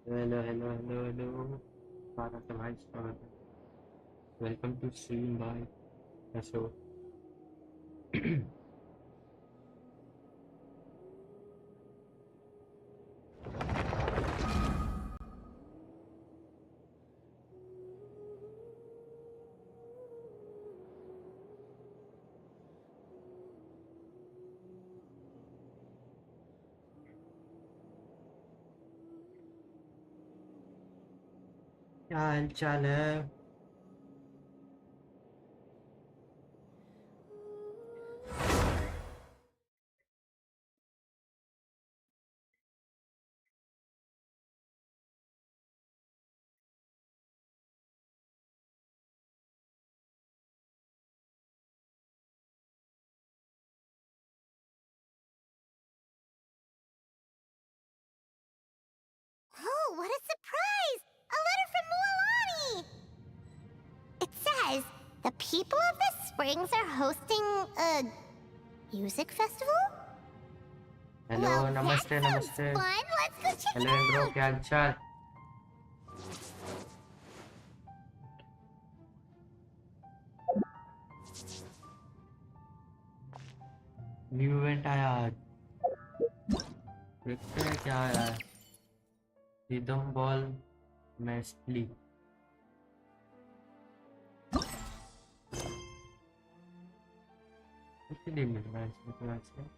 Hello, hello, hello, hello. स्वागत है भाई, स्वागत है. Welcome to stream by Asus. क्या हाल चाल है? Oh, what a surprise! A letter from Mualani! It says, the people of the Springs are hosting a music festival? Hello, Well, namaste, that sounds namaste. fun! Let's go check Hello, it Andrew, out! क्या हाल चाल? New event आया आज. देखते हैं क्या आया है. Rhythm ball मैस्टली. कितनी मिल रहा है इसमें तो ऐसे?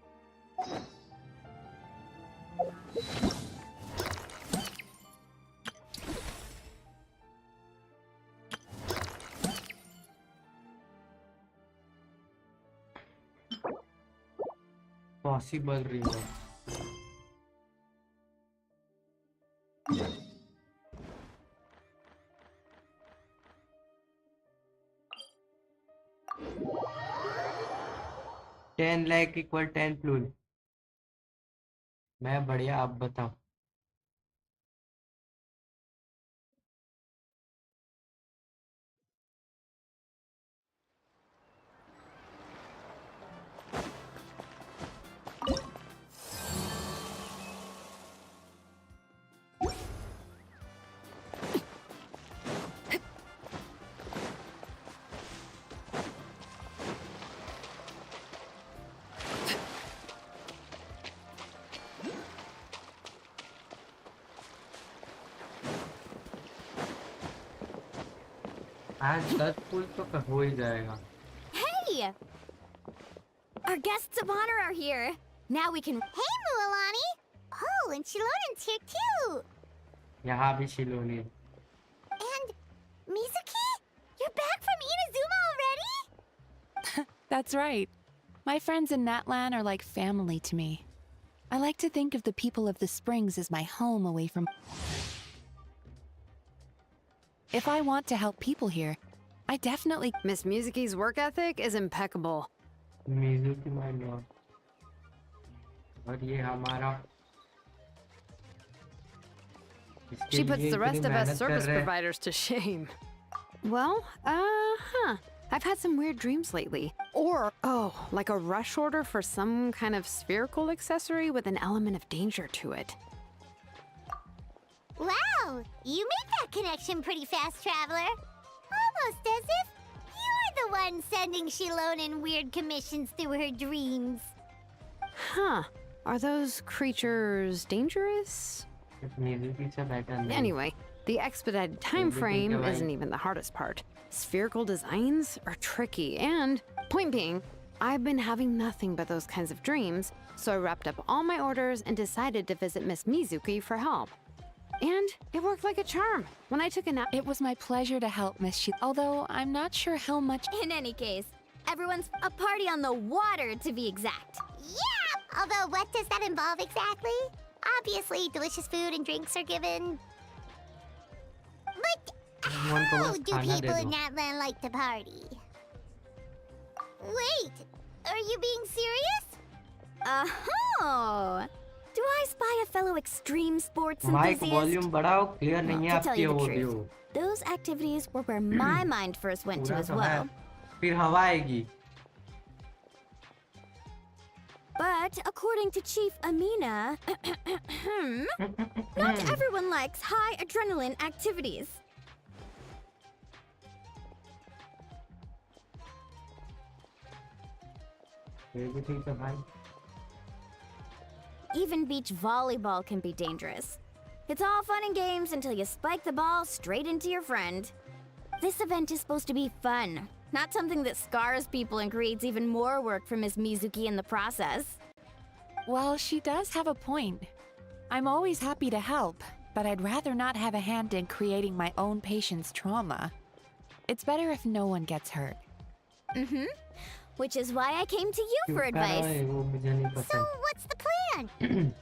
Possible river. $10 लाख इक्वल 10 प्लूल. मैं बढ़िया, आप बताओ. आज 10 पुल तो हो ही जाएगा. Hey! Our guests of honor are here. Now we can... Hey, Mualani! Oh, and Shilonen's here too! यहाँ भी शिलोनी. And Mizuki? You're back from Inazuma already? That's right. My friends in Natlan are like family to me. I like to think of the people of the Springs as my home away from... If I want to help people here, I definitely... Miss Mizuki's work ethic is impeccable. Mizuki my Lord. और ये हमारा. She puts the rest of us service providers to shame. Well, I've had some weird dreams lately. Or, like a rush order for some kind of spherical accessory with an element of danger to it. Wow! You made that connection pretty fast, Traveler. Almost as if you're the one sending Shilonen weird commissions through her dreams. Huh. Are those creatures dangerous? Anyway, the expedited time frame isn't even the hardest part. Spherical designs are tricky, and point being, I've been having nothing but those kinds of dreams, so I wrapped up all my orders and decided to visit Miss Mizuki for help. And it worked like a charm. When I took a nap... It was my pleasure to help Miss although I'm not sure how much... In any case, everyone's a party on the water, to be exact. Yeah! Although, what does that involve exactly? Obviously, delicious food and drinks are given. But how do people in Natlan like to party? Wait, are you being serious? Oh! Do I spy a fellow extreme sports mic enthusiast? Volume बढ़ाओ, clear नहीं है To tell आपकी you the audio. truth, those activities were where my mind first went to पूरा as तो है. well. फिर हवा आएगी. But according to Chief Amina, not everyone likes high adrenaline activities. ठीक है भाई. Even beach volleyball can be dangerous. It's all fun and games until you spike the ball straight into your friend. This event is supposed to be fun, not something that scars people and creates even more work for Ms. Mizuki in the process. Well, she does have a point. I'm always happy to help, but I'd rather not have a hand in creating my own patient's trauma. It's better if no one gets hurt. Mm-hmm. Which is why I came to you for advice. So, what's the plan?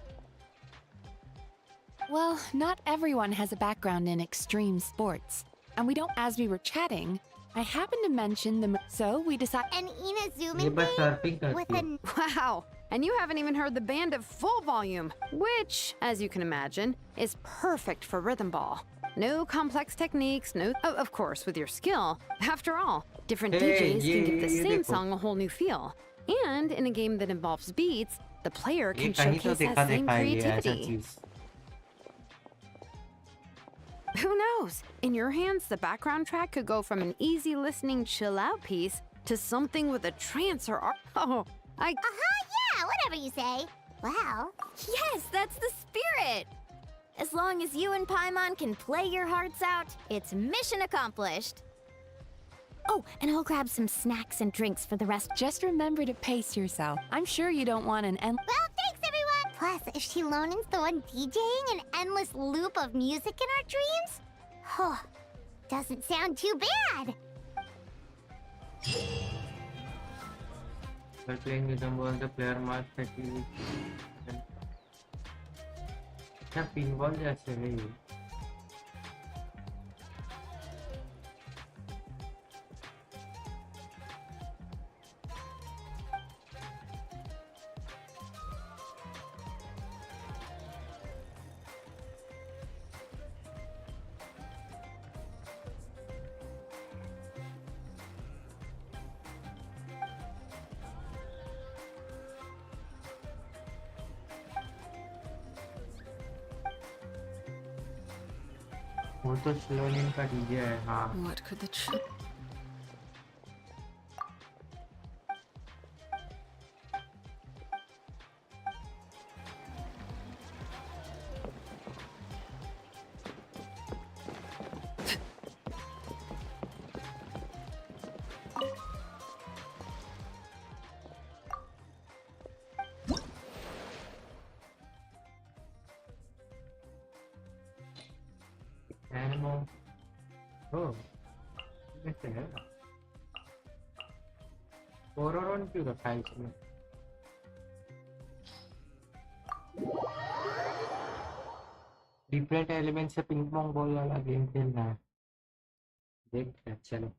Well, not everyone has a background in extreme sports. And we don't, as we were chatting, I happened to mention the, so we decided. An Inazuma ये बस surfing game with करती है. a Wow! And you haven't even heard the band at full volume, which, as you can imagine, is perfect for rhythm ball. No complex techniques, no. Oh, of course, with your skill. After all, different Hey, DJs can give the ये same देखो. song a whole new feel. And in a game that involves beats, the player ये can कहीं तो showcase देखा that same देखा है ये ऐसा creativity. चीज. Who knows? In your hands, the background track could go from an easy listening chill out piece to something with a trance or oh, yeah, whatever you say. Wow. Yes, that's the spirit! As long as you and Paimon can play your hearts out, it's mission accomplished. Oh, and I'll grab some snacks and drinks for the rest. Just remember to pace yourself. I'm sure you don't want an Well, thanks everyone. Plus, if Shilonin's the one DJing an endless loop of music in our dreams, oh, doesn't sound too bad. By playing rhythm ball, the player must achieve. क्या pinball जैसे है ये. वो तो स्लोनिंग का DJ है. हाँ. what could the Animal. Oh. कैसे है? ओरोरॉन क्यों रखा है इसमें? डिफरेंट एलिमेंट से पिंग पोंग बॉल वाला गेम खेलना है. देखते हैं चलो.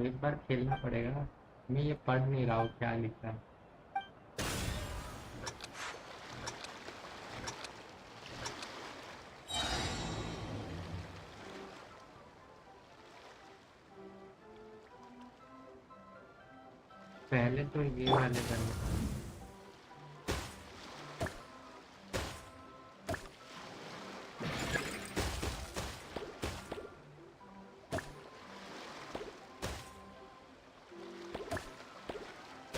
एक बार खेलना पड़ेगा. मैं ये पढ़ नहीं रहा हूँ क्या लिखा है. पहले तो ये वाले करने.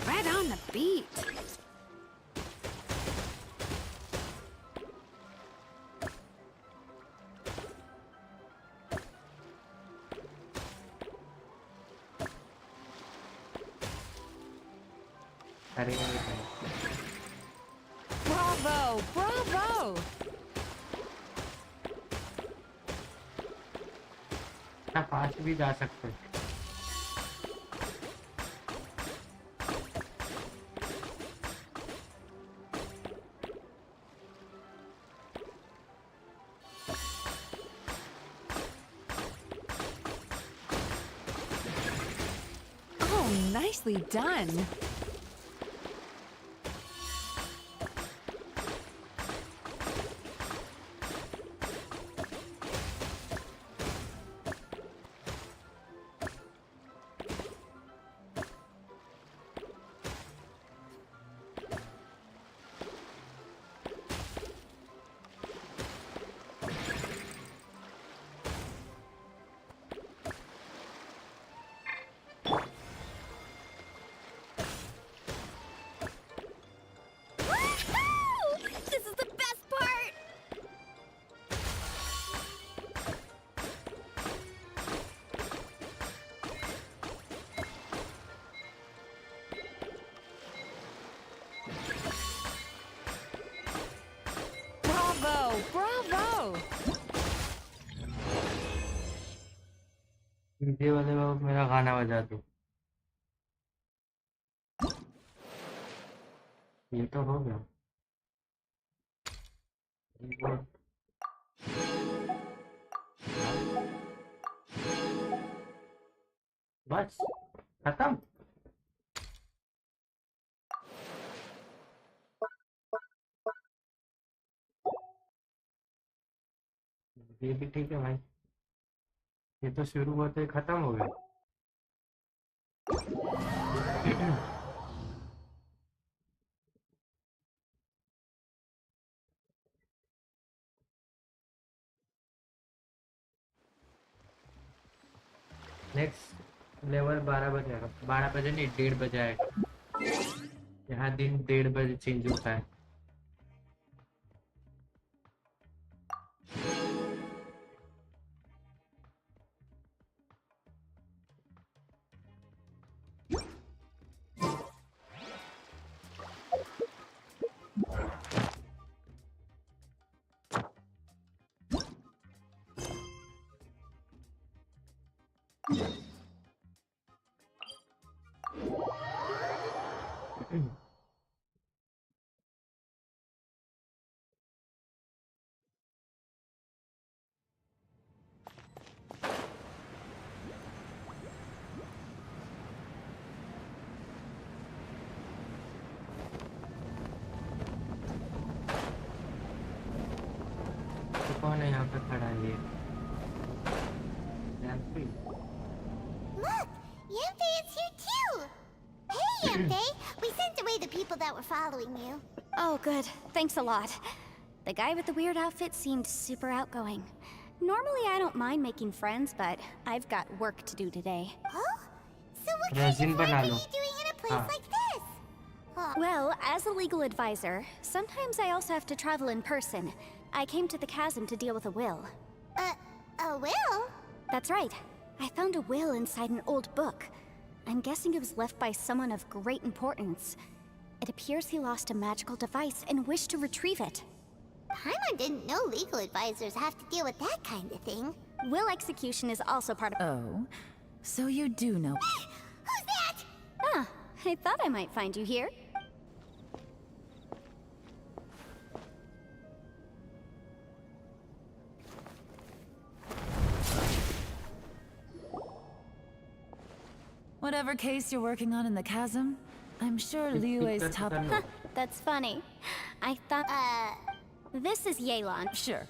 right on the beat. अरे Bravo! Bravo! क्या फास्ट भी जा सकते हैं. Oh, nicely done. Bravo! DJ वाले को मेरा गाना बजा दो। ये तो हो गया। बस खत्म। ये भी ठीक है भाई, ये तो शुरू होते ही खत्म हो गया। नेक्स्ट लेवल 12 बजे आएगा। 12 बजे नहीं, 1:30 बजे आएगा। यहाँ दिन 1:30 बजे चेंज होता है। तो कौन है यहाँ पे खड़ा है ये? जैनफ्री। Look, Yente is here too. Hey, Yente. We sent away the people that were following you. Oh, good. Thanks a lot. The guy with the weird outfit seemed super outgoing. Normally, I don't mind making friends, but I've got work to do today. Oh? So what kind Resin of work बना are low. you doing in a place like this? Oh, Well, as a legal advisor, sometimes I also have to travel in person. I came to the chasm to deal with a will. a will? That's right. I found a will inside an old book. I'm guessing it was left by someone of great importance. It appears he lost a magical device and wished to retrieve it. Paimon didn't know legal advisors have to deal with that kind of thing. Will execution is also part of. Oh, so you do know. Who's that? Ah, I thought I might find you here. Whatever case you're working on in the chasm, I'm sure Liu Ei's top. That's funny. I thought. This is Yelan. Sure.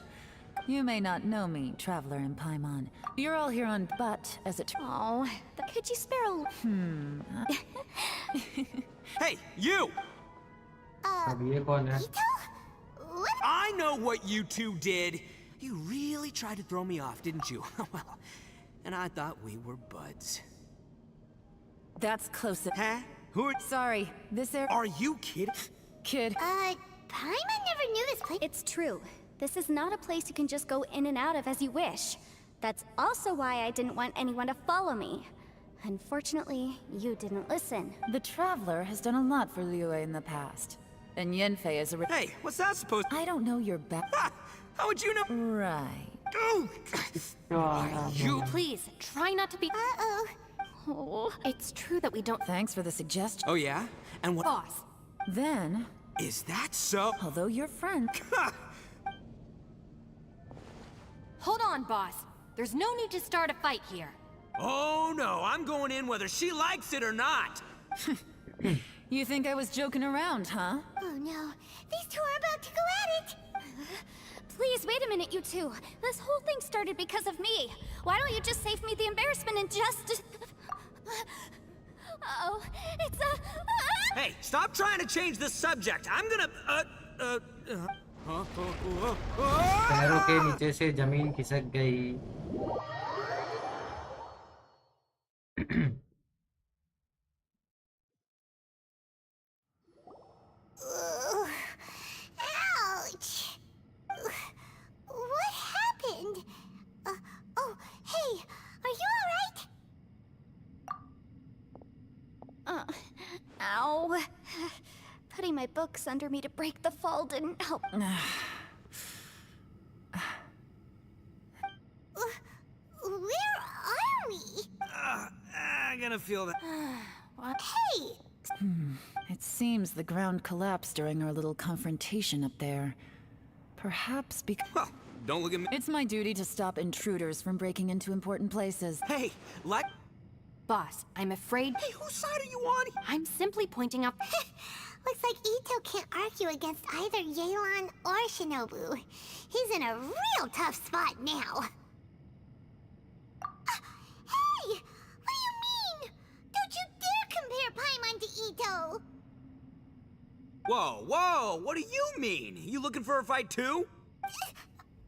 You may not know me, Traveler in Paimon. You're all here on, but as it. Oh, could you spare a. Hey, you! अब ये कौन है? Ito? What? I know what you two did. You really tried to throw me off, didn't you? Well, and I thought we were buds. That's close. Huh? Who are... Sorry, this air. Are you kidding? Kid. Paimon never knew this place. It's true. This is not a place you can just go in and out of as you wish. That's also why I didn't want anyone to follow me. Unfortunately, you didn't listen. The Traveler has done a lot for Liu Ei in the past. And Yanfei is a. Hey, what's that supposed... I don't know your back. Ha! How would you know... Right. Oh! You... Please, try not to be. Uh-oh. Oh, it's true that we don't. Thanks for the suggestion. Oh, yeah? And what... Boss, Then, Is that so? although you're friends. Ha! hold on, boss. There's no need to start a fight here. Oh, no, I'm going in whether she likes it or not. You think I was joking around, huh? Oh no. These two are about to go at it. Please, wait a minute, you two. This whole thing started because of me. Why don't you just save me the embarrassment and just... Oh, it's a... Hey, stop trying to change the subject. I'm gonna... पैरों के नीचे से जमीन खिसक गई। Ouch. What happened? Oh, hey, are you alright? Ow. Putting my books under me to break the fall didn't help. gonna feel that. Hey! It seems the ground collapsed during our little confrontation up there. Perhaps because... Well, don't look at me. It's my duty to stop intruders from breaking into important places. Hey, like... Boss, I'm afraid Hey, whose side are you on? I'm simply pointing out. Looks like Ito can't argue against either Yelan or Shinobu. He's in a real tough spot now. Hey! What do you mean? Don't you dare compare Paimon to Ito! Whoa, whoa, what do you mean? You looking for a fight too?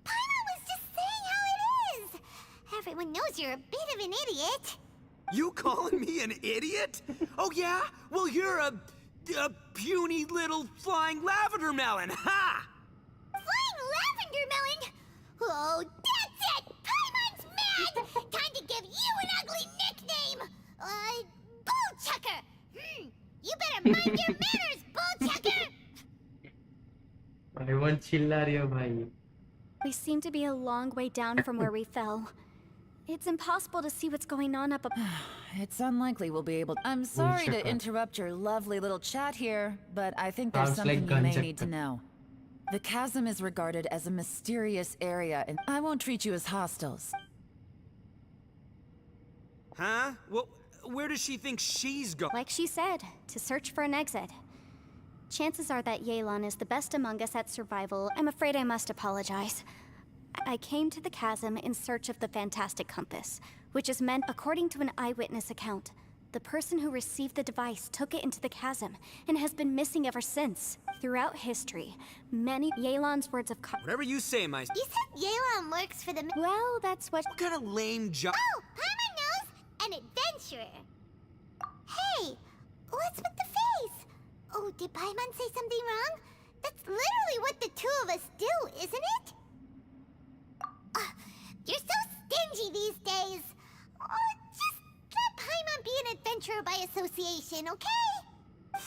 Paimon was just saying how it is! Everyone knows you're a bit of an idiot. You calling me an idiot? Oh yeah? Well, you're a puny little flying lavender melon, ha! Flying lavender melon? Oh, that's it! Paimon's mad! Time to give you an ugly nickname! Bull Chucker! You better mind your manners, Bull Chucker! भाई चिल्ला रही हो भाई. We seem to be a long way down from where we fell. It's impossible to see what's going on up above. It's unlikely we'll be able... I'm sorry to Bullshit. interrupt your lovely little chat here, but I think there's Sounds something like you may gunshot need to gun. know. The chasm is regarded as a mysterious area, and I won't treat you as hostiles. Huh? Well, where does she think she's going? Like she said, to search for an exit. Chances are that Yelan is the best among us at survival. I'm afraid I must apologize. I came to the chasm in search of the fantastic compass, which is meant according to an eyewitness account. The person who received the device took it into the chasm and has been missing ever since. Throughout history, many Yelan's words of Whatever you say, my... You said Yelan works for the... well, that's what... What kind of lame job? Oh, Paimon knows! An adventurer! Hey! What's with the face? Oh, did Paimon say something wrong? That's literally what the two of us do, isn't it? You're so stingy these days. Oh, just let Paimon be an adventurer by association, okay?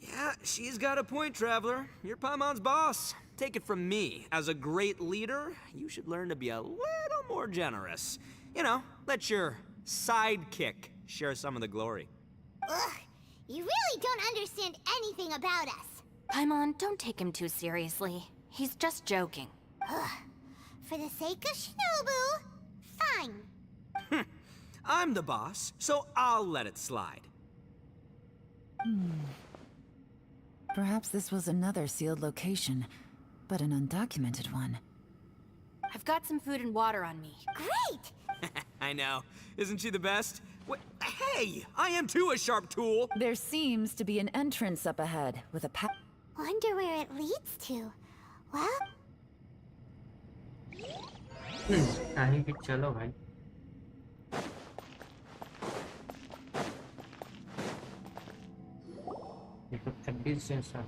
Yeah, she's got a point, Traveler. You're Paimon's boss. Take it from me. As a great leader, you should learn to be a little more generous. You know, let your sidekick share some of the glory. Ugh, you really don't understand anything about us. Paimon, don't take him too seriously. He's just joking. Ugh. For the sake of Shinobu, fine. I'm the boss, so I'll let it slide. Perhaps this was another sealed location, but an undocumented one. I've got some food and water on me. Great! I know. Isn't she the best? Hey, I am too a sharp tool. There seems to be an entrance up ahead with a Wonder where it leads to. Well, कहीं भी चलो भाई. ये तो 26 sensor.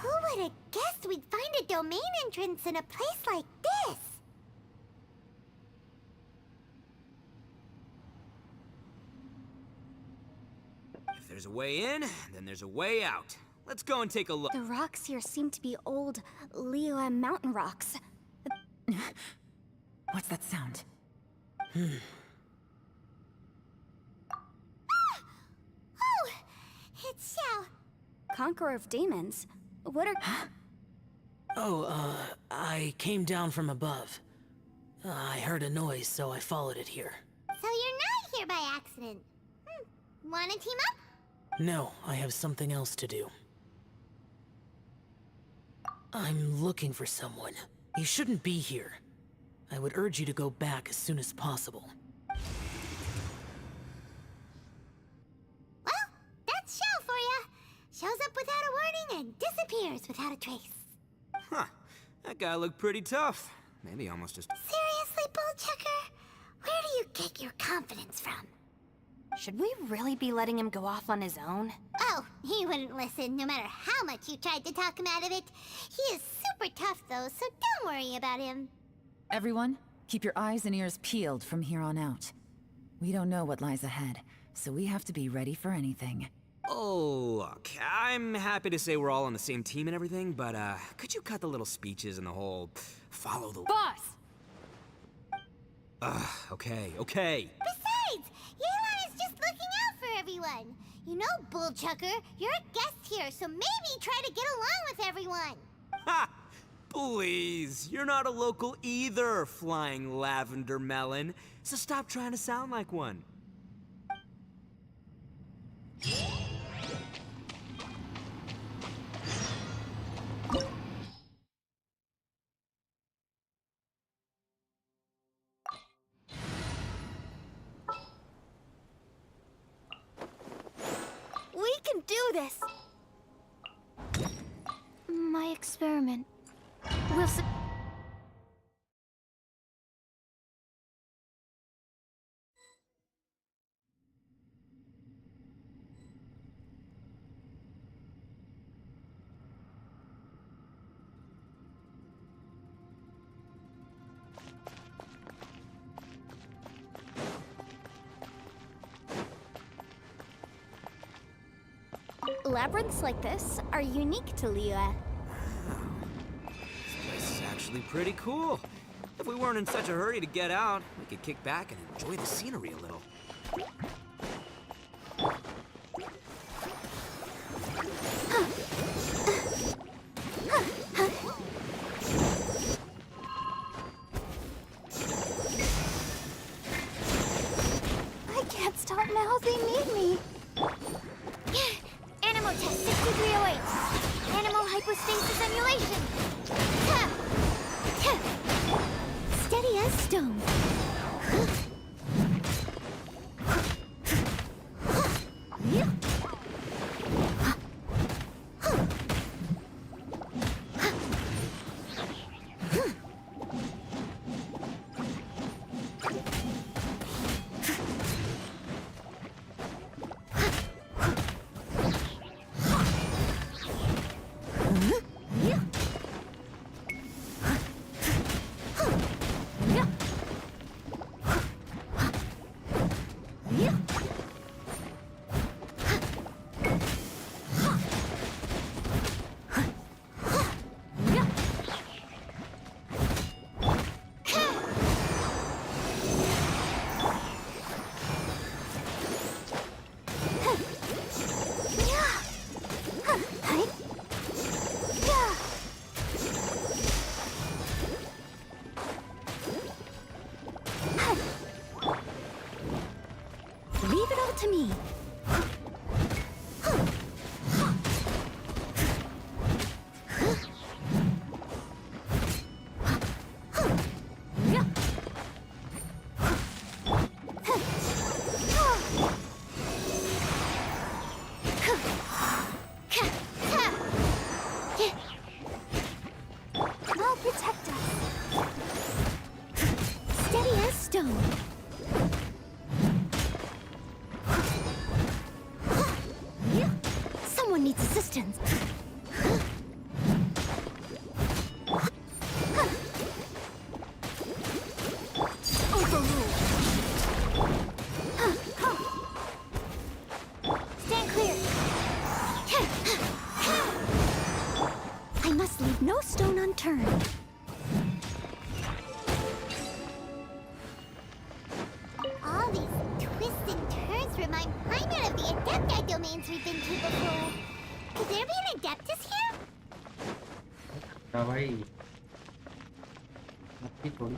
who would have guessed we'd find a domain entrance in a place like this? If there's a way in, then there's a way out. Let's go and take a look. The rocks here seem to be old Liyue mountain rocks. What's that sound? Oh, it's Xiao. Conqueror of demons. What are... I came down from above. I heard a noise, so I followed it here. So you're not here by accident. Wanna team up? No, I have something else to do. I'm looking for someone. You shouldn't be here. I would urge you to go back as soon as possible. Well, that's Xiao for ya. Shows up without a warning and disappears without a trace. Huh. That guy looked pretty tough. Maybe almost as... Seriously, Bullchucker? Where do you get your confidence from? Should we really be letting him go off on his own? Oh, he wouldn't listen no matter how much you tried to talk him out of it. He is super tough though, so don't worry about him. Everyone, keep your eyes and ears peeled from here on out. We don't know what lies ahead, so we have to be ready for anything. Oh, look, I'm happy to say we're all on the same team and everything, but, could you cut the little speeches and the whole follow the... Boss! Okay, okay. Besides, Yelan is just looking out for everyone. You know, Bullchucker, you're a guest here, so maybe try to get along with everyone. Ha! Please, you're not a local either, Flying Lavender Melon. So stop trying to sound like one. We can do this! My experiment will Labyrinths like this are unique to Liyue. This place is actually pretty cool. If we weren't in such a hurry to get out, we could kick back and enjoy the scenery a little. I can't stop now, they need me. Animal test 6308. Animal hypostasis emulation. Ha! Ha! Steady as stone. Leave it all to me. I'll protect us. Steady as stone. Someone needs assistance. Overruled. Stand clear. I must leave no stone unturned. All these twists and turns remind Paimon of the Adepti domains we've been to before. Could there be an Adeptus here? क्या भाई नक्की थोड़ी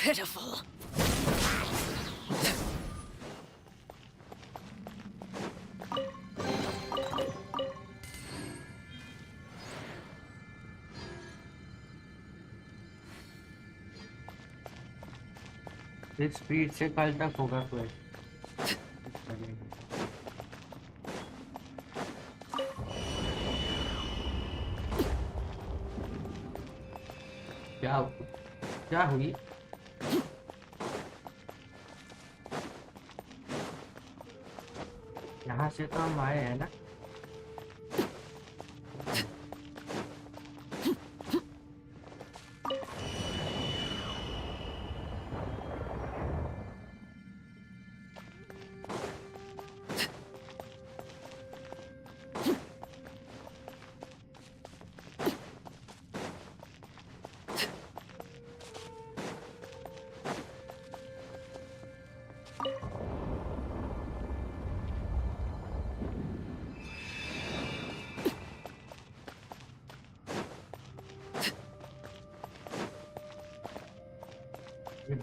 Pitiful. इस speed से कल तक होगा कोई क्या क्या हुई यहाँ से तो हम आए हैं ना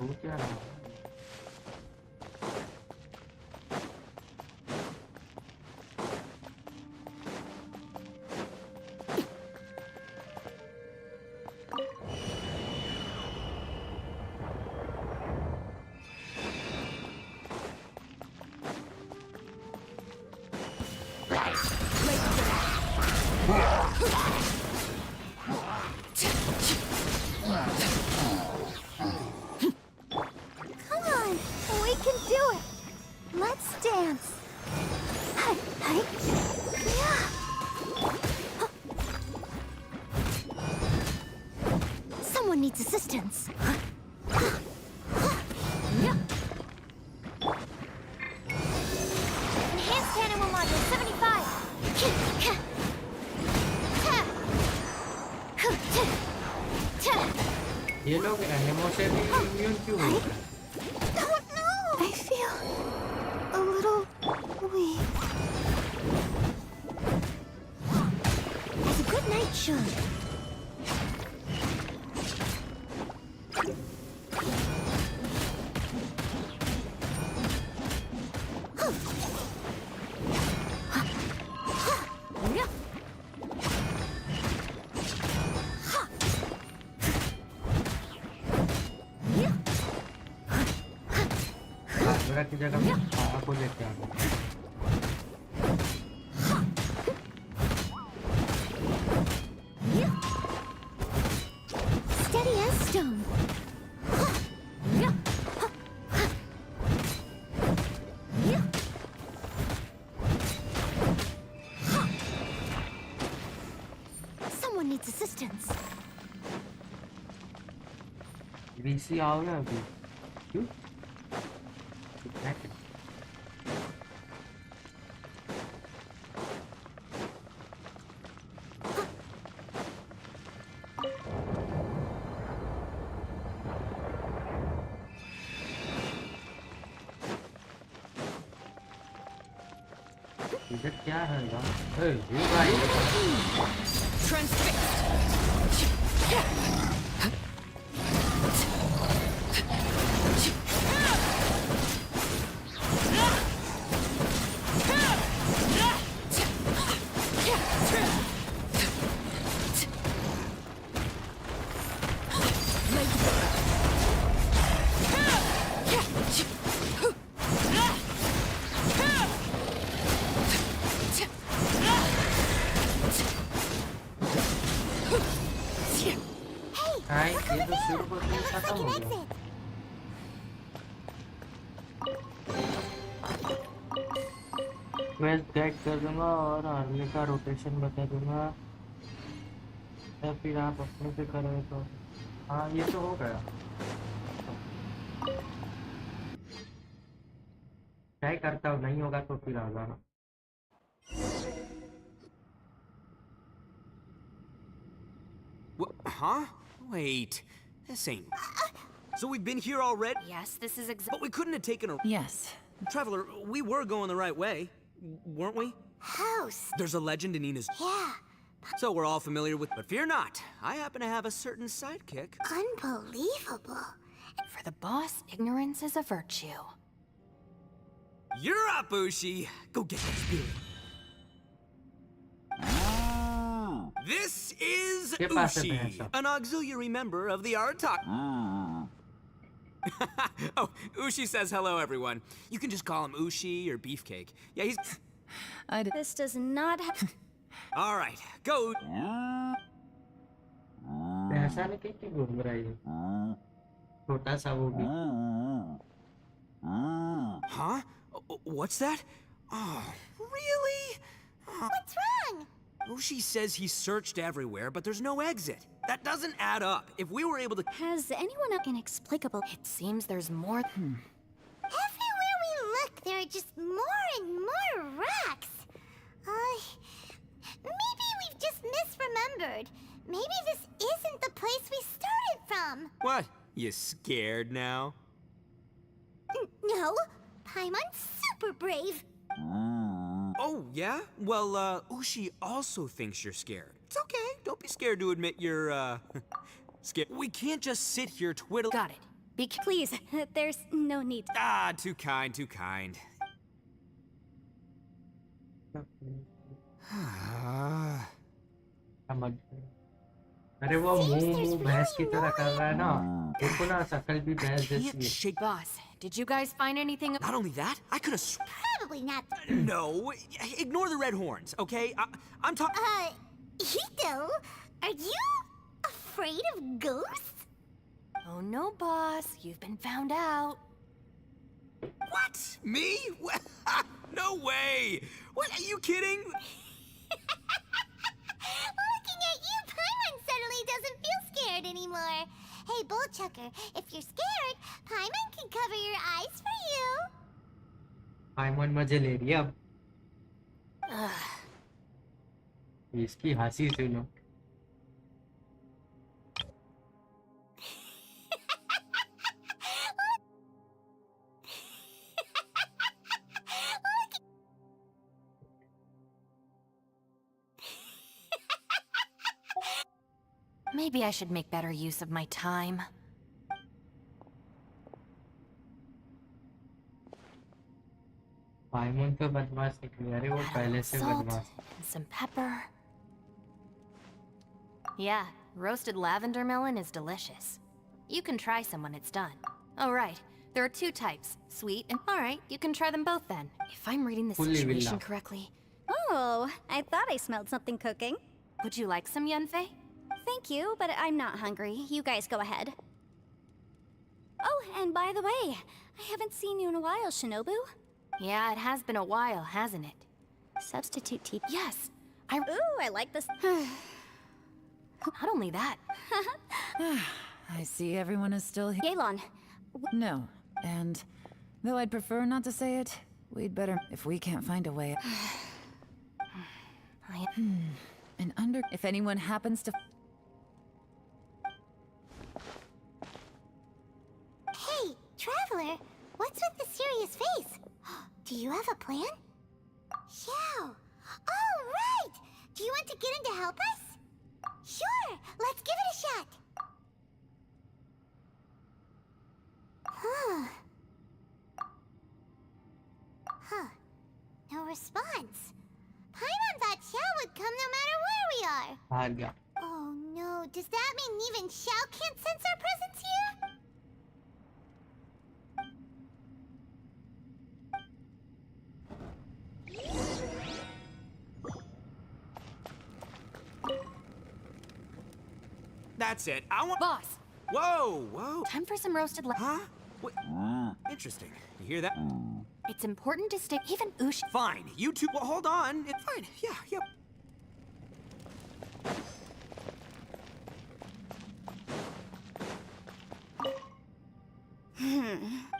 हो क्या रहा है? Come on, we can do it. Let's dance. Hi, hi. Yeah. Someone needs assistance. Enhanced animal module 75. ये लोग एनिमो से भी इम्यून क्यों हो गए? Don't know. I feel a little weak. As a good night should. मेरा की जगह आपको लेके आ गया। Steady as stone. Someone needs assistance. VC आओगे अभी? क्यों? इधर क्या है यार? ये भाई हाय ये तो शुरू को तो खत्म हो गया। क्वेस्ट गाइड कर दूंगा और आर्मी का रोटेशन बता दूंगा, या फिर आप अपने से करें तो हाँ ये तो हो गया। ट्राई करता हूँ, नहीं होगा तो फिर आ जाना। Huh? Wait, this ain't... So we've been here already? Yes, this is But we couldn't have taken a... Yes. Traveler, we were going the right way, weren't we? House. There's a legend in Ina's... Yeah. So we're all familiar with... But fear not, I happen to have a certain sidekick. Unbelievable. For the boss, ignorance is a virtue. You're up, Ushi! Go get that spirit. This is ¿Qué pasa, Ushi, Vanessa? an auxiliary member of the Artak. Oh, Ushi says hello, everyone. You can just call him Ushi or Beefcake. Yeah, he's... This does not have... All right, go. ऐसा नहीं कि घूम रहा है छोटा सा वो भी। Huh? What's that? Oh, really? What's wrong? Ushi says he searched everywhere, but there's no exit. That doesn't add up. If we were able to... Has anyone inexplicable? It seems there's more. Everywhere we look, there are just more and more rocks. Maybe we've just misremembered. Maybe this isn't the place we started from. What? You scared now? No, Paimon's super brave. Oh, yeah? Well, Ushi also thinks you're scared. It's okay. Don't be scared to admit you're, scared. We can't just sit here twiddling. Got it. Please, there's no need. Ah, too kind, too kind. समझ गए। अरे वो मुंह भैंस की तरह कर रहा है ना, देखो ना शक्ल भी भैंस जैसी है। Shake. Boss, did you guys find anything? Not only that, I could have. Probably not. No, ignore the red horns, okay? I'm talking. Hito, are you afraid of ghosts? Oh no, boss. You've been found out. What? Me? No way! What? Are you kidding? Looking at you, Paimon suddenly doesn't feel scared anymore. Hey, Bullchucker, if you're scared, Paimon can cover your eyes for you. पाइमन मजे ले रही है अब। इसकी हंसी सुनो। Maybe I should make better use of my time. पाइमन तो बदमाश निकली, अरे वो पहले से Salt बदमाश। and some pepper. Yeah, roasted lavender melon is delicious. You can try some when it's done. Oh, right. There are two types, sweet and... Alright, you can try them both then. If I'm reading the Fully situation villa. correctly. Oh, I thought I smelled something cooking. Would you like some, Yunfei? Thank you, but I'm not hungry. You guys go ahead. Oh, and by the way, I haven't seen you in a while, Shinobu. Yeah, it has been a while, hasn't it? Substitute tea. Yes, Ooh, I like this. not only that. I see everyone is still here. Yelan, No, and though I'd prefer not to say it, we'd better if we can't find a way. And if anyone happens to. Hey, Traveler, what's with the serious face? Do you have a plan? Yeah. Oh, right! Do you want to get in to help us? Sure, let's give it a shot. No response. Paimon thought Xiao would come no matter where we are. हार गया। Oh no, does that mean even Xiao can't sense our presence here? That's it. I want. Boss, Whoa, whoa. time for some roasted Huh? What? Interesting. You hear that? It's important to stay even Ush. Fine. You two. Well, hold on. It's fine. Yeah, yeah.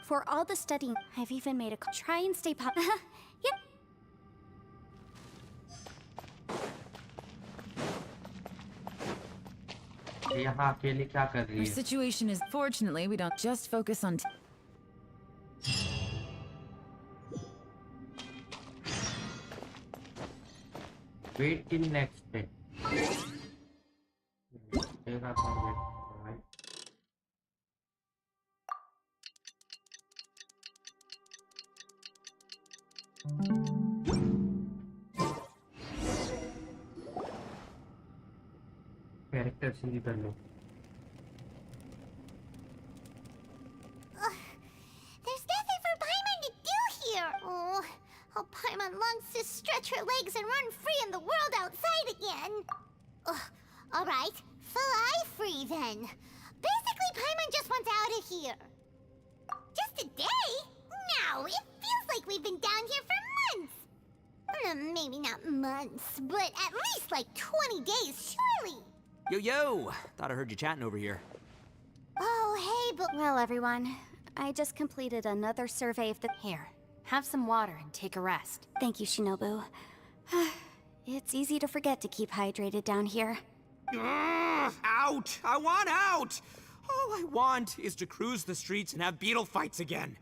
for all the studying, I've even made a try and stay Yep. यहाँ अकेले क्या कर रही Our है? situation is fortunately we don't just focus on. Wait till next day. तेरा था wait, right? Character change कर लो। There's nothing for Paimon to do here. Oh, how Paimon longs to stretch her legs and run free in the world outside again. All right, fly free then. Basically, Paimon just wants out of here. Just a day? No, it feels like we've been down here for months. Maybe not months, but at least like 20 days, surely. Yo, yo. Thought I heard you chatting over here. Oh, hey, but Well, everyone, I just completed another survey of the... Here, have some water and take a rest. Thank you, Shinobu. It's easy to forget to keep hydrated down here. Ugh, out! I want out! All I want is to cruise the streets and have beetle fights again.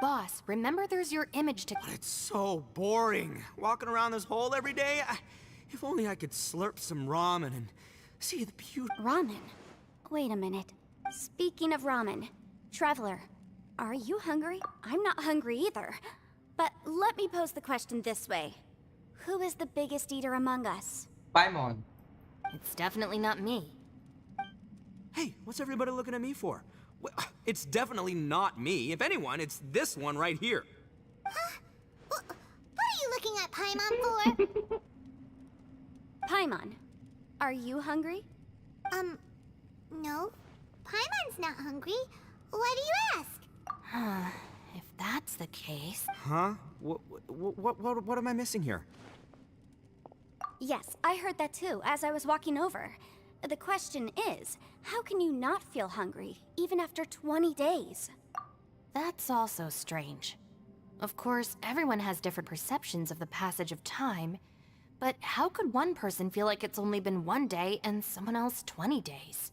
Boss, remember there's your image to... But it's so boring. Walking around this hole every day. If only I could slurp some ramen and see the beauty. Ramen? Wait a minute. Speaking of ramen, Traveler, are you hungry? I'm not hungry either. But let me pose the question this way. Who is the biggest eater among us? Paimon. It's definitely not me. Hey, what's everybody looking at me for? It's definitely not me. If anyone, it's this one right here. Huh? What are you looking at Paimon for? Paimon, are you hungry? No. Paimon's not hungry. Why do you ask? If that's the case... Huh? What am I missing here? Yes, I heard that too, as I was walking over. The question is, how can you not feel hungry, even after 20 days? That's also strange. Of course, everyone has different perceptions of the passage of time, but how could one person feel like it's only been 1 day and someone else 20 days?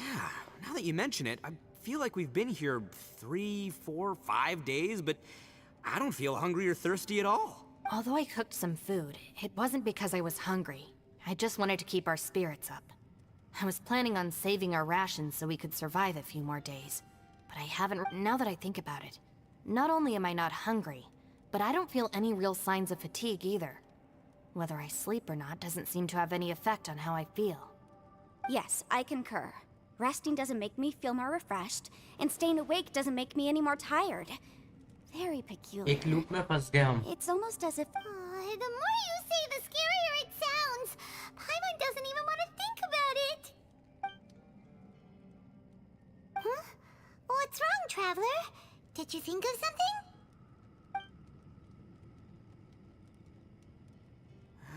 Yeah, now that you mention it, I feel like we've been here 3, 4, 5 days, but I don't feel hungry or thirsty at all. Although I cooked some food, it wasn't because I was hungry. I just wanted to keep our spirits up. I was planning on saving our rations so we could survive a few more days. But I haven't, now that I think about it. Not only am I not hungry, but I don't feel any real signs of fatigue either. Whether I sleep or not doesn't seem to have any effect on how I feel. Yes, I concur. Resting doesn't make me feel more refreshed, and staying awake doesn't make me any more tired. Very peculiar. एक loop में फंस गए हम. It's almost as if... The more you say, the scarier it sounds. Paimon doesn't even want to think about it. Huh? What's wrong, Traveler? Did you think of something?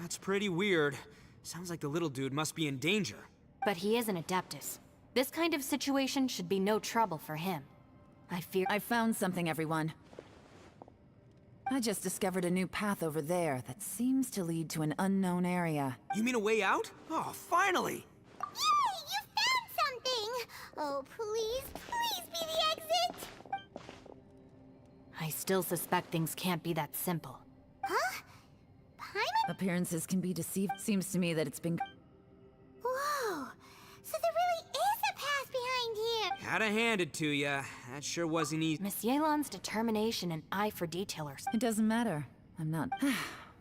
That's pretty weird. Sounds like the little dude must be in danger. But he is an Adeptus. This kind of situation should be no trouble for him. I found something, everyone. I just discovered a new path over there that seems to lead to an unknown area. You mean a way out? Oh, finally! Yay! You found something! Oh, please, please be the exit! I still suspect things can't be that simple. Huh? Paimon? Appearances can be deceived. Seems to me that it's been... Whoa! So there really is a path behind here! Gotta hand it to ya. That sure wasn't easy. Miss Yelan's determination and eye for detail are... It doesn't matter. I'm not...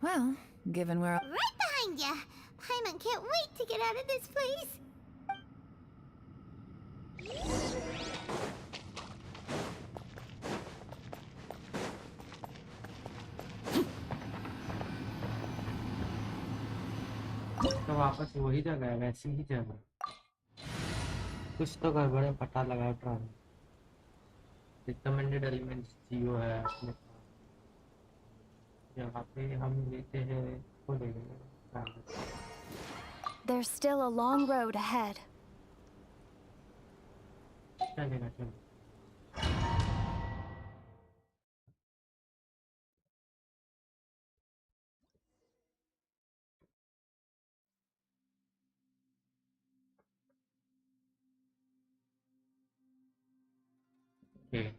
Well, given where... Right behind ya! Paimon can't wait to get out of this place! तो वापस वही जगह है, वैसी ही जगह. कुछ तो गड़बड़ है, पता लगा ट्राई. रिकमेंडेड एलिमेंट्स जीरो है अपने पास. यहाँ पे हम लेते हैं वो ले लेंगे. There's still a long road ahead. चलेगा चलो. Okay.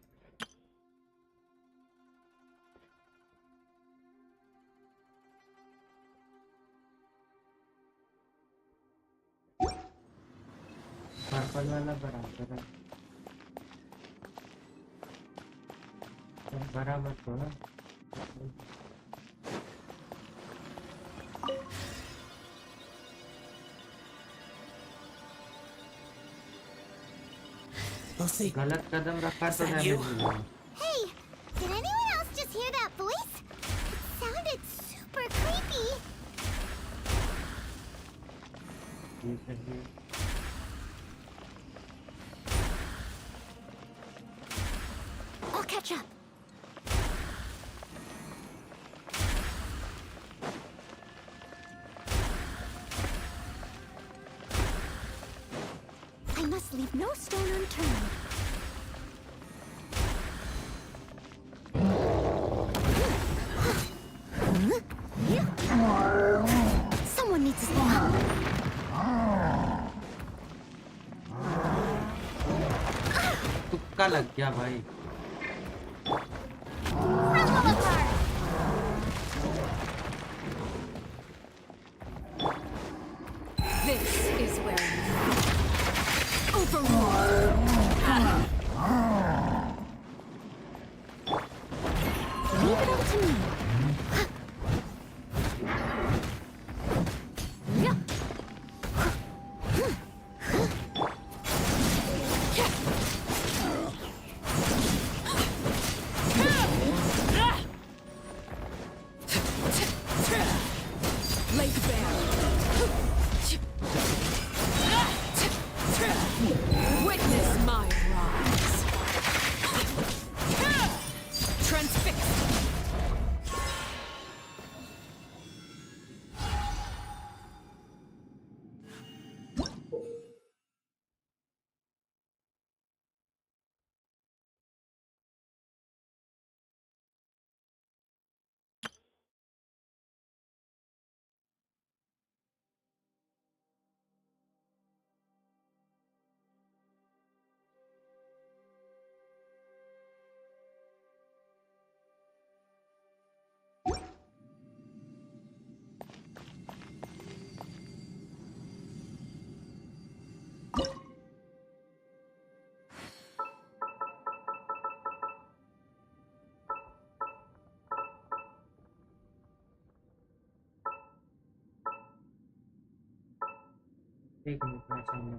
पर्पल वाला बराबर है. बराबर तो है. Lucy, गलत कदम रखा तो that you? डैमेज मिलेगा. Hey! Did anyone else just hear that voice? It sounded super creepy! ये सही है. I'll catch up. I must leave no stone unturned. Someone needs to help. तुक्का लग गया भाई. This is where you overrule. Leave it up to me. Witness my rise. Transfixed. एक minute में चलना।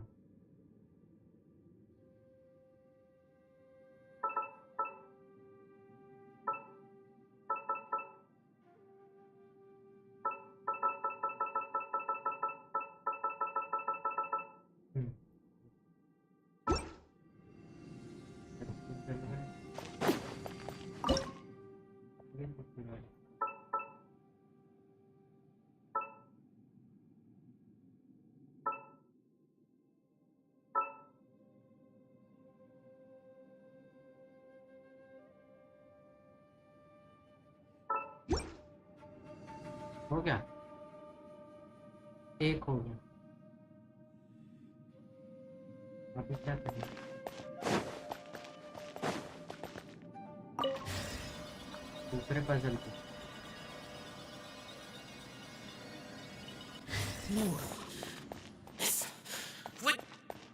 हो गया, एक हो गया। अभी क्या करें? दूसरे पजल को More. What?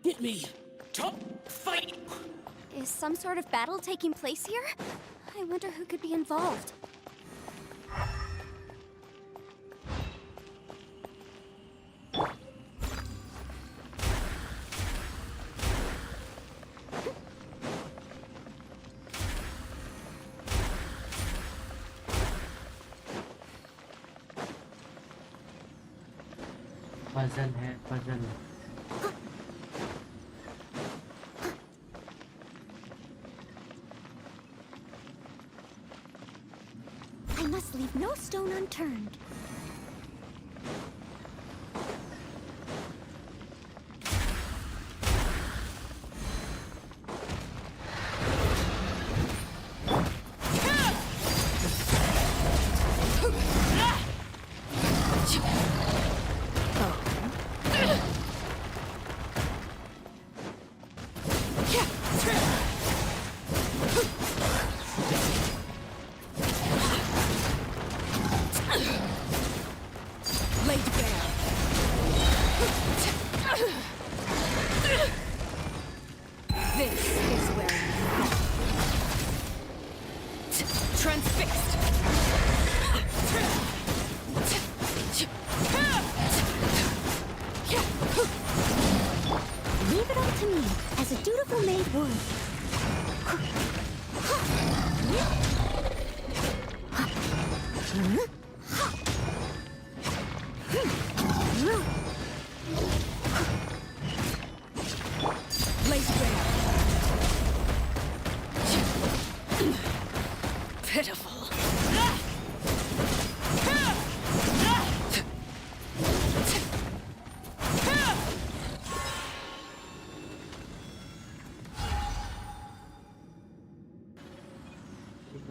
Hit me. Top fight. Is some sort of battle taking place here? I wonder who could be involved. Puzzle है, puzzle. I must leave no stone unturned.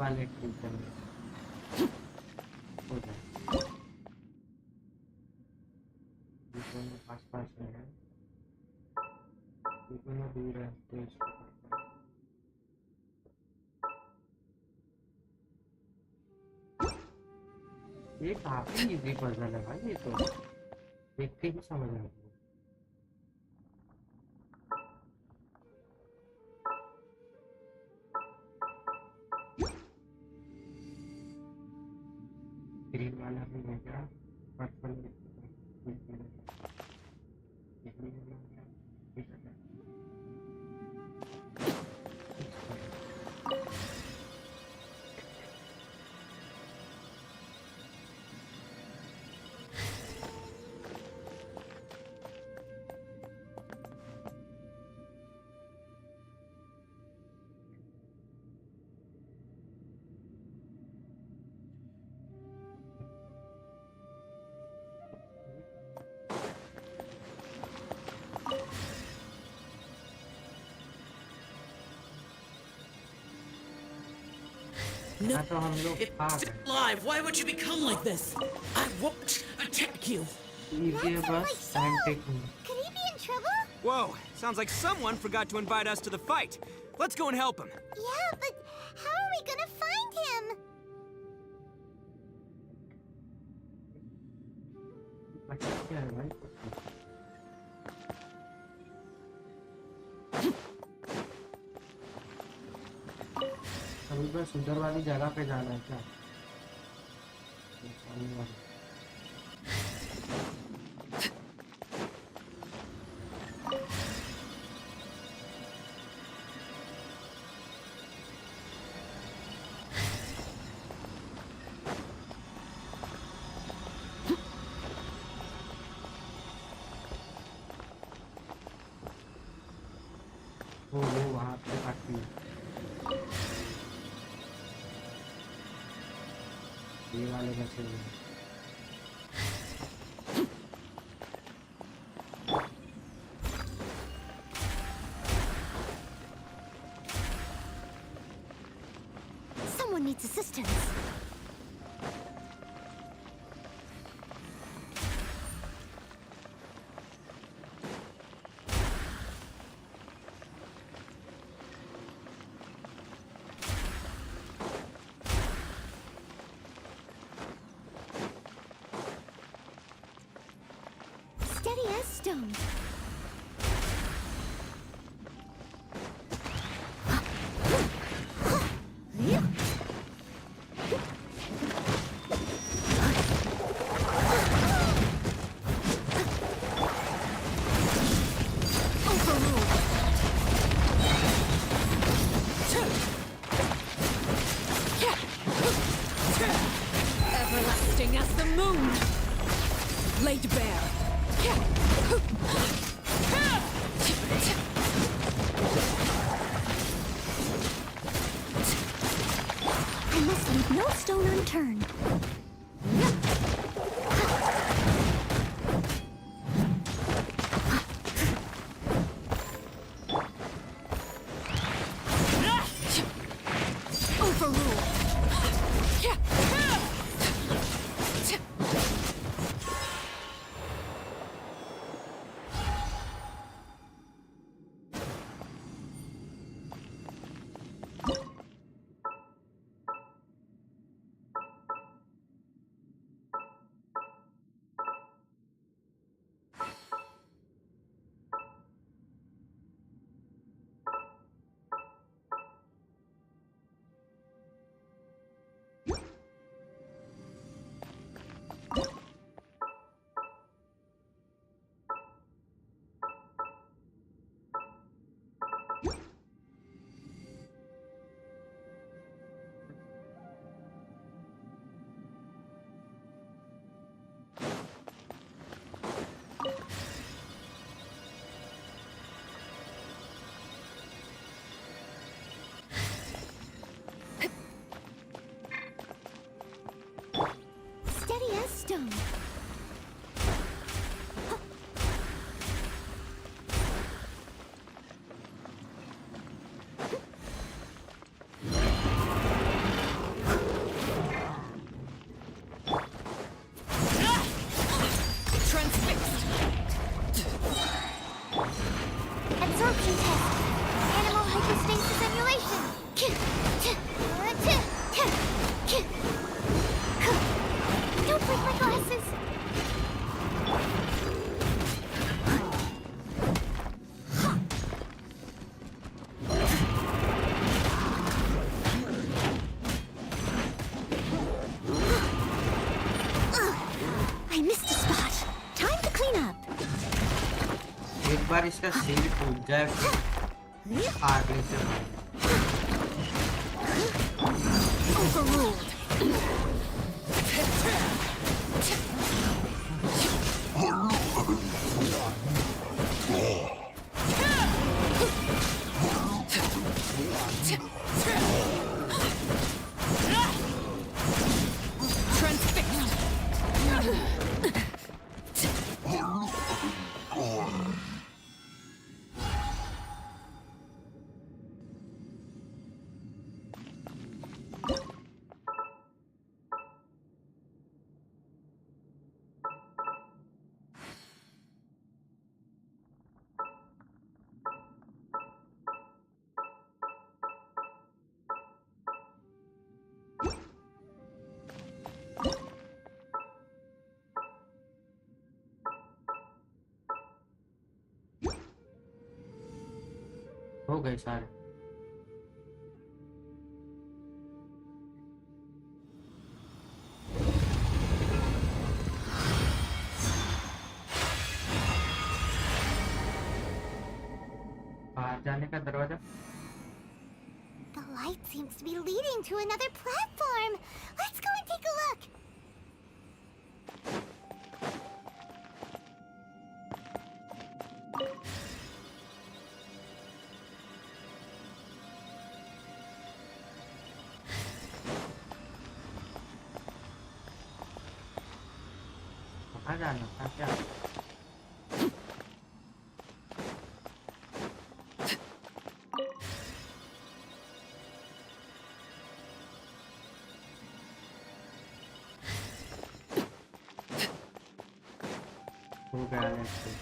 वाले ठीक है, हो जाए। ये दोनों आसपास में है, ये दोनों दूर है, तो इसको करते हैं। ये काफी इजी पजल है भाई, ये तो देखते ही समझ आ गया। वाला भी हो गया पर्पल No, हाँ तो हम लोग it's आ still गए alive. Why would you become like this? I won't attack you. लीजिए Not sound like बस so. Antique Could he be in trouble? Whoa, sounds like someone forgot to invite us to the fight. Let's go and help him. Yeah, but how are we gonna find him? क्या है भाई अभी बस उधर वाली जगह पे जाना है क्या सामने वाली। वो वहाँ पे काटती है ये वाले बचे हुए हैं। Someone needs assistance. Steady as stone. Everlasting as the moon, laid bare. I must leave no stone unturned. Steady as stone. Absorption test. Animal hypostasis emulation. Don't break my glasses. एक बार इसका सिर फूट जाए आग लेते हैं। हो गए सारे। बाहर जाने का दरवाजा। The light seems to be leading to another platform. Let's go and take a look. कहाँ जाना था क्या? हो गया next.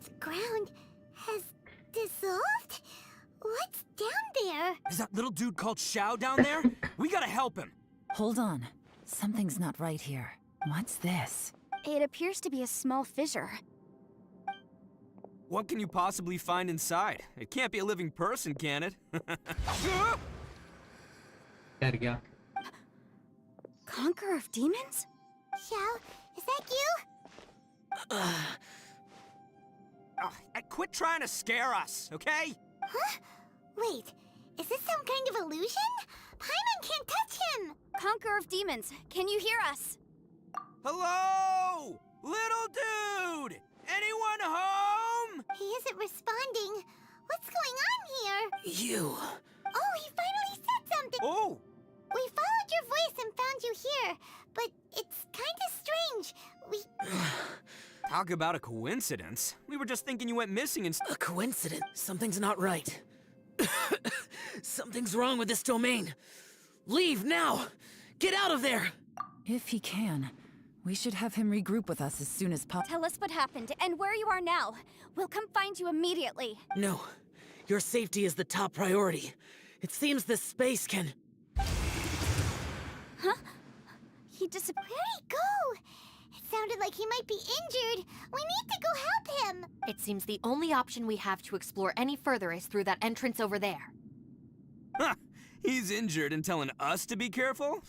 The ground has dissolved? What's down there? Is that little dude called Xiao down there? We gotta help him. Hold on. Something's not right here. What's this? It appears to be a small fissure. What can you possibly find inside? It can't be a living person, can it? डर गया। Conqueror of demons? Xiao, is that you? Quit trying to scare us, okay? Huh? Wait, is this some kind of illusion? Paimon can't touch him! Conqueror of demons, can you hear us? Hello? Little dude! Anyone home? He isn't responding. What's going on here? You. Oh, he finally said something! Oh! We followed your voice and found you here, but it's kinda strange. Talk about a coincidence. We were just thinking you went missing and A coincidence. Something's not right. Something's wrong with this domain. Leave now! Get out of there! If he can, we should have him regroup with us as soon as possible. Tell us what happened and where you are now. We'll come find you immediately. No. Your safety is the top priority. It seems this space can... Huh? He disappeared. Where'd he go? It sounded like he might be injured. We need to go help him. It seems the only option we have to explore any further is through that entrance over there. Ha! He's injured and telling us to be careful?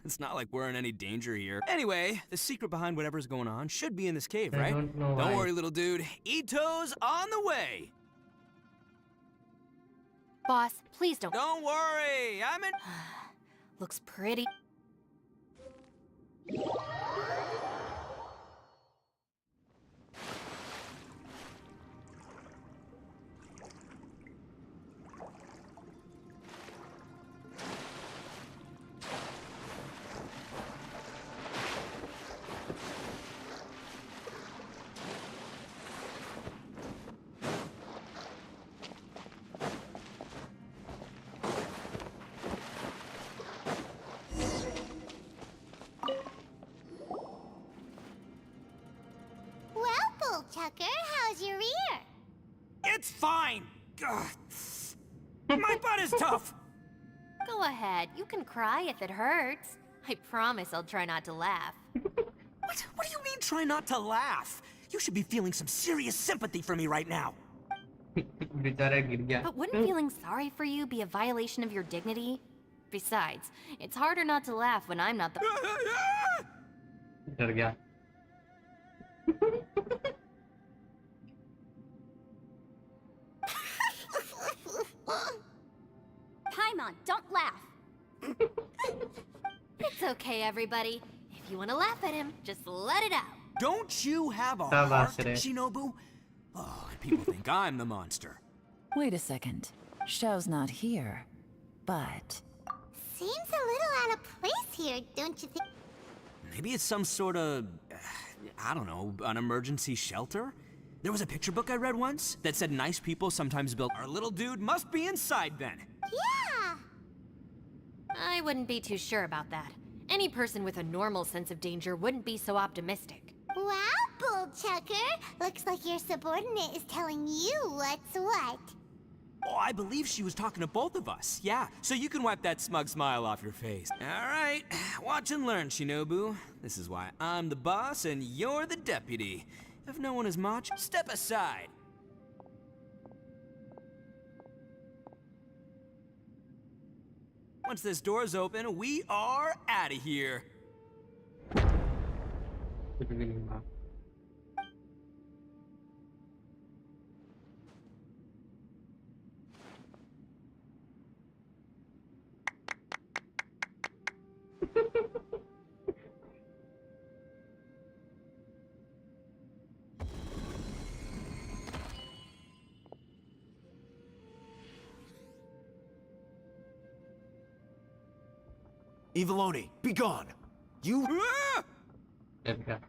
It's not like we're in any danger here. Anyway, the secret behind whatever's going on should be in this cave, I right? don't know Don't why. worry, little dude. Ito's on the way. Boss, please don't. Don't worry. I'm in. Looks pretty. Tucker, how's your ear? It's fine. Ugh. My butt is tough. Go ahead, you can cry if it hurts. I promise I'll try not to laugh. What do you mean try not to laugh? You should be feeling some serious sympathy for me right now. बेचारा गिर गया। But wouldn't feeling sorry for you be a violation of your dignity? Besides, it's harder not to laugh when I'm not the... डर गया. Paimon, don't laugh. It's okay, everybody. If you want to laugh at him, just let it out. Don't you have a Stop heart, answering. Shinobu? Oh, and people think I'm the monster. Wait a second. Xiao's not here. But Seems a little out of place here, don't you think? Maybe it's some sort of, I don't know, an emergency shelter? There was a picture book I read once that said nice people sometimes build. Our little dude must be inside then. Yeah. I wouldn't be too sure about that. Any person with a normal sense of danger wouldn't be so optimistic. Wow, Bullchucker. Looks like your subordinate is telling you what's what. Oh, I believe she was talking to both of us. Yeah, so you can wipe that smug smile off your face. All right, watch and learn, Shinobu. This is why I'm the boss and you're the deputy. If no one is macho, step aside. Once this door's open, we are out of here. कुछ भी नहीं हुआ. Eviloni, be gone! You... Ah! डर गया.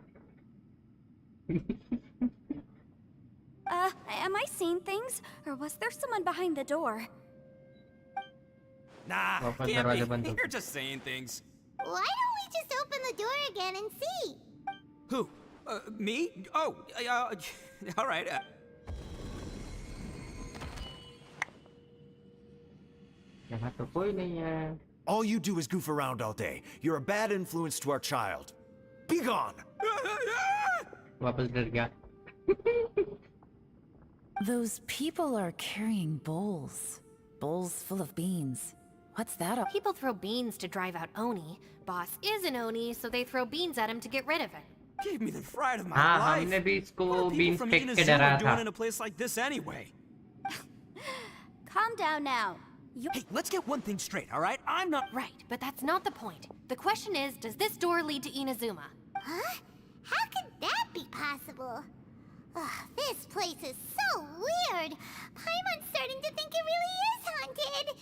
Am I seeing things? Or was there someone behind the door? Nah, Wapas can't दरवाजा बंद be. हो. You're just saying things. Why don't we just open the door again and see? Who? Me? Oh, all right. यहाँ तो कोई नहीं है. All you do is goof around all day. You're a bad influence to our child. Be gone! वापस डर गया. those people are carrying bowls. Bowls full of beans. What's that all? People throw beans to drive out Oni. Boss is an Oni, so they throw beans at him to get rid of it. Gave me the fright of my हाँ life. हमने भी इसको What are people beans from फेंक के Inazuma डराया doing था. in a place like this anyway? Calm down now. Hey, let's get one thing straight, all right? I'm not... Right, but that's not the point. The question is, does this door lead to Inazuma? Huh? How could that be possible? Ugh, this place is so weird. Paimon's starting to think it really is haunted.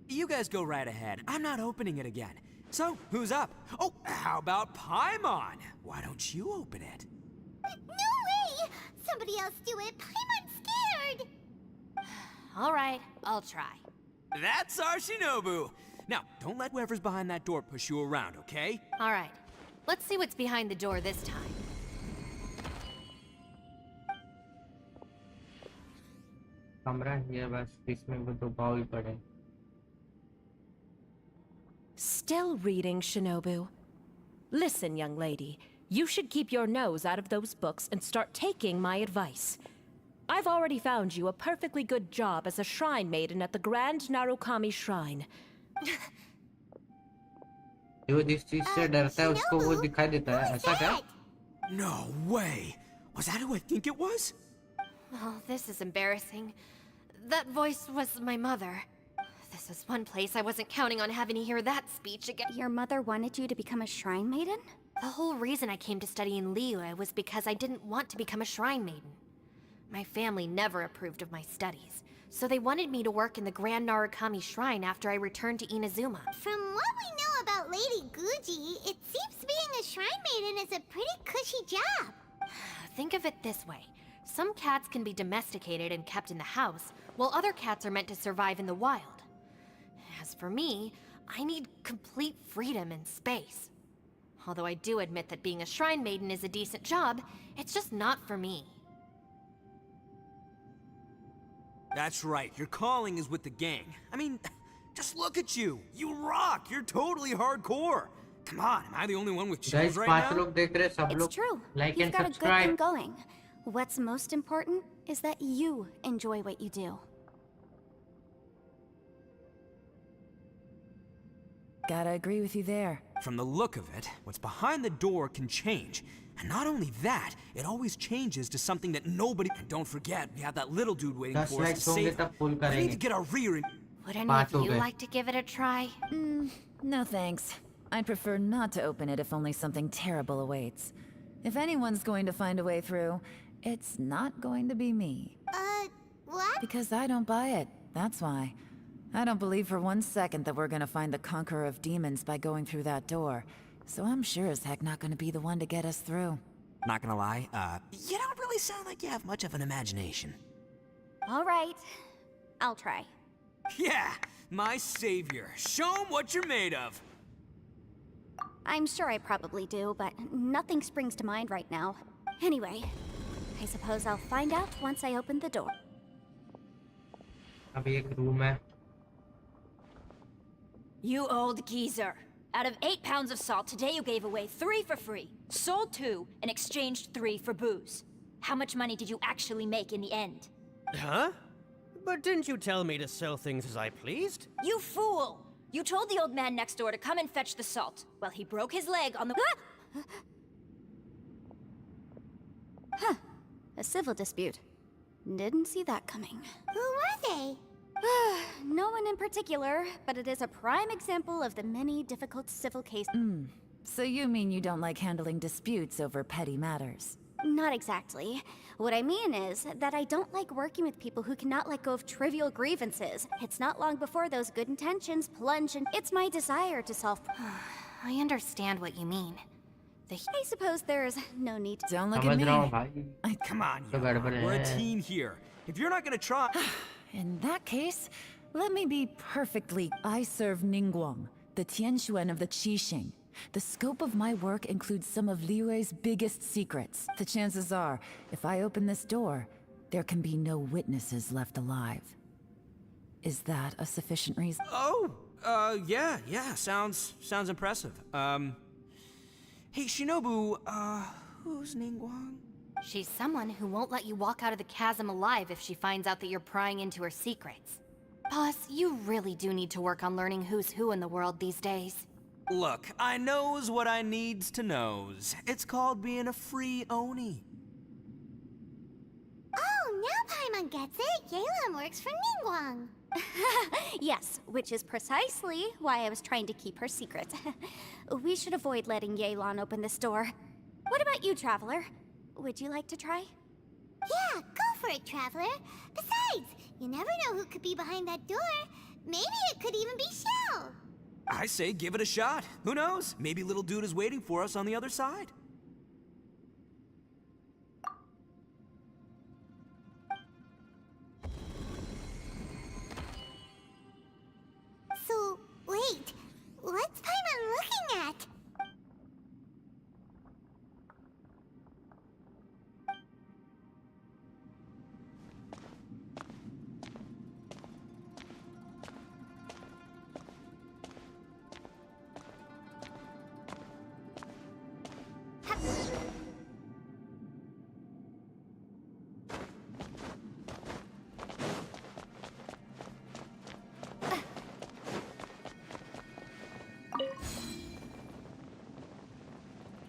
You guys go right ahead. I'm not opening it again. So, who's up? Oh, how about Paimon? Why don't you open it? No way! Somebody else do it. Paimon's scared. All right, I'll try. That's our Shinobu. Now, don't let whoever's behind that door push you around, okay? All right, let's see what's behind the door this time. कमरा है बस इसमें वो दो bowl पड़े. Still reading, Shinobu. Listen, young lady. You should keep your nose out of those books and start taking my advice. I've already found you a perfectly good job as a shrine maiden at the Grand Narukami Shrine. जो जिस चीज से डरता है उसको वो दिखाई देता है. ऐसा क्या? No way! Was that who I think it was? Oh, this is embarrassing. That voice was my mother. This is one place I wasn't counting on having to hear that speech again. Your mother wanted you to become a shrine maiden? The whole reason I came to study in Liyue was because I didn't want to become a shrine maiden. My family never approved of my studies, so they wanted me to work in the Grand Narukami Shrine after I returned to Inazuma. From what we know about Lady Guji, it seems being a shrine maiden is a pretty cushy job. Think of it this way. Some cats can be domesticated and kept in the house, while other cats are meant to survive in the wild. As for me, I need complete freedom and space. Although I do admit that being a shrine maiden is a decent job, it's just not for me. That's right, your calling is with the gang. I mean, just look at you. You rock. You're totally hardcore. Come on, am I the only one with chills Guys, right 5 now? लोग देख रहे हैं, सब It's लोग true. like You've and got a good thing subscribe. going. What's most important is that you enjoy what you do. Gotta agree with you there. From the look of it, what's behind the door can change. And not only that, it always changes to something that nobody... And don't forget, we have that little dude waiting for us to save him. We need to get our rear... Would any of you like to give it a try? No thanks. I'd prefer not to open it if only something terrible awaits. If anyone's going to find a way through, it's not going to be me. What? Because I don't buy it, that's why. I don't believe for 1 second that we're gonna find the Conqueror of Demons by going through that door. So I'm sure as heck not gonna be the one to get us through. Not gonna lie, you don't really sound like you have much of an imagination. All right, I'll try. Yeah, my savior. Show 'em what you're made of. I'm sure I probably do, but nothing springs to mind right now. Anyway, I suppose I'll find out once I open the door. अभी एक room है. You old geezer. Out of 8 pounds of salt, today you gave away 3 for free, sold 2, and exchanged 3 for booze. How much money did you actually make in the end? Huh? But didn't you tell me to sell things as I pleased? You fool! You told the old man next door to come and fetch the salt. Well, he broke his leg on the... Huh. A civil dispute. Didn't see that coming. Who were they? No one in particular, but it is a prime example of the many difficult civil cases. So you mean you don't like handling disputes over petty matters? Not exactly. What I mean is that I don't like working with people who cannot let go of trivial grievances. It's not long before those good intentions plunge, and it's my desire to solve. I understand what you mean. I suppose there's no need to. Don't look at me. Come on, we're a team here. If you're not gonna try... In that case, let me be perfectly... I serve Ningguang, the Tianxuan of the Qixing. The scope of my work includes some of Liyue's biggest secrets. The chances are, if I open this door, there can be no witnesses left alive. Is that a sufficient reason? Oh, yeah, sounds impressive. Hey, Shinobu, who's Ningguang? She's someone who won't let you walk out of the chasm alive if she finds out that you're prying into her secrets. Boss, you really do need to work on learning who's who in the world these days. Look, I knows what I needs to knows. It's called being a free Oni. Oh, now Paimon gets it. Yelan works for Ningguang. Yes, which is precisely why I was trying to keep her secret. We should avoid letting Yelan open this door. What about you, Traveler? Would you like to try? Yeah, go for it, Traveler. Besides, you never know who could be behind that door. Maybe it could even be Shell. I say give it a shot. Who knows? Maybe little dude is waiting for us on the other side. So, wait. What's Paimon looking at?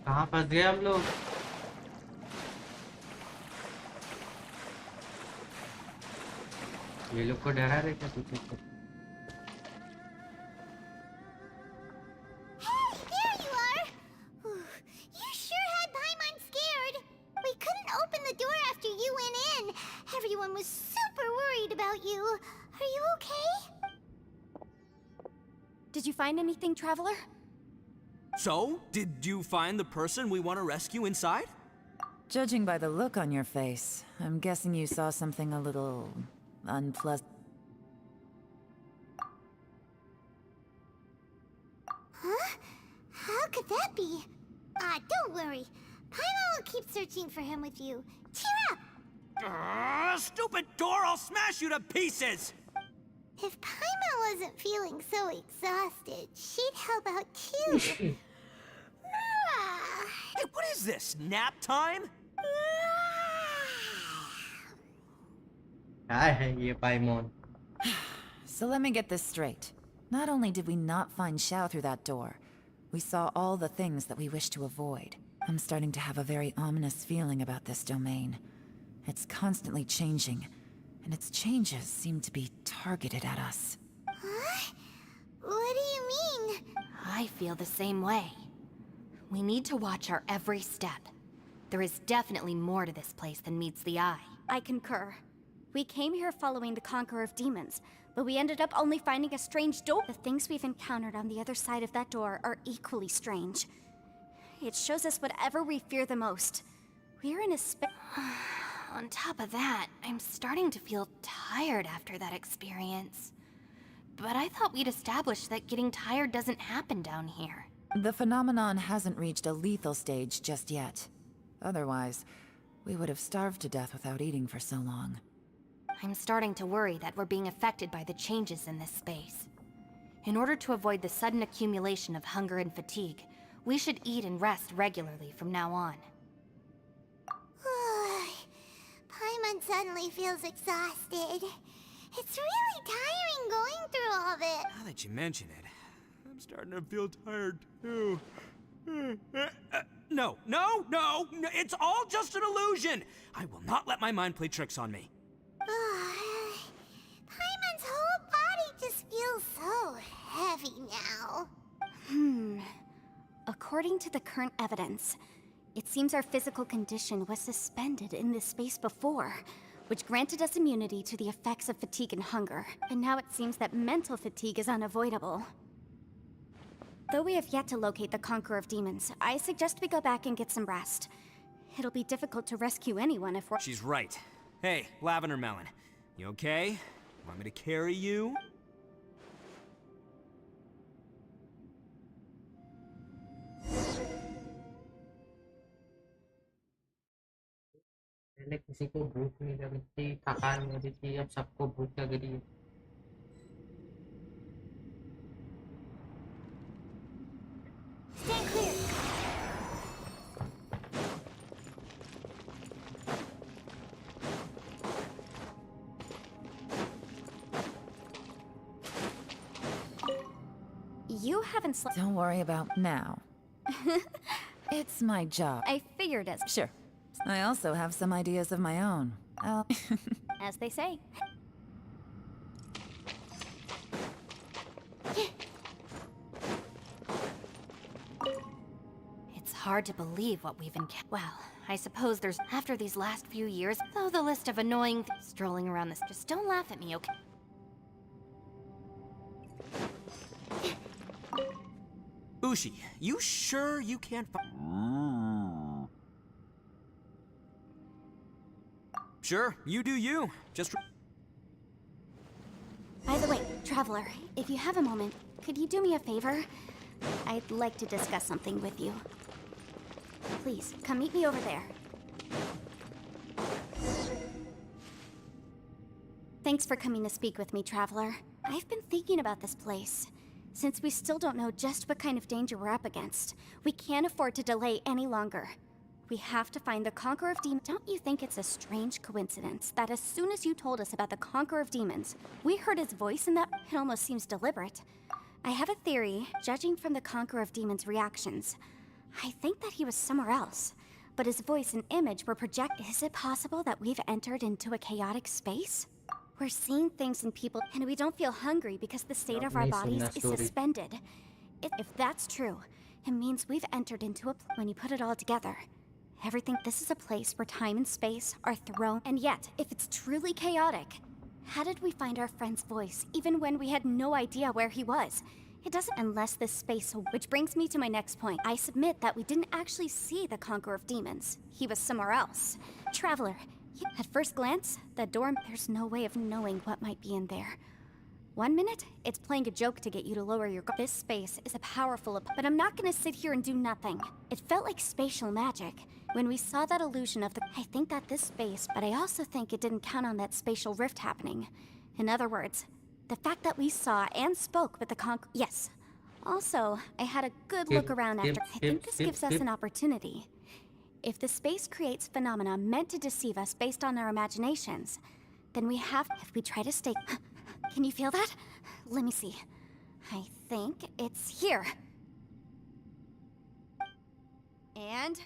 कहाँ फंस गए हम लोग? ये लोग को डरा रहे क्या पीछे से? Hey, there you are! You sure had Paimon scared. We couldn't open the door after you went in. Everyone was super worried about you. Are you okay? Did you find anything, Traveler? So, did you find the person we want to rescue inside? Judging by the look on your face, I'm guessing you saw something a little... unpleasant. Huh? How could that be? Don't worry. Paimon will keep searching for him with you. Cheer up! Stupid door! I'll smash you to pieces! If Paimon wasn't feeling so exhausted, she'd help out too. Hey, what is this? Nap time? क्या है ये पाइमोन? So let me get this straight. Not only did we not find Xiao through that door, we saw all the things that we wish to avoid. I'm starting to have a very ominous feeling about this domain. It's constantly changing, and its changes seem to be targeted at us. Huh? What do you mean? I feel the same way. We need to watch our every step. There is definitely more to this place than meets the eye. I concur. We came here following the Conqueror of Demons, but we ended up only finding a strange door. The things we've encountered on the other side of that door are equally strange. It shows us whatever we fear the most. We're in a On top of that, I'm starting to feel tired after that experience. But I thought we'd established that getting tired doesn't happen down here. The phenomenon hasn't reached a lethal stage just yet. Otherwise, we would have starved to death without eating for so long. I'm starting to worry that we're being affected by the changes in this space. In order to avoid the sudden accumulation of hunger and fatigue, we should eat and rest regularly from now on. Paimon suddenly feels exhausted. It's really tiring going through all of it. Now that you mention it, I'm starting to feel tired too. No, it's all just an illusion! I will not let my mind play tricks on me. Paimon's whole body just feels so heavy now. According to the current evidence, it seems our physical condition was suspended in this space before, which granted us immunity to the effects of fatigue and hunger. And now it seems that mental fatigue is unavoidable. Though we have yet to locate the Conqueror of Demons, I suggest we go back and get some rest. It'll be difficult to rescue anyone if we're— She's right. Hey, Lavender Melon, you okay? Want me to carry you? पहले किसी को भूख नहीं लगी थी, थकान हो रही थी, अब सबको भूख लग रही है। Stand clear. You haven't slept— Don't worry about now. It's my job. I figured as— Sure. I also have some ideas of my own. as they say. It's hard to believe what we've encountered. Well, I suppose there's— after these last few years, though the list of annoying things strolling around this— just don't laugh at me, okay? Ushi, you sure you can't find— Sure, you do you. Just— By the way, Traveler, if you have a moment, could you do me a favor? I'd like to discuss something with you. Please, come meet me over there. Thanks for coming to speak with me, Traveler. I've been thinking about this place. Since we still don't know just what kind of danger we're up against, we can't afford to delay any longer. We have to find the Conqueror of Demons. Don't you think it's a strange coincidence that as soon as you told us about the Conqueror of Demons, we heard his voice and that it almost seems deliberate? I have a theory, judging from the Conqueror of Demons' reactions. I think that he was somewhere else, but his voice and image were projected. Is it possible that we've entered into a chaotic space? We're seeing things in people, and we don't feel hungry because the state of our bodies is suspended. If that's true, it means we've entered into a— when you put it all together, everything— this is a place where time and space are thrown. And yet, if it's truly chaotic, how did we find our friend's voice even when we had no idea where he was? It doesn't— unless this space— which brings me to my next point. I submit that we didn't actually see the Conqueror of Demons. He was somewhere else. Traveler, at first glance, the door— there's no way of knowing what might be in there. 1 minute, it's playing a joke to get you to lower your guard. This space is a powerful— but I'm not gonna sit here and do nothing. It felt like spatial magic. When we saw that illusion of the— I think that this space— but I also think it didn't count on that spatial rift happening. In other words, the fact that we saw and spoke with the yes. Also, I had a good look around after— I think this gives us an opportunity. If the space creates phenomena meant to deceive us based on our imaginations, then we have— if we try to stay— Can you feel that? Let me see. I think it's here. And...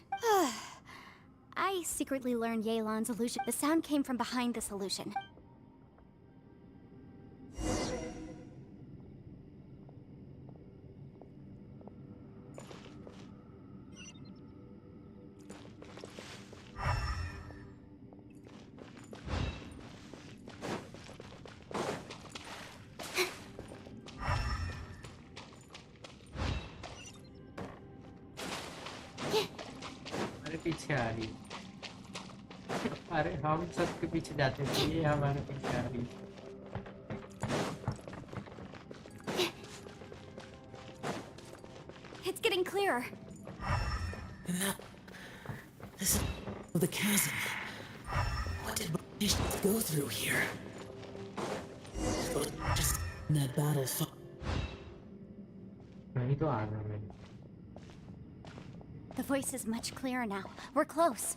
I secretly learned Yelan's illusion. The sound came from behind this illusion. अरे पीछे आ रही। अरे हम सबके पीछे जाते थे, ये हमारे पीछे आ रही। It's getting clearer. No. This is the chasm. What did we go through here? Just in that battle. नहीं तो आ रहा है। The voice is much clearer now. We're close.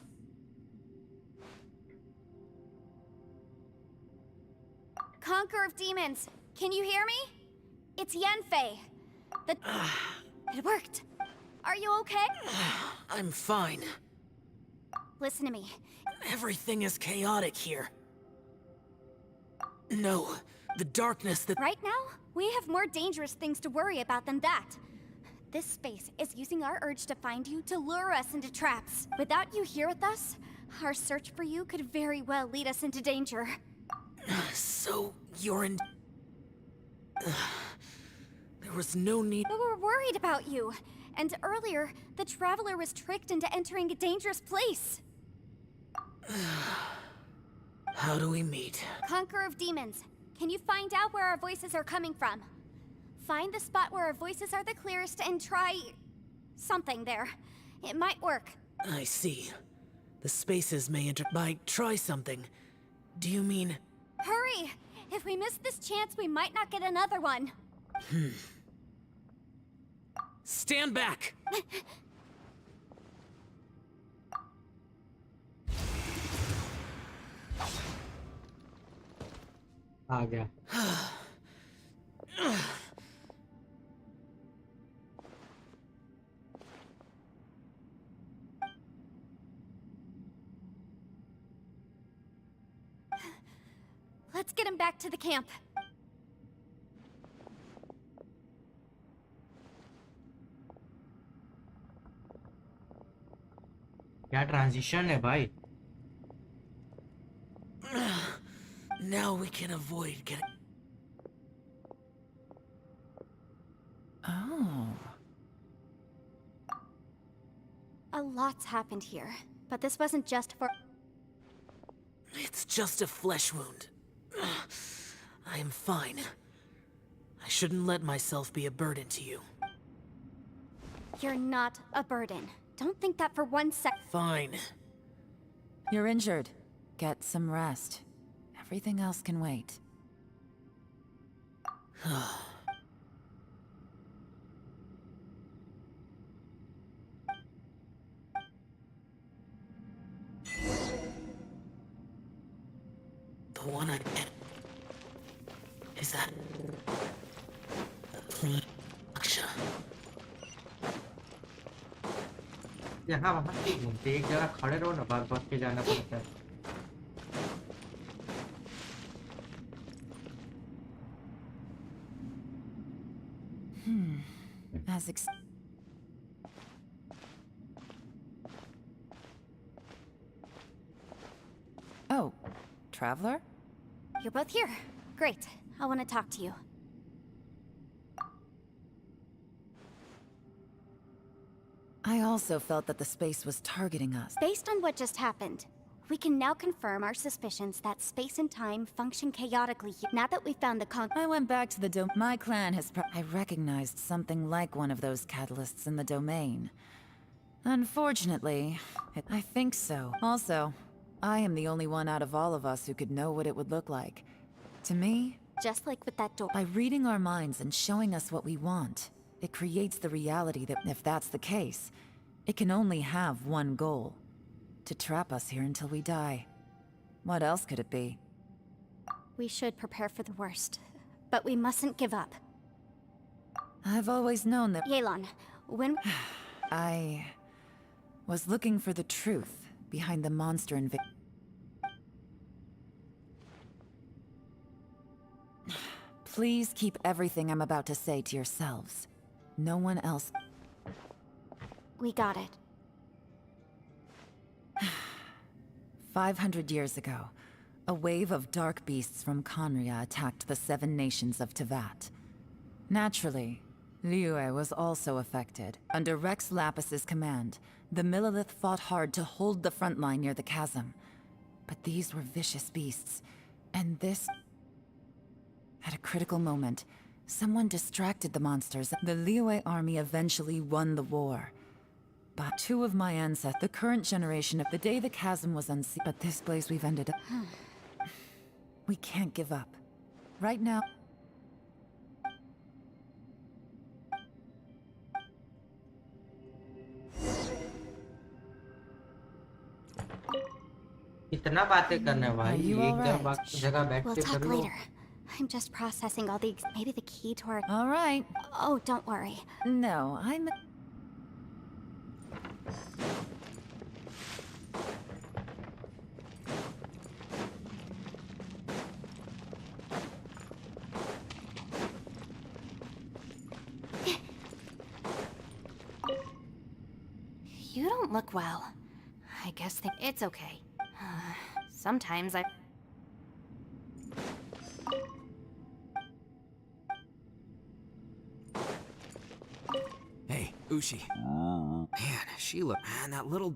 Conqueror of Demons, can you hear me? It's Yanfei. It worked. Are you okay? I'm fine. Listen to me. Everything is chaotic here. No, the darkness that... Right now, we have more dangerous things to worry about than that. This space is using our urge to find you to lure us into traps. Without you here with us, our search for you could very well lead us into danger. So, you're in... There was no need... But we're worried about you. And earlier, the Traveler was tricked into entering a dangerous place. How do we meet? Conqueror of Demons, can you find out where our voices are coming from? Find the spot where our voices are the clearest and try... something there. It might work. I see. The spaces may by try something. Do you mean... Hurry! If we miss this chance, we might not get another one. Stand back! आ गया। Let's get him back to the camp. क्या transition है भाई? Now we can avoid getting... Oh. A lot's happened here, but this wasn't just for... It's just a flesh wound. I am fine. I shouldn't let myself be a burden to you. You're not a burden. Don't think that for 1 sec. Fine. You're injured. Get some rest. Everything else can wait. The one I get. Is that... Aksha. यहाँ वहाँ से घूमते एक जगह खड़े रहो ना, भाग भाग के जाना पड़ता है। As Oh, Traveler? You're both here. Great. I want to talk to you. I also felt that the space was targeting us. Based on what just happened, we can now confirm our suspicions that space and time function chaotically here. Now that we found the I went back to the dome. My clan has I recognized something like one of those catalysts in the domain. Unfortunately, I think so. Also, I am the only one out of all of us who could know what it would look like. To me, just like with that door. By reading our minds and showing us what we want, it creates the reality that if that's the case, it can only have one goal. To trap us here until we die. What else could it be? We should prepare for the worst, but we mustn't give up. I've always known that Yelan, when... I was looking for the truth behind the monster invasion. Please keep everything I'm about to say to yourselves. No one else. We got it. 500 years ago, a wave of dark beasts from Conria attacked the 7 nations of Tevat. Naturally, Liyue was also affected. Under Rex Lapis's command, the Millelith fought hard to hold the front line near the chasm. But these were vicious beasts, and this... At a critical moment, someone distracted the monsters. The Liyue army eventually won the war. But 2 of my ancestors, the current generation of the day the chasm was unsealed. But this place we've ended up... We can't give up. Right now... इतना बातें करने भाई you एक alright? जगह बैठ We'll के talk कर लो later. I'm just processing all the... Maybe the key to our... All right. Oh, don't worry. No, I'm... You don't look well. I guess it's okay. Sometimes I... Hey, Ushi. Man, Sheila, man, that little...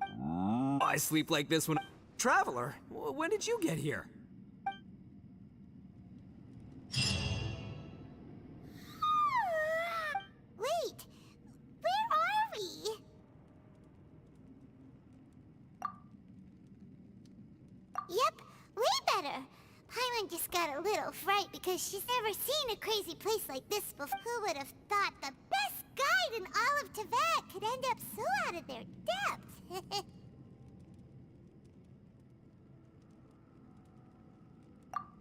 I sleep like this when... Traveler, when did you get here? Wait, where are we? Yep, way better. Paimon just got a little fright because she's never seen a crazy place like this before. Who would have thought the best guide in all of Tevat could end up so out of their depth?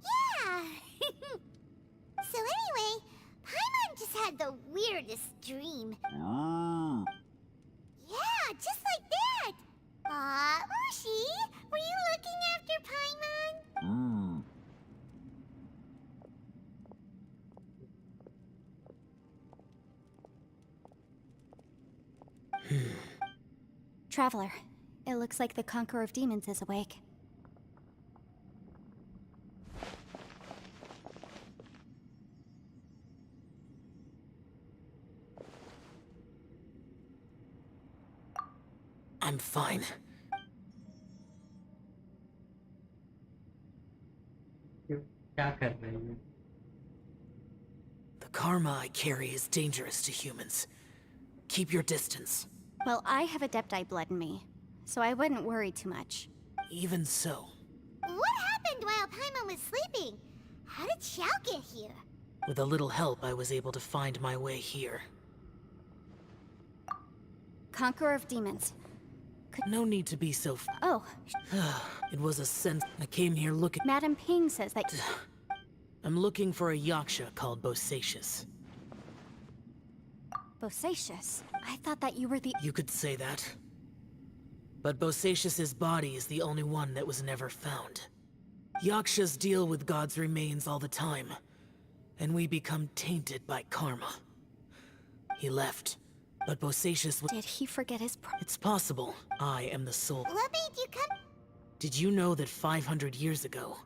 Yeah! So anyway, Paimon just had the weirdest dream. Yeah, just like that! Aw, Ushi, were you looking after Paimon? Traveler, it looks like the Conqueror of Demons is awake. I'm fine. क्या कर रहे हैं The karma I carry is dangerous to humans. Keep your distance. Well, I have Adepti blood in me, so I wouldn't worry too much. Even so, What happened while Paimon was sleeping? How did Xiao get here? with a little help, I was able to find my way here. Conqueror of Demons. No need to be so Oh, It was a sense. I came here looking. Madam Ping says that... I'm looking for a yaksha called Bosacius. Bosacius. I thought that you were the... You could say that. But Bosacius's body is the only one that was never found. Yakshas deal with God's remains all the time, and we become tainted by karma. He left, but Bosacius was... Did he forget his... It's possible. I am the soul. What made you come? Did you know that 500 years ago,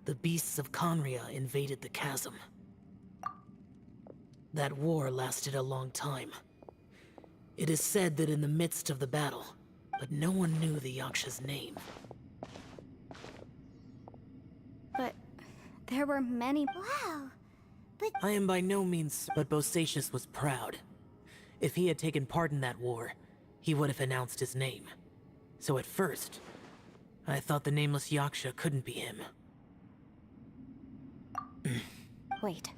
the beasts of Conria invaded the chasm? That war lasted a long time. It is said that in the midst of the battle, but no one knew the Yaksha's name. But there were many... Wow. I am by no means, but Bosacius was proud. If he had taken part in that war, he would have announced his name. So at first, I thought the nameless Yaksha couldn't be him. Wait.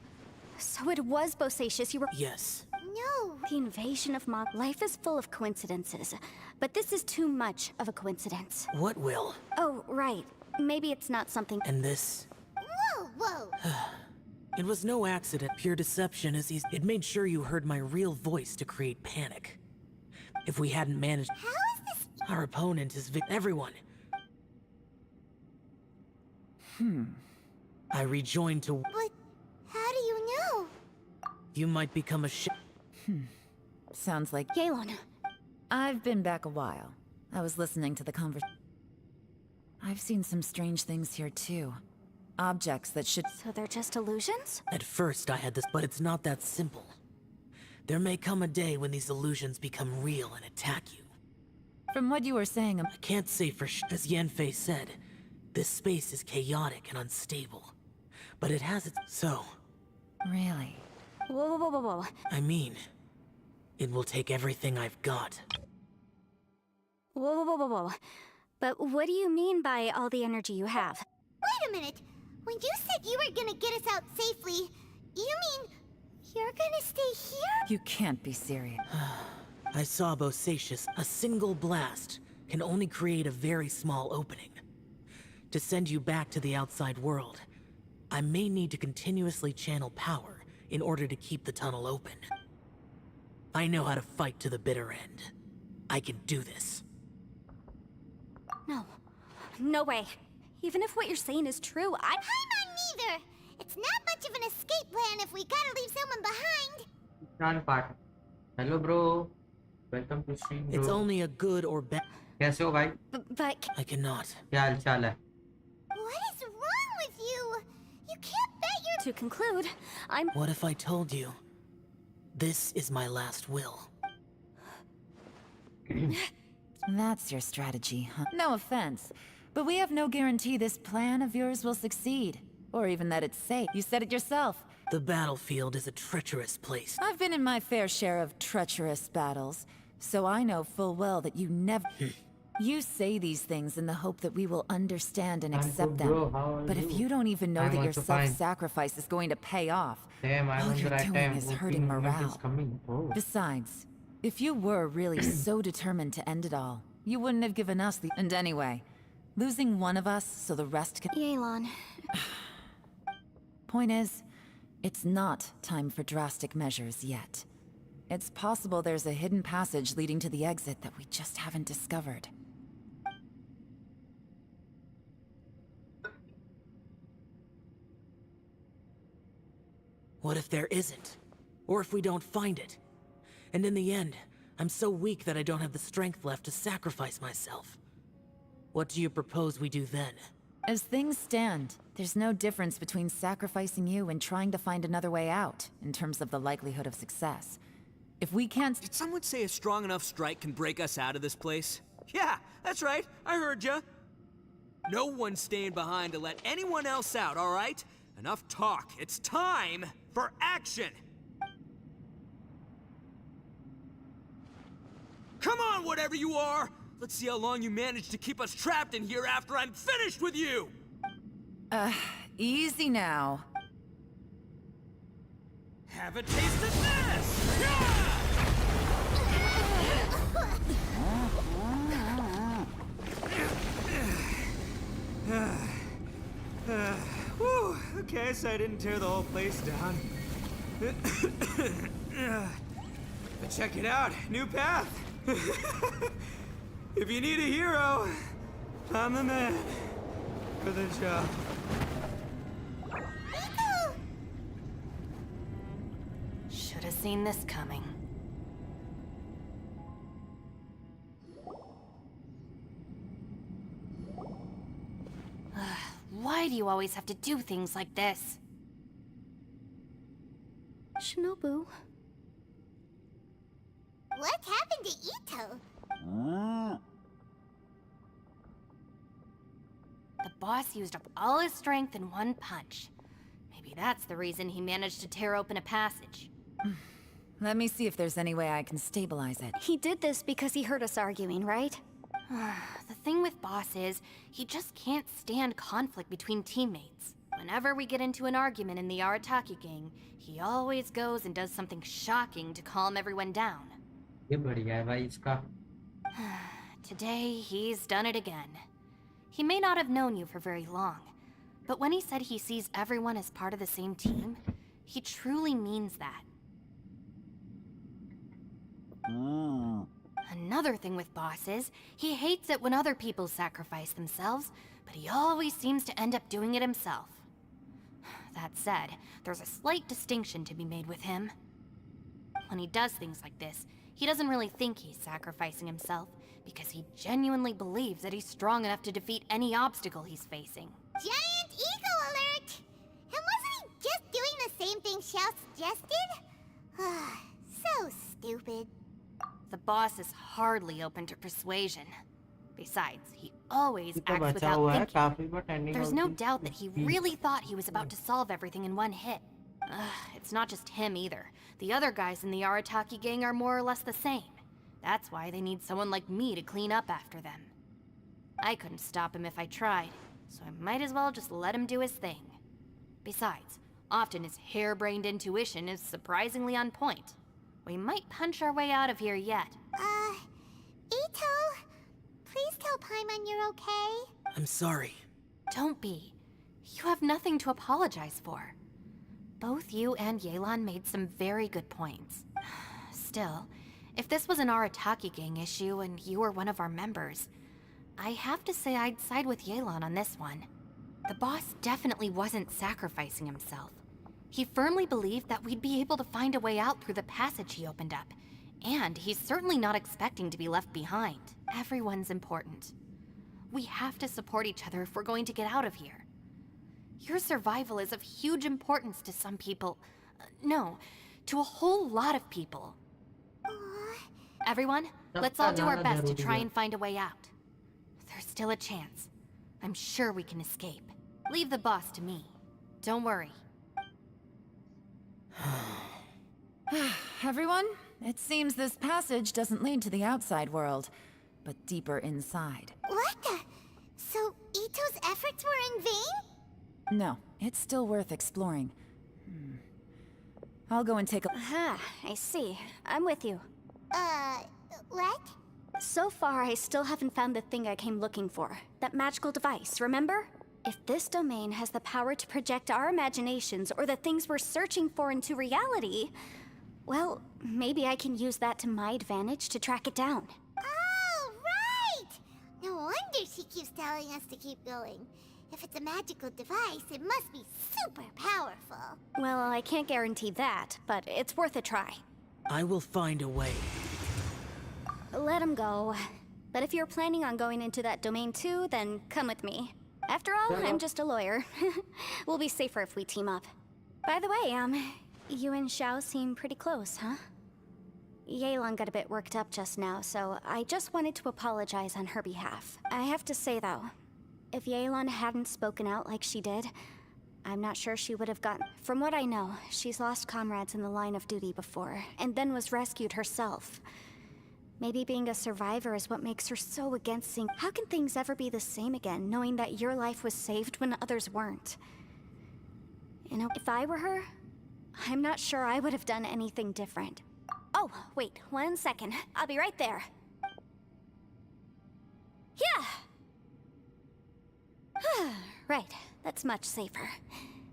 So it was Bosacius you were... Yes. No. The invasion of Mog... Life is full of coincidences, but this is too much of a coincidence. What will? Oh, right. Maybe it's not something... And this? Whoa, whoa. It was no accident. Pure deception is easy. It made sure you heard my real voice to create panic. If we hadn't managed... How is this? Our opponent is everyone. I rejoined to... But how do you know? You might become a Sounds like Yelan. I've been back a while. I was listening to the conversation. I've seen some strange things here too. Objects that should... So they're just illusions? At first I had this, but it's not that simple. There may come a day when these illusions become real and attack you. From what you were saying, I can't say for sure. As Yanfei said, this space is chaotic and unstable. But it has its... So, really? Whoa, whoa, whoa, whoa. I mean, it will take everything I've got. Whoa, whoa, whoa, whoa. But what do you mean by all the energy you have? Wait a minute. When you said you were gonna get us out safely, you mean you're gonna stay here? You can't be serious. I saw Bosacius. A single blast can only create a very small opening. To send you back to the outside world, I may need to continuously channel power in order to keep the tunnel open. I know how to fight to the bitter end. I can do this. No. No way. Even if what you're saying is true, I'm on neither. It's not much of an escape plan if we gotta leave someone behind. Run part. Hello bro. Welcome to stream bro. It's only a good or bad. कैसे हो भाई? But... I cannot. क्या हाल चाल है? What is wrong with you? You can't bet you're... To conclude, I'm... What if I told you? This is my last will. That's your strategy, huh? No offense, but we have no guarantee this plan of yours will succeed. Or even that it's safe. You said it yourself. The battlefield is a treacherous place. I've been in my fair share of treacherous battles, so I know full well that you never... You say these things in the hope that we will understand and accept them. But if you don't even know that your self-sacrifice is going to pay off, all you're doing is hurting morale. Besides, if you were really so determined to end it all, you wouldn't have given us the... And anyway, losing one of us so the rest can... Yelan. Point is, it's not time for drastic measures yet. It's possible there's a hidden passage leading to the exit that we just haven't discovered. What if there isn't? Or if we don't find it? And in the end, I'm so weak that I don't have the strength left to sacrifice myself. What do you propose we do then? As things stand, there's no difference between sacrificing you and trying to find another way out, in terms of the likelihood of success. If we can't... Did someone say a strong enough strike can break us out of this place? Yeah, that's right. I heard ya. No one's staying behind to let anyone else out, all right? Enough talk. It's time for action! Come on, whatever you are! Let's see how long you manage to keep us trapped in here after I'm finished with you! Easy now. Have a taste of this! Yeah! Whew, okay, so I didn't tear the whole place down. But check it out, new path. If you need a hero, I'm the man for the job. Should have seen this coming. Why do you always have to do things like this? Shinobu. What happened to Ito? The boss used up all his strength in one punch. Maybe that's the reason he managed to tear open a passage. Let me see if there's any way I can stabilize it. He did this because he heard us arguing, right? The thing with Boss is, he just can't stand conflict between teammates. Whenever we get into an argument in the Arataki gang, he always goes and does something shocking to calm everyone down. ये बढ़िया है भाई इसका. Today, he's done it again. He may not have known you for very long, But when he said he sees everyone as part of the same team, he truly means that. Another thing with Boss is, he hates it when other people sacrifice themselves, but he always seems to end up doing it himself. That said, there's a slight distinction to be made with him. When he does things like this, he doesn't really think he's sacrificing himself, because he genuinely believes that he's strong enough to defeat any obstacle he's facing. Giant eagle alert! And wasn't he just doing the same thing Xiao suggested? So stupid. The boss is hardly open to persuasion. Besides, he always तो acts बचा without हुआ है thinking. काफी but ending There's of no the- doubt that he really thought he was about to solve everything in one hit. It's not just him either. The other guys in the Arataki gang are more or less the same. That's why they need someone like me to clean up after them. I couldn't stop him if I tried, so I might as well just let him do his thing. Besides, often his harebrained intuition is surprisingly on point. We might punch our way out of here yet. Ito, please tell Paimon you're okay. I'm sorry. Don't be. You have nothing to apologize for. Both you and Yelan made some very good points. Still, if this was an Arataki gang issue and you were one of our members, I have to say I'd side with Yelan on this one. The boss definitely wasn't sacrificing himself. He firmly believed that we'd be able to find a way out through the passage he opened up. And he's certainly not expecting to be left behind. Everyone's important. We have to support each other if we're going to get out of here. Your survival is of huge importance to some people. No, to a whole lot of people. Everyone, let's all do our best to try and find a way out. There's still a chance. I'm sure we can escape. Leave the boss to me. Don't worry. Everyone, it seems this passage doesn't lead to the outside world, but deeper inside. What the? So Ito's efforts were in vain? No, it's still worth exploring. I'll go and take a... Aha, I see. I'm with you. What? So far, I still haven't found the thing I came looking for. That magical device, remember? If this domain has the power to project our imaginations or the things we're searching for into reality, well, maybe I can use that to my advantage to track it down. Oh, right! No wonder she keeps telling us to keep going. If it's a magical device, it must be super powerful. Well, I can't guarantee that, but it's worth a try. I will find a way. Let him go. But if you're planning on going into that domain too, then come with me. After all, I'm just a lawyer. We'll be safer if we team up. By the way, you and Xiao seem pretty close, huh? Yelan got a bit worked up just now, so I just wanted to apologize on her behalf. I have to say, though, if Yelan hadn't spoken out like she did, I'm not sure she would have gotten... From what I know, she's lost comrades in the line of duty before, and then was rescued herself. Maybe being a survivor is what makes her so against seeing... How can things ever be the same again, knowing that your life was saved when others weren't? You know, if I were her, I'm not sure I would have done anything different. Oh, wait, 1 second. I'll be right there. Yeah! Right, that's much safer.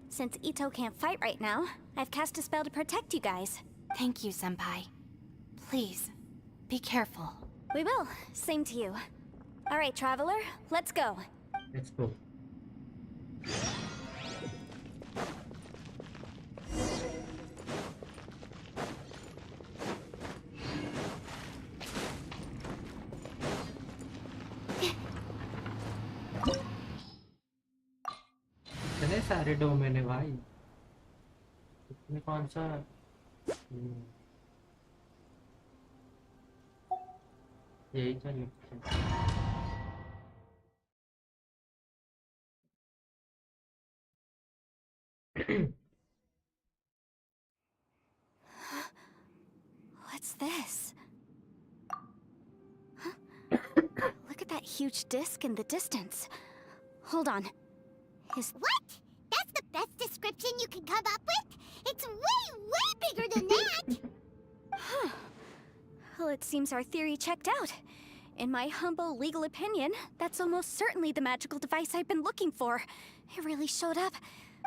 Since Ito can't fight right now, I've cast a spell to protect you guys. Thank you, Senpai. Please, be careful. We will. Same to you. All right, Traveler, let's go. Let's go. इतने सारे domain है भाई इसमें कौन सा यही चलिए What's this? Huh? Look at that huge disc in the distance. Hold on. What? That's the best description you can come up with? It's way bigger than that! Huh. Well, it seems our theory checked out. In my humble legal opinion, that's almost certainly the magical device I've been looking for. It really showed up.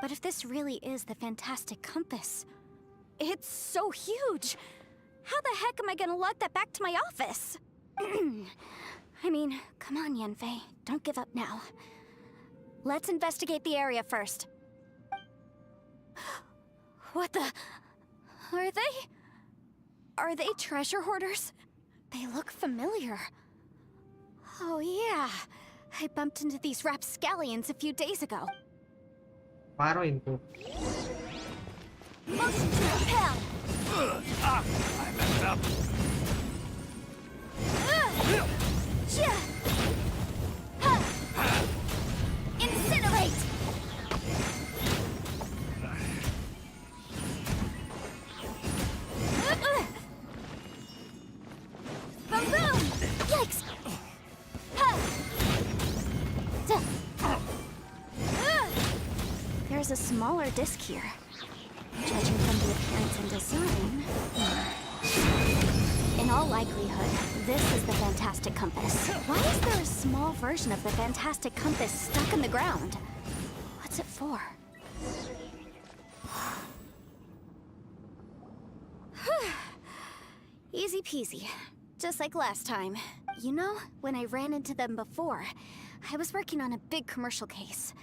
But if this really is the fantastic compass, it's so huge. How the heck am I gonna lug that back to my office? I mean, come on, Yanfei. Don't give up now. Let's investigate the area first. What the... Are they treasure hoarders? They look familiar. Oh yeah, I bumped into these rapscallions a few days ago. Paro info. Motion to repel! I messed up. Incinerate! Boom boom! Yikes! There's a smaller disc here. Judging from the appearance and design... In all likelihood, this is the Fantastic Compass. Why is there a small version of the Fantastic Compass stuck in the ground? What's it for? Easy peasy. Just like last time. You know, when I ran into them before, I was working on a big commercial case.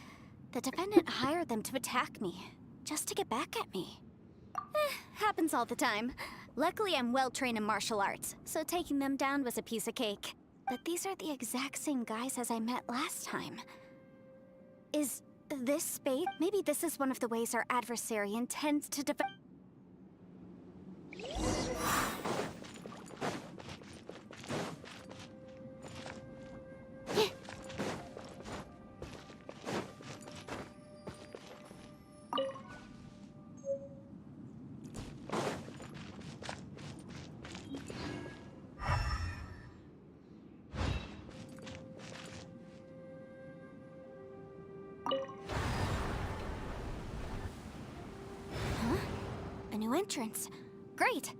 The defendant hired them to attack me, just to get back at me. Happens all the time. Luckily, I'm well-trained in martial arts, so taking them down was a piece of cake. But these are the exact same guys as I met last time. Is this spade? Maybe this is one of the ways our adversary intends to defend. New entrance. Great.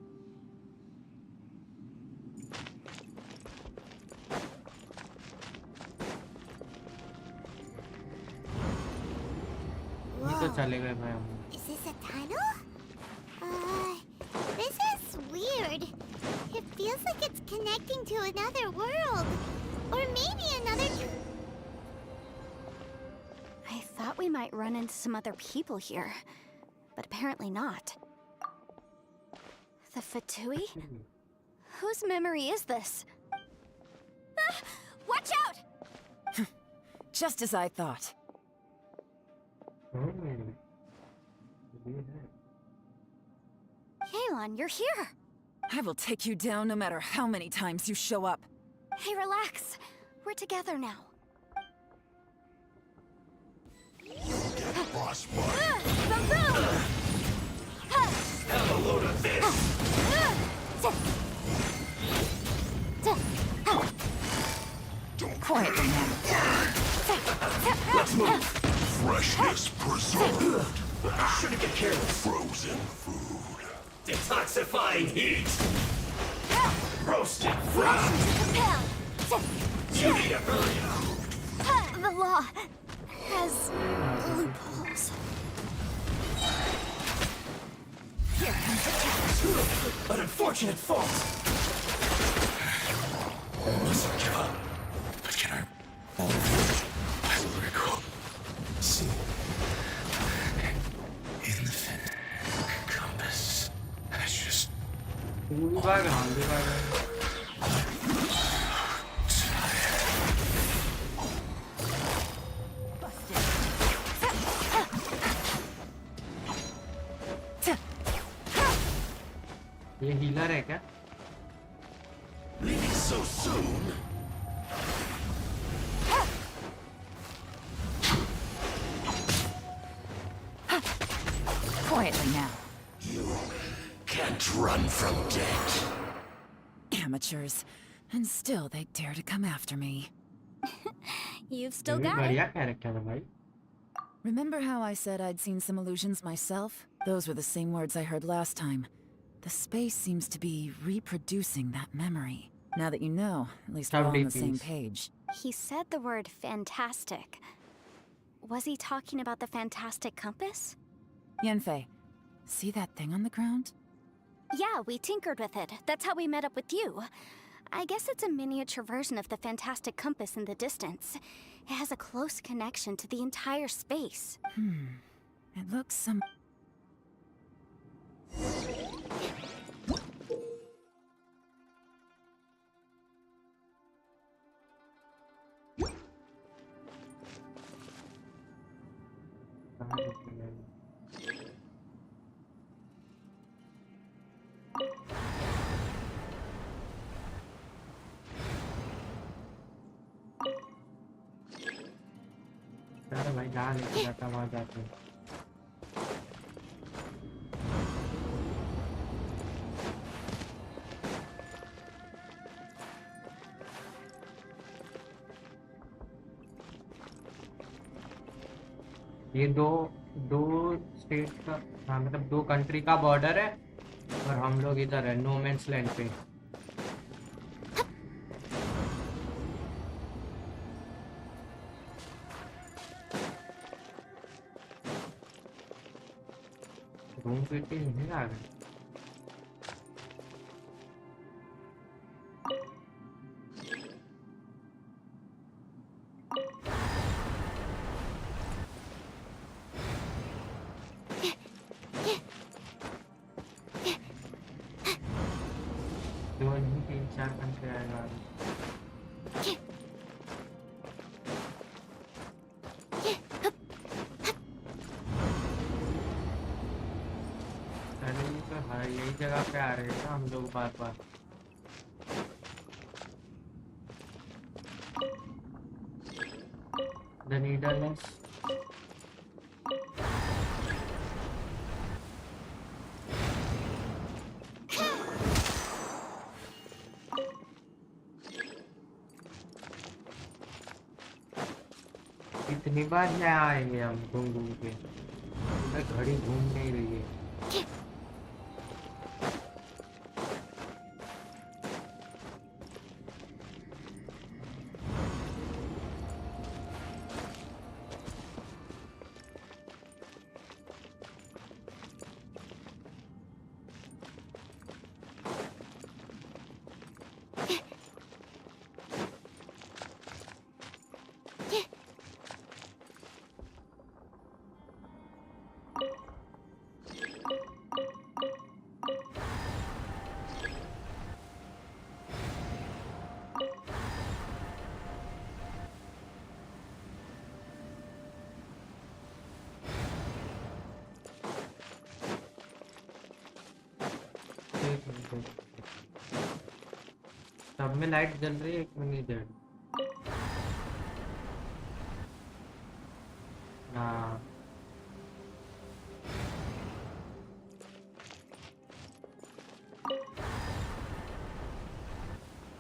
तो चले गए भाई हम. Is this a tunnel? This is weird. It feels like it's connecting to another world. Or maybe another... I thought we might run into some other people here, but apparently not. The Fatui? Whose memory is this? Watch out! Just as I thought. Yelan, you're here! I will take you down no matter how many times you show up. Hey, relax. We're together now. Boom, boom! Have a load of this! Quietly now. Let's move! Freshness preserved. Shouldn't get careless. Frozen food. Detoxifying heat. Roasted fry. You need a hurry. The law has loopholes. Here comes the catch. An unfortunate fault. But can I will recall. See. In the fin. Compass. I just. ये healer है क्या? Leaving so soon. Quietly now. You can't run from death. Amateurs. And still they dare to come after me. You've still ये भी got it. बढ़िया character है भाई. Remember how I said I'd seen some illusions myself? Those were the same words I heard last time. The space seems to be reproducing that memory. Now that you know, at least Some we're all on the same DPs. page. He said the word fantastic. Was he talking about the fantastic compass? Yanfei, see that thing on the ground? Yeah, we tinkered with it. That's how we met up with you. I guess it's a miniature version of the fantastic compass in the distance. It has a close connection to the entire space. It looks some... अरे भाई जहाँ लेके जाता वहाँ जाते हैं। ये दो दो स्टेट का, हाँ मतलब दो कंट्री का बॉर्डर है और हम लोग इधर है नो मैंस लैंड पे। घूम फिर के नहीं आ रहे। दो नहीं तीन चार घंटे आएगा। अरे ये तो हाँ यही जगह पे आ रहे हैं ना हम लोग बार बार। The Netherlands. इतनी बार यहाँ आएंगे हम घूम घूम के, घड़ी घूम नहीं रही है। सब में लाइट जल रही है, एक में नहीं जल रही। हाँ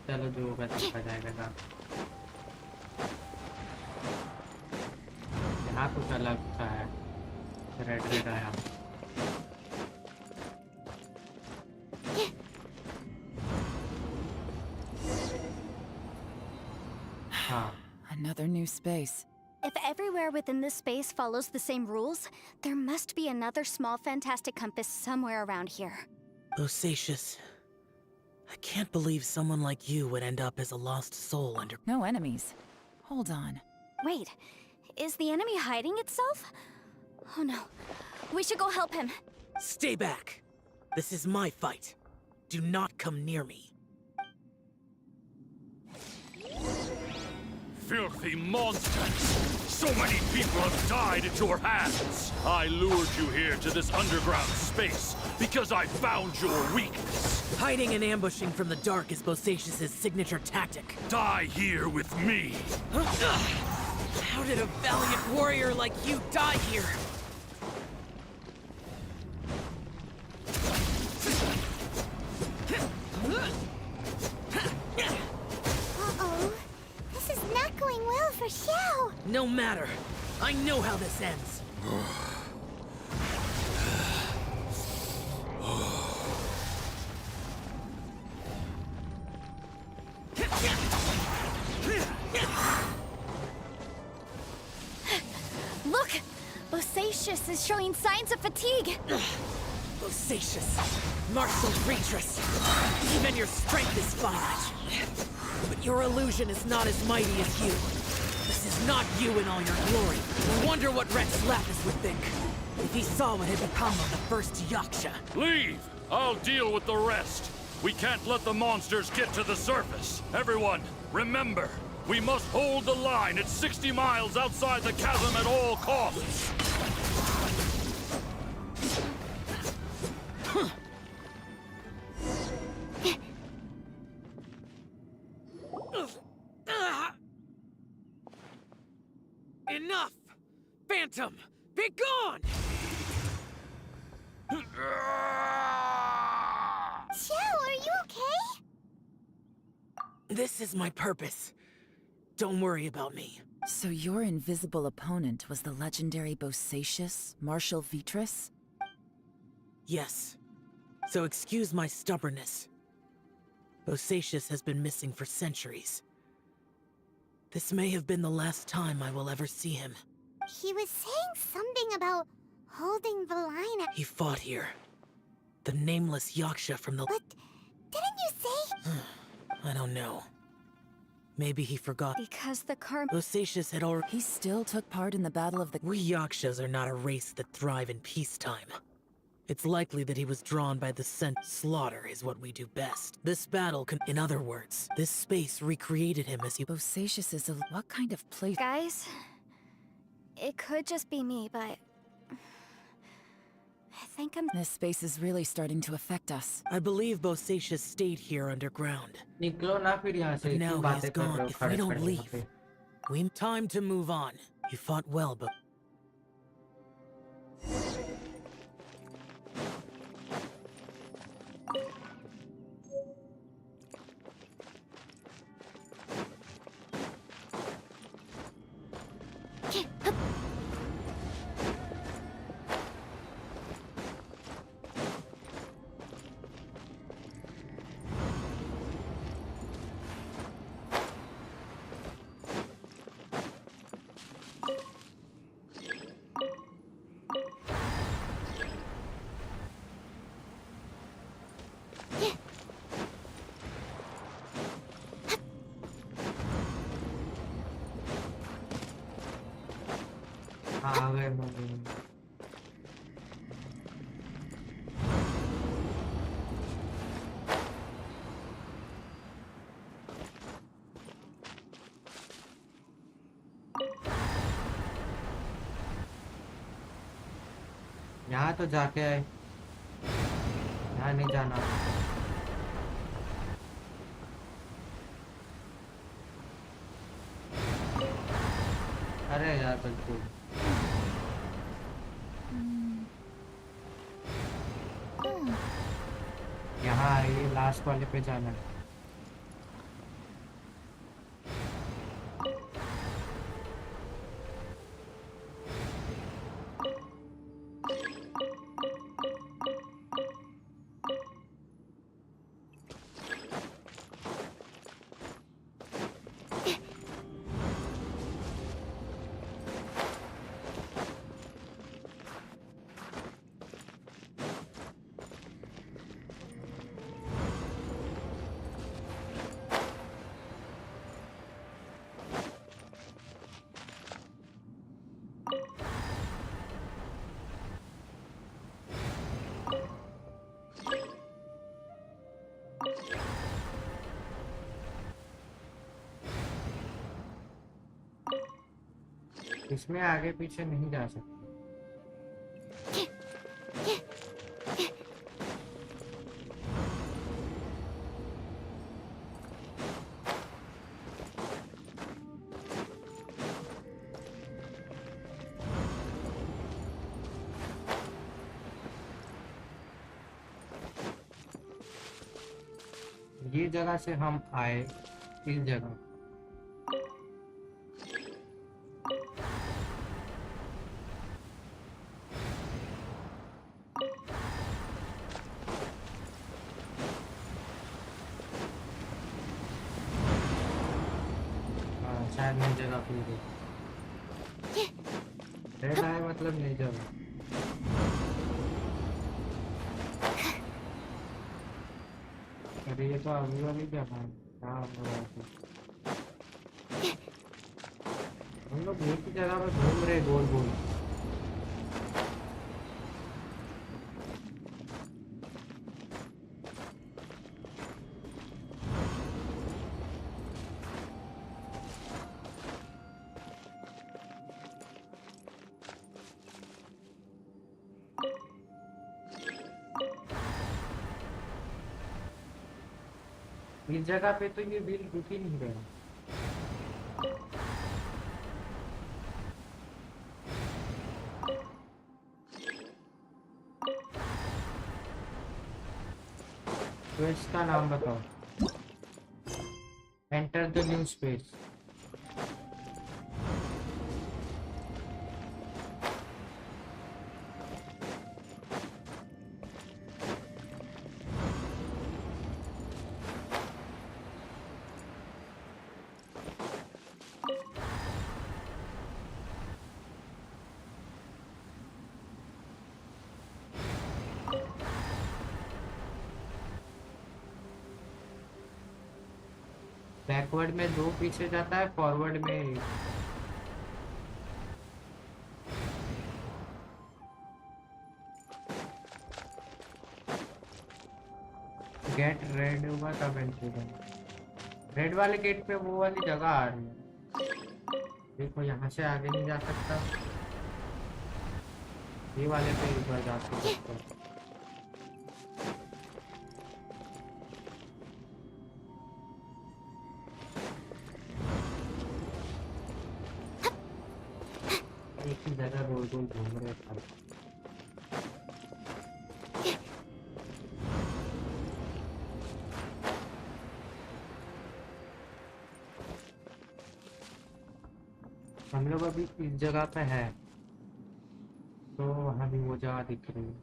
चलो जो होगा देखा जाएगा ना। यहाँ कुछ अलग सा है, रेड रेड आया। Another new space. If everywhere within this space follows the same rules, there must be another small fantastic compass somewhere around here. Bosacious. I can't believe someone like you would end up as a lost soul under... No enemies. Hold on. Wait, is the enemy hiding itself? Oh no, we should go help him. Stay back. This is my fight. Do not come near me. Filthy monsters! So many people have died at your hands! I lured you here to this underground space because I found your weakness! Hiding and ambushing from the dark is Bosacious's signature tactic. Die here with me! How did a valiant warrior like you die here? Uh-oh. This is not going well for Xiao. No matter. I know how this ends. Bosacius is showing signs of fatigue. Bosacious, martial Retris. Even your strength is finite. But your illusion is not as mighty as you. This is not you in all your glory. I wonder what Rex Lapis would think if he saw what had become of the first Yaksha. Leave! I'll deal with the rest. We can't let the monsters get to the surface. Everyone, remember, we must hold the line at 60 miles outside the chasm at all costs. Enough! Phantom, be gone! Joe, are you okay? This is my purpose. Don't worry about me. So your invisible opponent was the legendary Bosacius, Marshal Vitris? Yes. So excuse my stubbornness. Bosacius has been missing for centuries. This may have been the last time I will ever see him. He was saying something about holding the line at... He fought here. The nameless Yaksha from the... But didn't you say... I don't know. Maybe he forgot. Because the current... Bosacius had already... He still took part in the Battle of the... We Yakshas are not a race that thrive in peacetime. It's likely that he was drawn by the scent. Slaughter is what we do best. This battle can... In other words, this space recreated him as he... Bosacius is a... What kind of place... Guys, it could just be me, but... I think I'm... This space is really starting to affect us. I believe Bosacius stayed here underground. निकलो ना फिर यहाँ से, But now क्यों he बातें is कर रहे gone. हो If खड़े we don't खड़े leave, यहाँ पे? we... Time to move on. You fought well, but... आ गए मम्मी। यहाँ तो जाके आए, यहाँ नहीं जाना। अरे यार बिल्कुल यहाँ आइए, लास्ट वाले पे जाना है। इसमें आगे पीछे नहीं जा सकते। ये जगह से हम आए, इस जगह शायद नई जगह खुल गई। रेड आए मतलब नहीं जाओ। अरे ये तो अभी वाली जगह है। हाँ हम लोग एक ही जगह पे घूम रहे गोल गोल। इस जगह पे तो ये व्हील रुक ही नहीं रहा। तो इसका नाम बताओ। Enter the new space. Backward में 2 पीछे जाता है, फॉरवर्ड में 1। गेट रेड हुआ तब एंट्री करना। रेड वाले गेट पे वो वाली जगह आ रही है। देखो यहाँ से आगे नहीं जा सकता। ये वाले पे एक बार जा सकता है। एक ही जगह गोल गोल घूम रहे थे। हम लोग अभी इस जगह पे है, तो वहाँ भी वो जगह दिख रही है।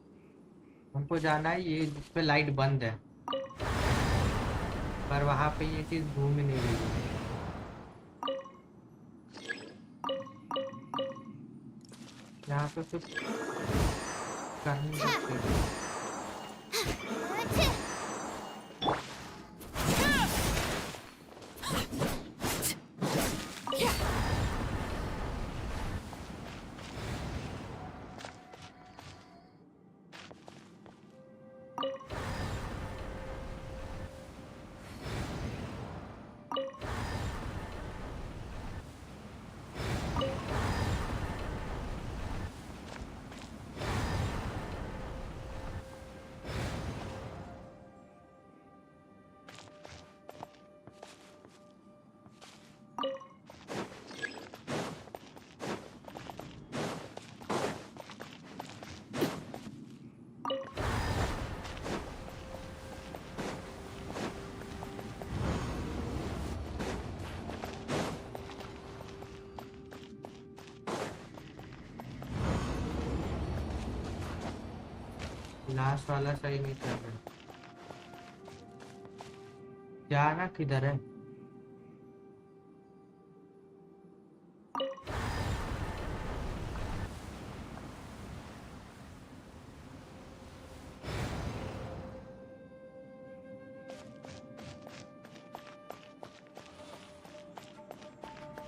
हमको जाना है ये जिस पे लाइट बंद है, पर वहाँ पे ये चीज़ घूम ही नहीं रही है। यहाँ पे कुछ कर नहीं सकते। लास्ट वाला सही नहीं कर रहा। जाना किधर है?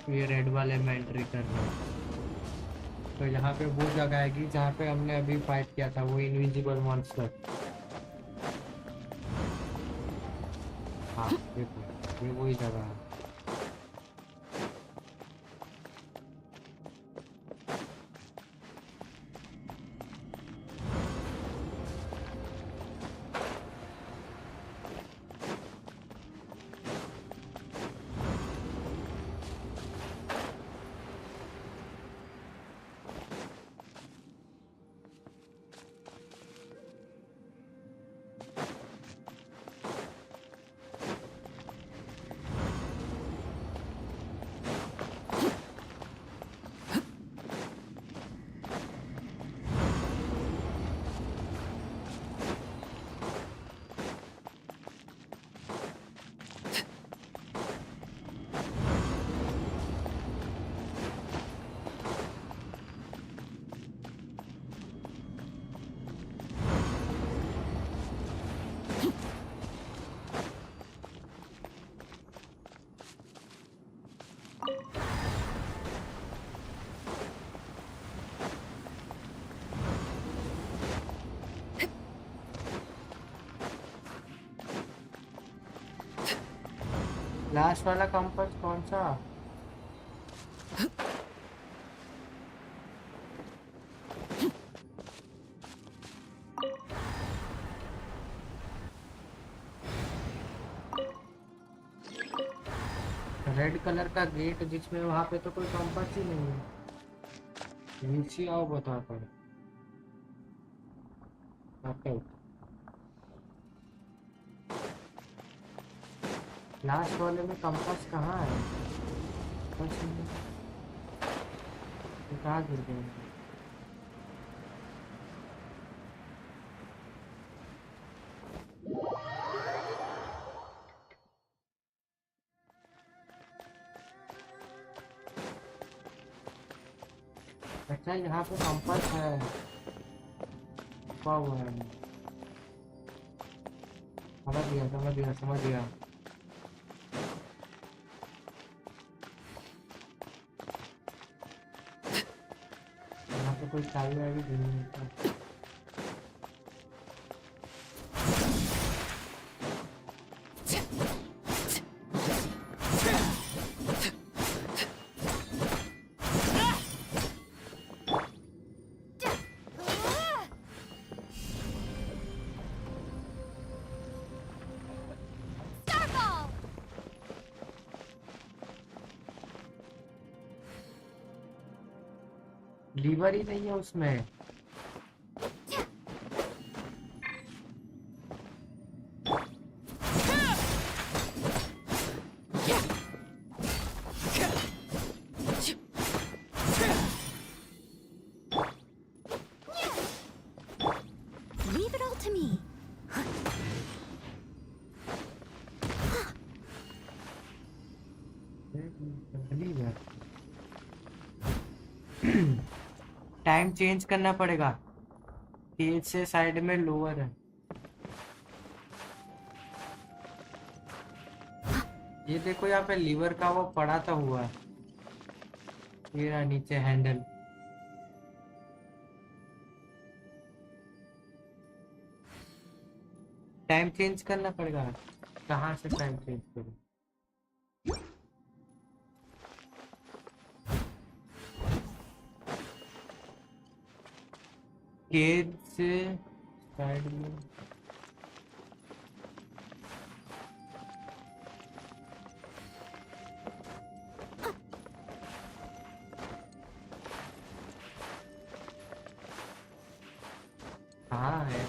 ये रेड वाले में एंट्री कर रहे हैं। तो यहाँ पे वो जगह आएगी जहाँ पे हमने अभी फाइट किया था, वो इनविजिबल मॉन्स्टर। हाँ देखो ये वही जगह है। लास्ट वाला कंपास कौन सा? रेड कलर का गेट जिसमें वहां पे तो कोई कंपास ही नहीं है। नीचे आओ बता पर। ओके लास्ट वाले में कंपास कहाँ है? कुछ नहीं। ये कहाँ गिर गए? अच्छा यहाँ पे कंपास है। हुआ है। समझ गया समझ गया समझ गया। यहाँ पे कोई चाबी वाबी नहीं है। Starfall! लीवर ही नहीं है उसमें। Leave it all to me. Time change करना पड़ेगा। तेज से साइड में लोअर है। ये देखो यहाँ पे लीवर का वो पड़ा था हुआ है। ये रहा नीचे हैंडल। टाइम चेंज करना पड़ेगा। कहाँ से टाइम चेंज करूँ? केज से साइड में कहाँ है?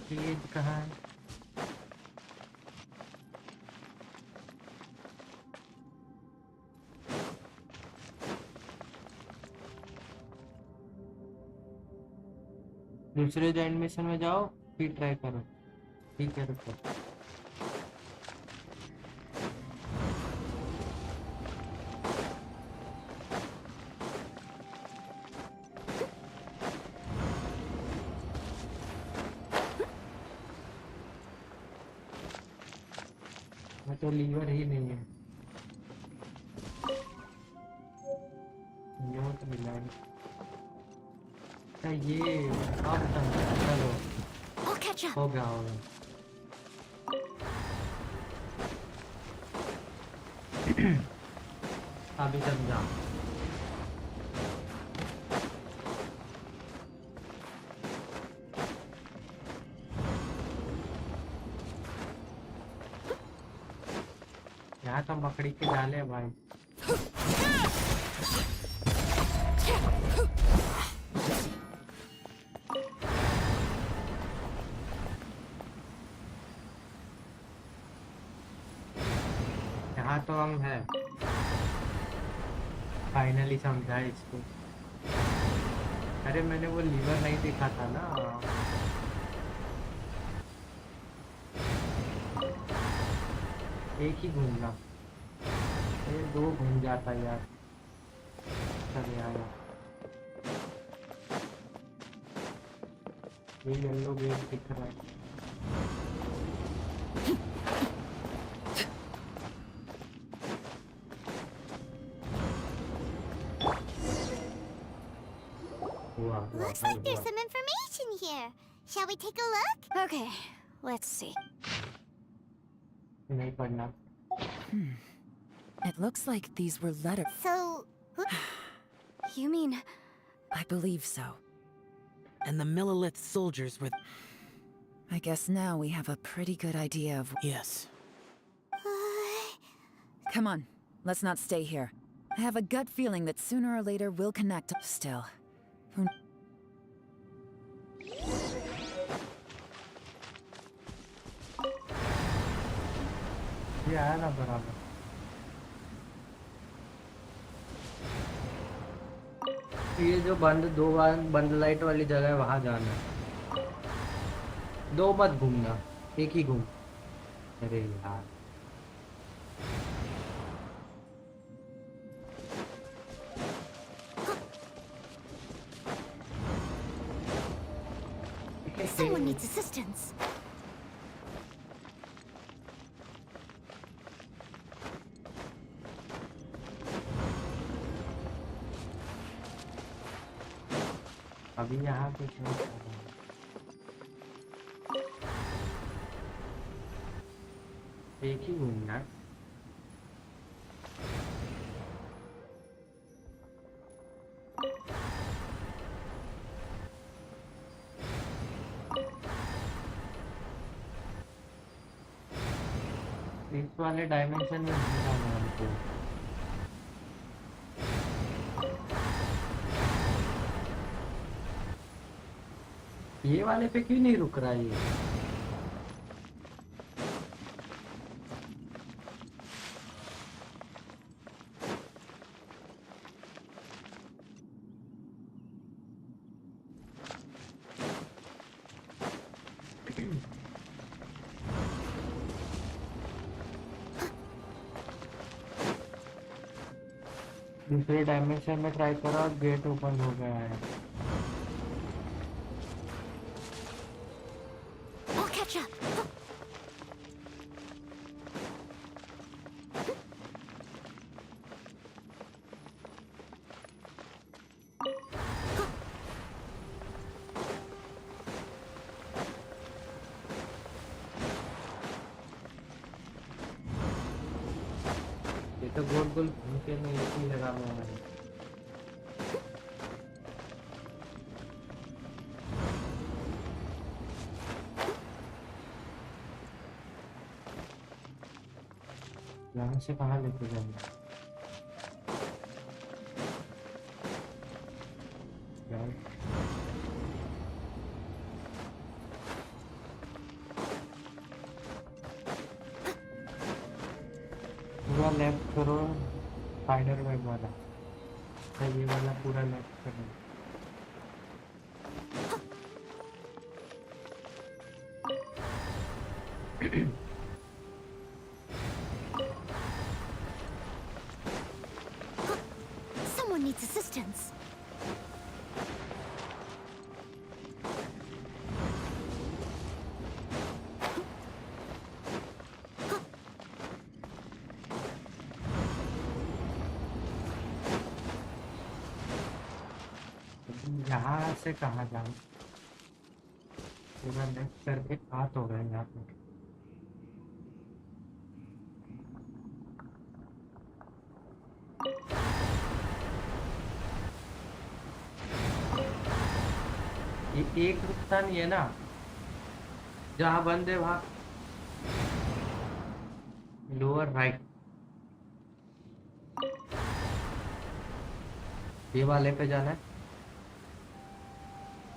केज कहाँ है? दूसरे जो एनिमेशन में जाओ फिर ट्राई करो। ठीक है रुको। मैं तो लीवर ही नहीं है। ये तो मिला है। अच्छा ये अब चलो I'll catch up. हो गया होगा। अभी समझा। यहाँ तो मकड़ी के डाले हैं भाई। यहाँ तो हम है। फाइनली समझा इसको। अरे मैंने वो लीवर नहीं देखा था ना। एक ही घूमना। ये दो घूम जाता यार। चल यार ये येलो गेट दिख रहा है। Looks like there's some information here. Shall we take a look? Okay, let's see. नहीं पढ़ना। It looks like these were letters. So, You mean... I believe so. And the Millilith soldiers were... I guess now we have a pretty good idea of... Yes. Come on, let's not stay here. I have a gut feeling that sooner or later we'll connect. Still, who... ये आया ना बराबर। ये जो दो बंद light वाली जगह है वहां जाना है। दो मत घूमना, एक ही घूम। अरे यार someone needs assistance. अभी यहाँ पे क्या कर रहा है? एक ही घूमना है। इस वाले डायमेंशन में नहीं जाना हमको। ये वाले पे क्यों नहीं रुक रहा ये? दूसरे डायमेंशन में ट्राई करो और गेट ओपन हो गया है। I'll catch up. ये तो गोल गोल घूम के नहीं एक ही लगा हुआ है। यहाँ से कहाँ लेके जाएंगे? यार पूरा लेफ्ट करो, स्पाइडर वेब वाला। ये वाला पूरा लेफ्ट करो। Someone needs assistance. यहाँ से कहाँ जाऊँ? पूरा लेफ्ट करके आ तो गए यहाँ पे। ये एक रुकता नहीं है ना, जहाँ बंद है वहाँ लोअर राइट। ये वाले पे जाना है।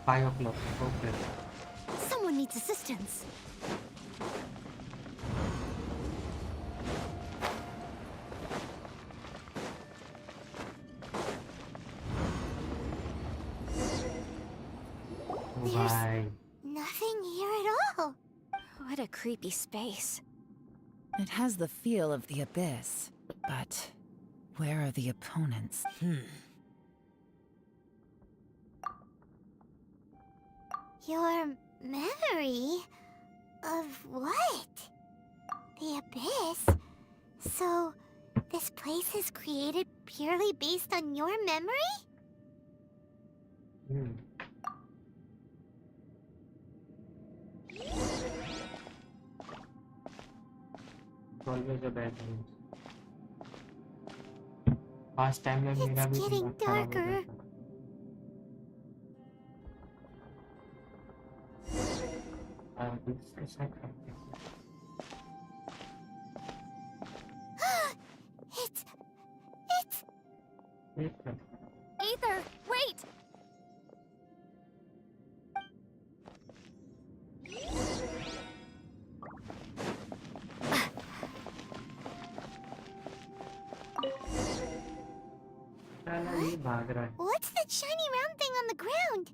5 o'clock. Okay. Someone needs assistance. Why? Nothing here at all. What a creepy space. It has the feel of the abyss, but where are the opponents? Your memory of what? The abyss? So, this place is created purely based on your memory? Always a bad news. Past time में मेरा भी It's getting दिमाग खराब हो darker. जाता है। This is It's Aether, wait! साला ये भाग रहा है। what's that shiny round thing on the ground?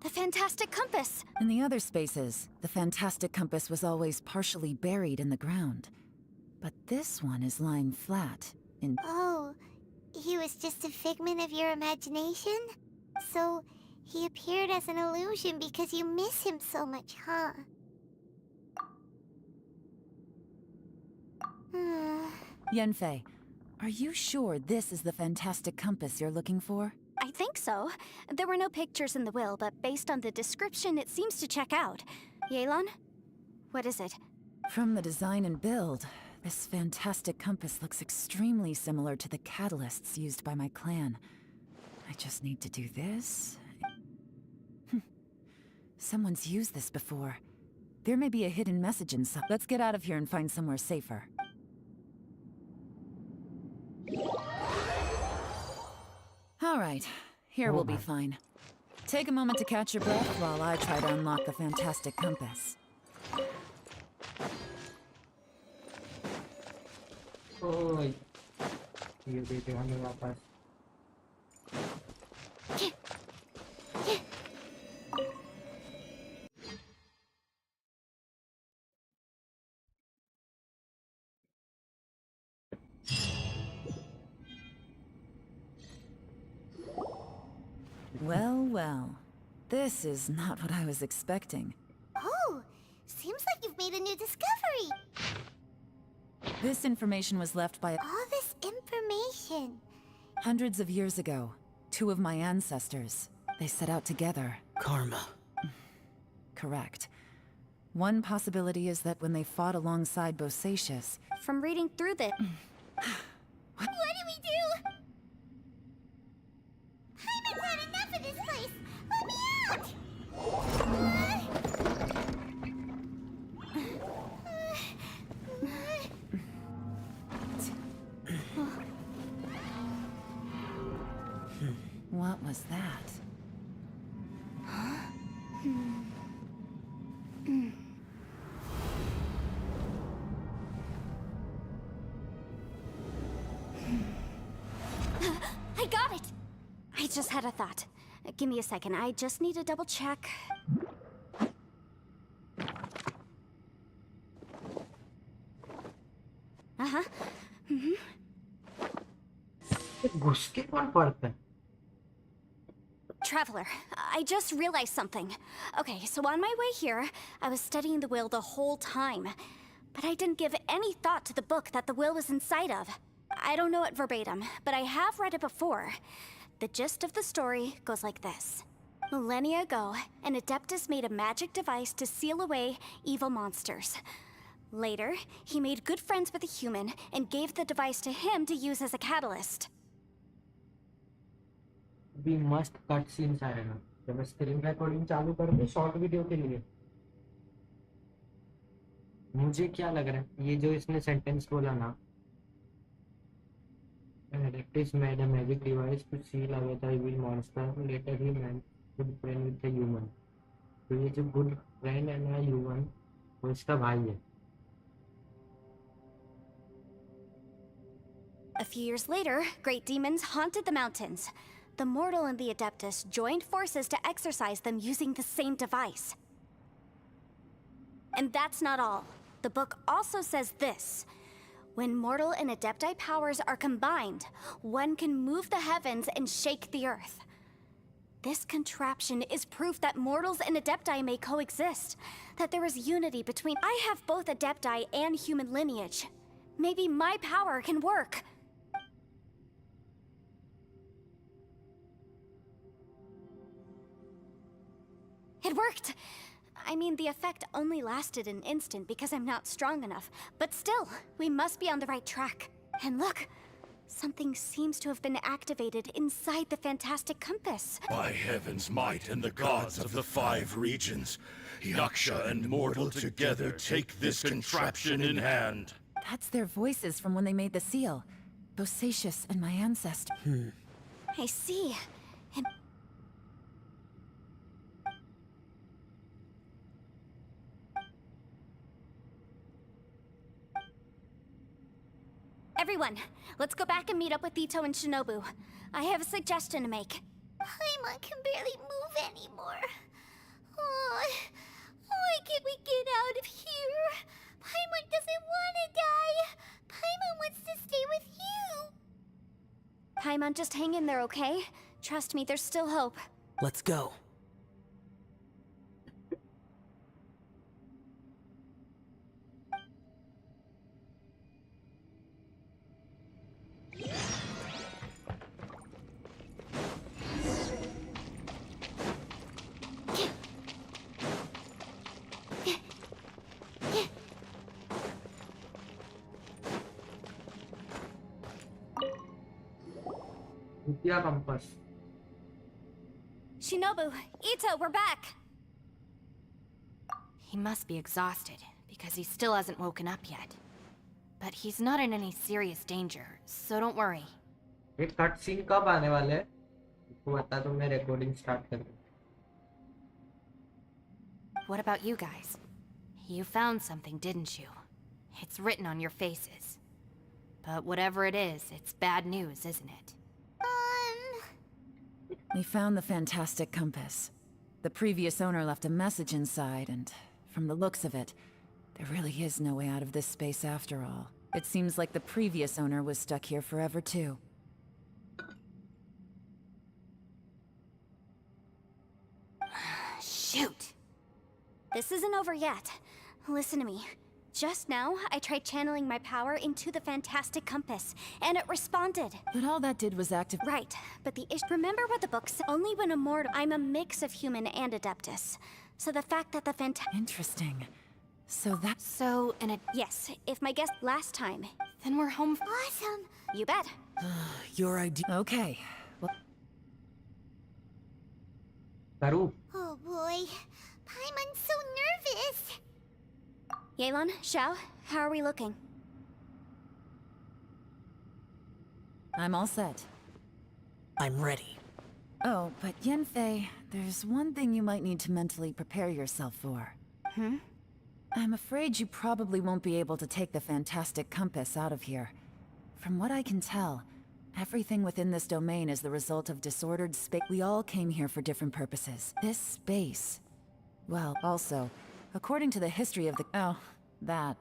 The fantastic compass! In the other spaces, the fantastic compass was always partially buried in the ground. But this one is lying flat in... Oh, he was just a figment of your imagination? So, he appeared as an illusion because you miss him so much, huh? Yenfei, are you sure this is the fantastic compass you're looking for? I think so. There were no pictures in the will, but based on the description, it seems to check out. Yelan? What is it? From the design and build, this fantastic compass looks extremely similar to the catalysts used by my clan. I just need to do this. Someone's used this before. There may be a hidden message inside. Let's get out of here and find somewhere safer. All right, here we'll be fine. Take a moment to catch your breath while I try to unlock the fantastic compass. ओए ये देते हमें वापस Well, well. This is not what I was expecting. Oh, seems like you've made a new discovery. This information was left by All this information. hundreds of years ago. Two of my ancestors. They set out together. Karma. Correct. One possibility is that when they fought alongside Bosacius... From reading through the... What do we do? Hyman's had enough of this place. Let me out! What was that? I got it! I just had a thought. Give me a second. I just need to double check. Uh-huh. घुस के कौन पढ़ता है Traveler, I just realized something. Okay, so on my way here, I was studying the will the whole time. But I didn't give any thought to the book that the will was inside of. I don't know it verbatim, but I have read it before. The gist of the story goes like this. Millennia ago, an Adeptus made a magic device to seal away evil monsters. Later, he made good friends with a human and gave the device to him to use as a catalyst. भी मस्त cut scenes आएगा जब मैं screen recording चालू करूँगी short video के लिए मुझे क्या लग रहा है ये जो इसने सेंटेंस बोला ना Adeptus made a magic device to seal away the evil monster. Later he made good friend with a human. तो ये जो good friend है ना human वो इसका भाई है A few years later, great demons haunted the mountains. The mortal and the Adeptus joined forces to exorcise them using the same device. And that's not all. The book also says this. When mortal and Adepti powers are combined, one can move the heavens and shake the earth. This contraption is proof that mortals and Adepti may coexist, that there is unity between... I have both Adepti and human lineage. Maybe my power can work. It worked! I mean, the effect only lasted an instant because I'm not strong enough. But still, we must be on the right track. And look, something seems to have been activated inside the fantastic compass. By heaven's might and the gods of the 5 regions, Yaksha and mortal together take this contraption in hand. That's their voices from when they made the seal. Bosacius and my ancestor. I see. And everyone, let's go back and meet up with Ito and Shinobu. I have a suggestion to make. Paimon can barely move anymore. Oh, why can't we get out of here? Paimon doesn't want to die. Paimon wants to stay with you. Paimon, just hang in there, okay? Trust me, there's still hope. Let's go. Rupiah compass. Shinobu, Ito, we're back! He must be exhausted, because he still hasn't woken up yet. But he's not in any serious danger, so don't worry. ये cut scene कब आने वाले हैं? इसको बता तो मैं recording start कर दूं. What about you guys? You found something, didn't you? It's written on your faces. But whatever it is, it's bad news, isn't it? We found the fantastic compass. The previous owner left a message inside, and from the looks of it, there really is no way out of this space after all. It seems like the previous owner was stuck here forever too. Shoot! This isn't over yet. Listen to me. Just now, I tried channeling my power into the fantastic compass, and it responded. But all that did was activate. Right, but the issue. Remember what the book said? Only when immortal. I'm a mix of human and adeptus. So the fact that the Interesting. So that's. So, yes, if my guess last time, then we're home. Awesome. You bet. Your idea. Okay. Well. Karu. Oh boy. Paimon's so nervous. Yelan, Xiao, how are we looking? I'm all set. I'm ready. Oh, but Yanfei, there's one thing you might need to mentally prepare yourself for. I'm afraid you probably won't be able to take the fantastic compass out of here. From what I can tell, everything within this domain is the result of disordered space. We all came here for different purposes. This space... Well, also, according to the history of the... Oh, that.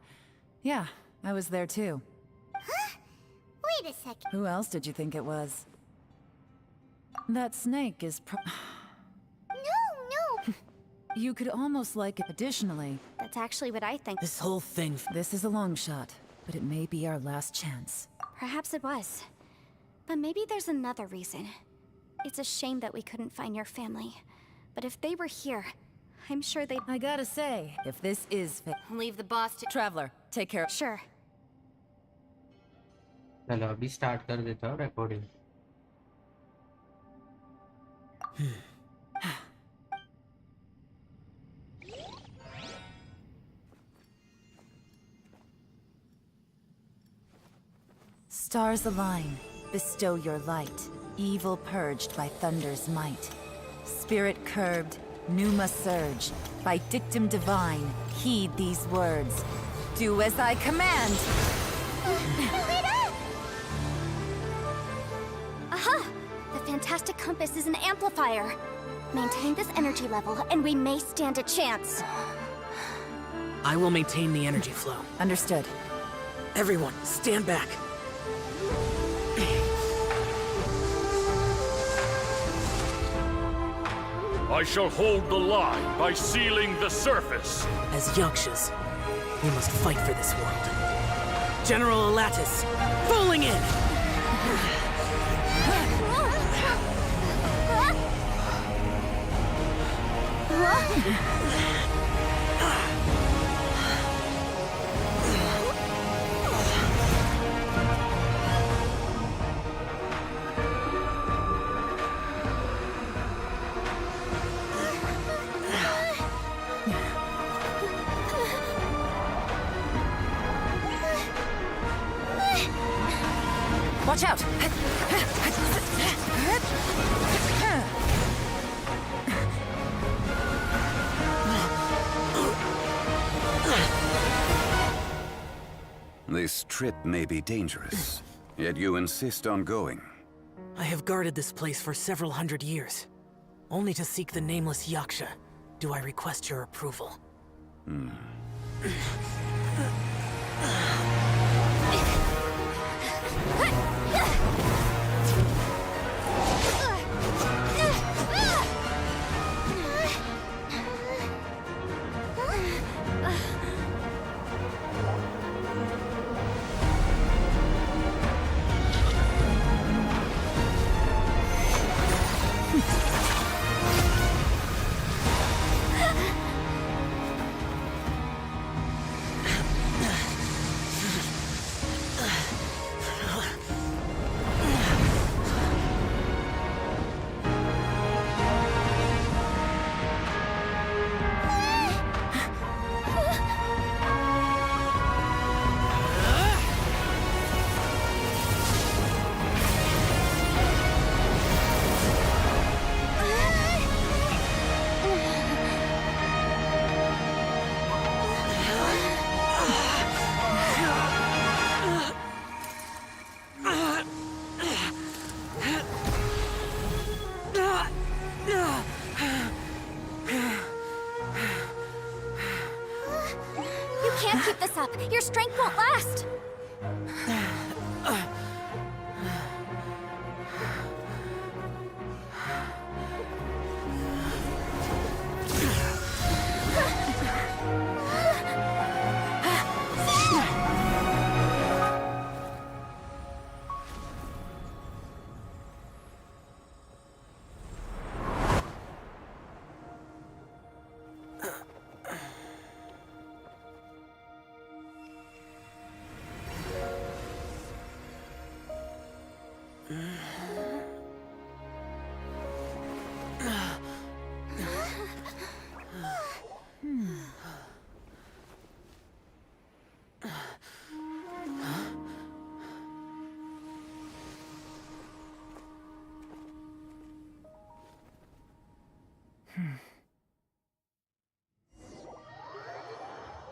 Yeah, I was there too. Huh? Wait a second. Who else did you think it was? That snake is No! You could almost like it. Additionally... That's actually what I think. This whole thing... This is a long shot, but it may be our last chance. Perhaps it was. But maybe there's another reason. It's a shame that we couldn't find your family. But if they were here, I'm sure they... I gotta say, if this is... Leave the boss to... Traveler, take care. Sure. चलो अभी start कर देता हूँ recording. Stars align, bestow your light. Evil purged by thunder's might. Spirit curbed, pneuma surge. By dictum divine, heed these words. Do as I command! Aha! The fantastic compass is an amplifier. Maintain this energy level, and we may stand a chance. I will maintain the energy flow. Understood. Everyone, stand back. I shall hold the line by sealing the surface. As Yakshas, we must fight for this world. General Alatus, falling in! Watch out! This trip may be dangerous, yet you insist on going. I have guarded this place for several hundred years. Only to seek the nameless Yaksha, do I request your approval. You can't keep this up. Your strength won't last.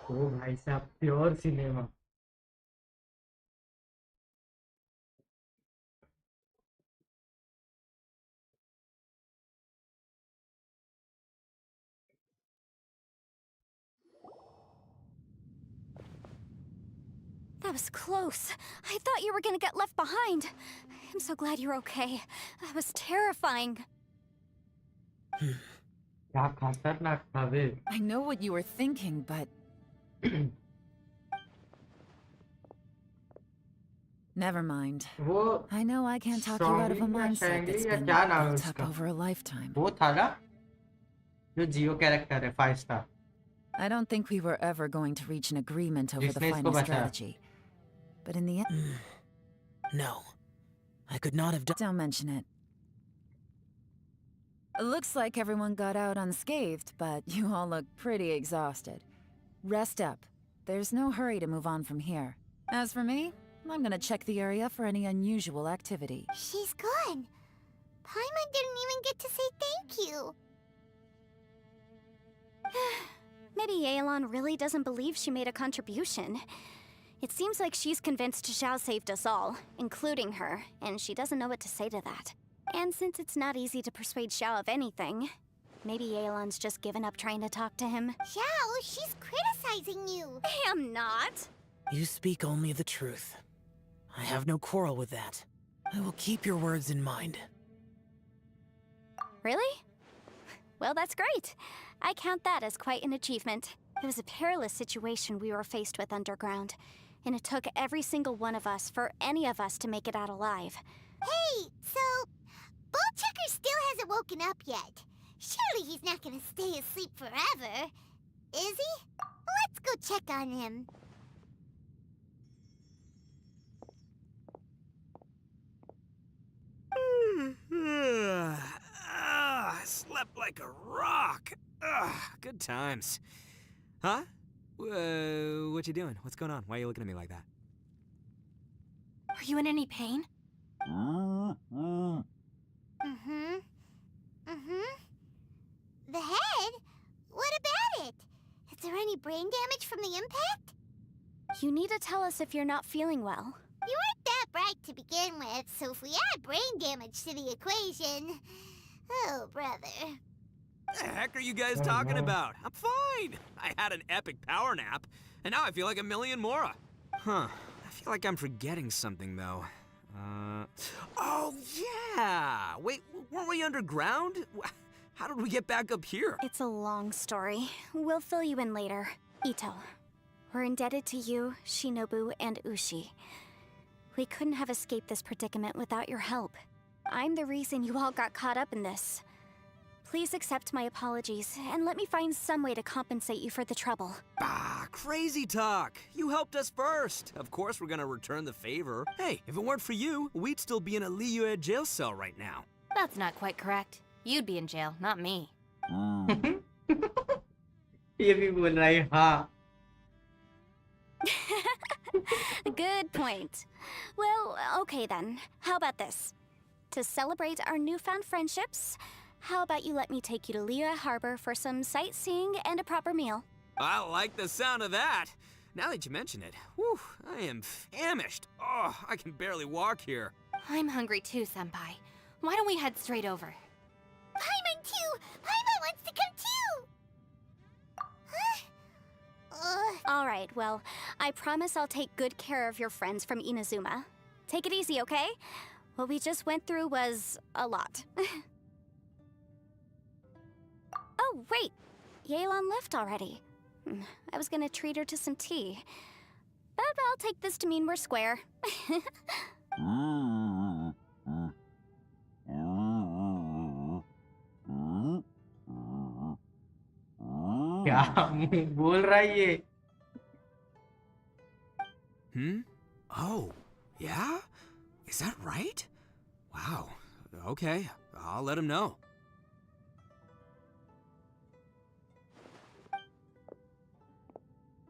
ओ भाई साहब pure cinema That was close. I thought you were gonna get left behind. I'm so glad you're okay. That was terrifying. क्या खतरनाक था बे I know what you were thinking, but... Never mind. वो I know I can't talk you out of a Strongly या mindset that's Shangly या been क्या नाम है built up उसका over a lifetime. वो था ना जो जियो कैरेक्टर है 5 star I don't think we were ever going to reach an agreement over the जिसने इसको final बचाया strategy. But in the end... No. I could not have done... Don't mention it. It looks like everyone got out unscathed, but you all look pretty exhausted. Rest up. There's no hurry to move on from here. As for me, I'm gonna check the area for any unusual activity. She's gone. Paimon didn't even get to say thank you. Maybe Yelan really doesn't believe she made a contribution. It seems like she's convinced Xiao saved us all, including her, and she doesn't know what to say to that. And since it's not easy to persuade Xiao of anything, maybe Yelan's just given up trying to talk to him. Xiao, she's criticizing you. I am not. You speak only the truth. I have no quarrel with that. I will keep your words in mind. Really? Well, that's great. I count that as quite an achievement. It was a perilous situation we were faced with underground, and it took every single one of us for any of us to make it out alive. Hey, so... Bullchucker still hasn't woken up yet. Surely he's not gonna stay asleep forever. Is he? Let's go check on him. Slept like a rock. Good times. Huh? What you doing? What's going on? Why are you looking at me like that? Are you in any pain? Mm-hmm. The head? What about it? Is there any brain damage from the impact? You need to tell us if you're not feeling well. You weren't that bright to begin with, so if we add brain damage to the equation... Oh, brother. The heck are you guys talking about? I'm fine. I had an epic power nap, and now I feel like a million more. Huh. I feel like I'm forgetting something, though. Oh, yeah! Wait, weren't we underground? How did we get back up here? It's a long story. We'll fill you in later. Ito, we're indebted to you, Shinobu, and Ushi. We couldn't have escaped this predicament without your help. I'm the reason you all got caught up in this. Please accept my apologies, and let me find some way to compensate you for the trouble. Ah, crazy talk. You helped us first. Of course we're gonna return the favor. Hey, if it weren't for you, we'd still be in a Liyue jail cell right now. That's not quite correct. You'd be in jail, not me. ये भी बोल रहा है हाँ. Good point. Well, okay then. How about this? To celebrate our newfound friendships, how about you let me take you to Liyue Harbor for some sightseeing and a proper meal? I like the sound of that. Now that you mention it, whew, I am famished. Oh, I can barely walk here. I'm hungry too, Senpai. Why don't we head straight over? Paimon too! Paimon wants to come too! All right, well, I promise I'll take good care of your friends from Inazuma. Take it easy, okay? What we just went through was a lot. Oh, wait! Yelan left already. I was gonna treat her to some tea. But I'll take this to mean we're square. क्या बोल रहा है ये? Oh, yeah? Is that right? Wow. Okay, I'll let him know.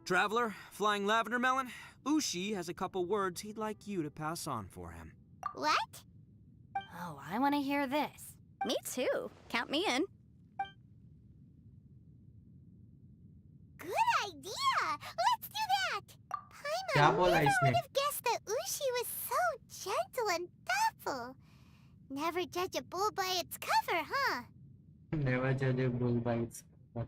Traveler, Flying Lavender Melon, Ushi has a couple words he'd like you to pass on for him. What? Oh, I want to hear this. Me too. Count me in. Good idea! Let's do that! क्या Paimon बोला never इसने? would have guessed that Ushi was so gentle and thoughtful. Never judge a bull by its cover, huh? Never judge a bull by its cover.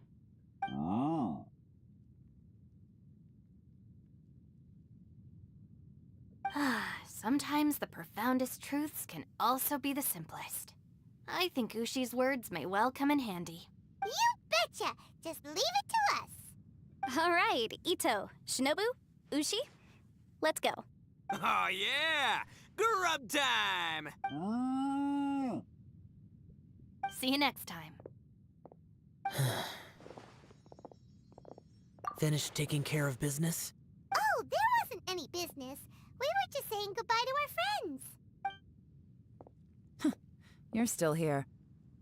Sometimes the profoundest truths can also be the simplest. I think Ushi's words may well come in handy. You betcha! Just leave it to us! All right, Ito, Shinobu, Ushi, let's go. Oh, yeah! Grub time! See you next time. Finished taking care of business? Oh, there wasn't any business. We were just saying goodbye to our friends. You're still here.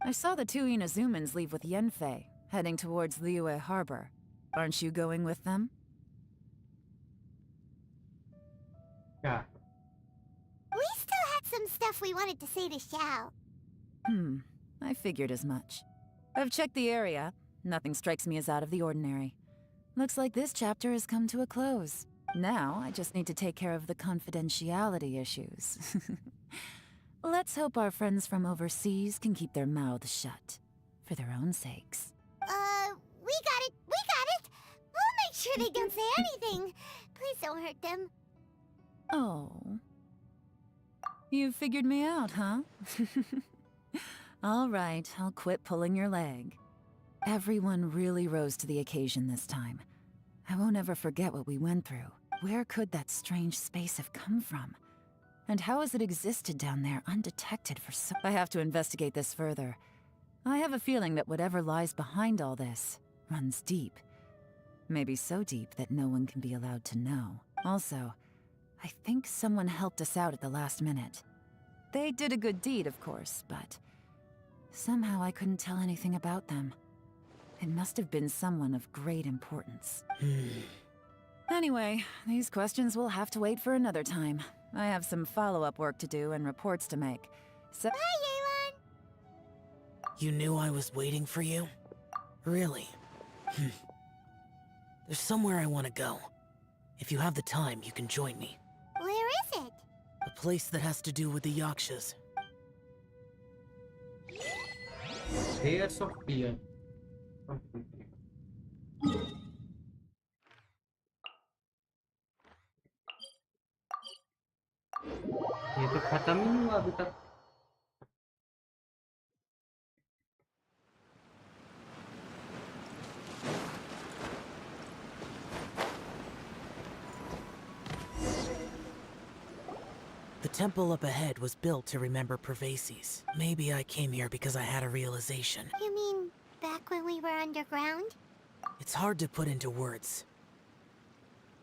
I saw the two Inazumans leave with Yenfei, heading towards Liyue Harbor. Aren't you going with them? Yeah. We still had some stuff we wanted to say to Xiao. I figured as much. I've checked the area. Nothing strikes me as out of the ordinary. Looks like this chapter has come to a close. Now, I just need to take care of the confidentiality issues. Let's hope our friends from overseas can keep their mouths shut. For their own sakes. We got it! We got it! We'll make sure they don't say anything. Please don't hurt them. Oh. You figured me out, huh? All right, I'll quit pulling your leg. Everyone really rose to the occasion this time. I won't ever forget what we went through. Where could that strange space have come from? And how has it existed down there undetected for so... I have to investigate this further. I have a feeling that whatever lies behind all this runs deep. Maybe so deep that no one can be allowed to know. Also, I think someone helped us out at the last minute. They did a good deed, of course, but somehow I couldn't tell anything about them. It must have been someone of great importance. Anyway, these questions will have to wait for another time. I have some follow-up work to do and reports to make. So Bye, Yelan! You knew I was waiting for you? Really? There's somewhere I want to go. If you have the time, you can join me. Where is it? A place that has to do with the Yakshas. Layers of fear. ये तो खत्म ही नहीं हुआ अभी तक. The temple up ahead was built to remember Pervases. Maybe I came here because I had a realization. You mean back when we were underground? It's hard to put into words.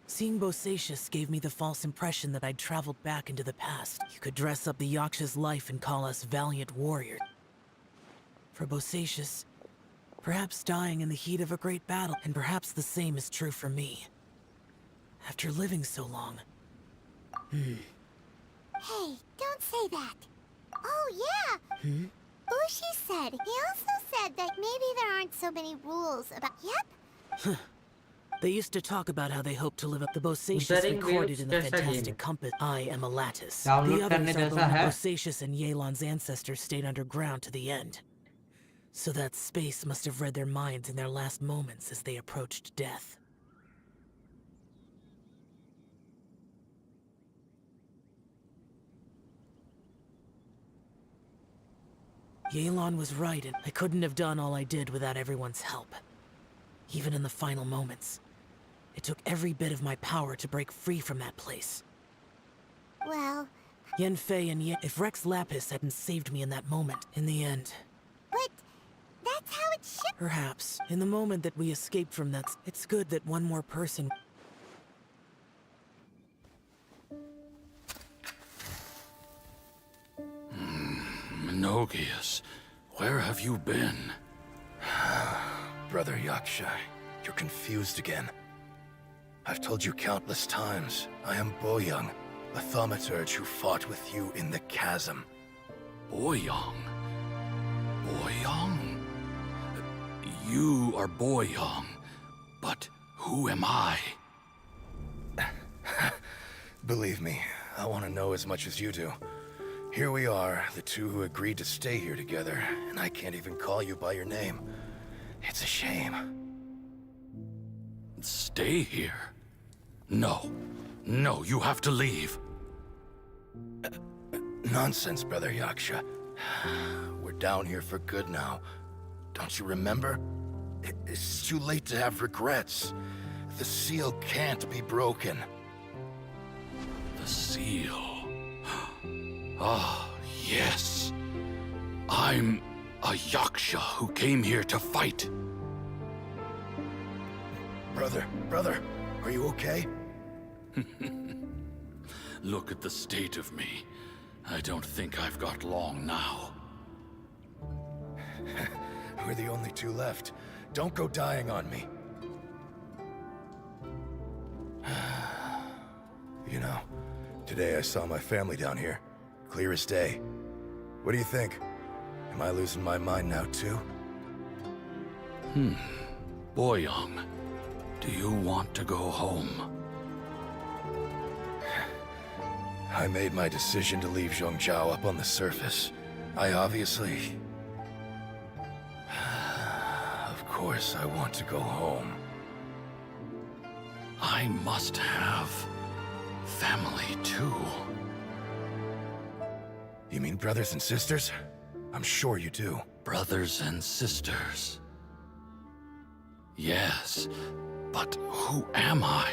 Seeing Bosacius gave me the false impression that I'd traveled back into the past. You could dress up the Yaksha's life and call us valiant warriors. For Bosacius, perhaps dying in the heat of a great battle, and perhaps the same is true for me. After living so long... Hey, don't say that. Oh, yeah! Ushi said. He also said that maybe there aren't so many rules about... Yep. They used to talk about how they hope to live up the Bosacius recorded in the fantastic compass. I am a lattice. The others are the one Bosacius and Yelan's ancestors stayed underground to the end. So that space must have read their minds in their last moments as they approached death. Yelan was right, and I couldn't have done all I did without everyone's help. Even in the final moments. It took every bit of my power to break free from that place. Well... Yenfei and if Rex Lapis hadn't saved me in that moment, in the end... But... that's how it should... Perhaps. In the moment that we escaped from that, it's good that one more person... Minogius, where have you been? Brother Yaksha, you're confused again. I've told you countless times, I am Boyoung, a thaumaturge who fought with you in the chasm. Boyoung? Boyoung? You are Boyoung, but who am I? Believe me, I want to know as much as you do. Here we are, the two who agreed to stay here together, and I can't even call you by your name. It's a shame. Stay here? No. No, you have to leave. Nonsense, Brother Yaksha. We're down here for good now. Don't you remember? It's too late to have regrets. The seal can't be broken. The seal... Ah, yes. I'm a Yaksha who came here to fight. Brother, are you okay? Look at the state of me. I don't think I've got long now. We're the only two left. Don't go dying on me. You know, today I saw my family down here. Clear as day. What do you think? Am I losing my mind now too? Boyoung, do you want to go home? I made my decision to leave Zhongzhou up on the surface. I obviously... Of course I want to go home. I must have family too. You mean brothers and sisters? I'm sure you do. Brothers and sisters. Yes, but who am I?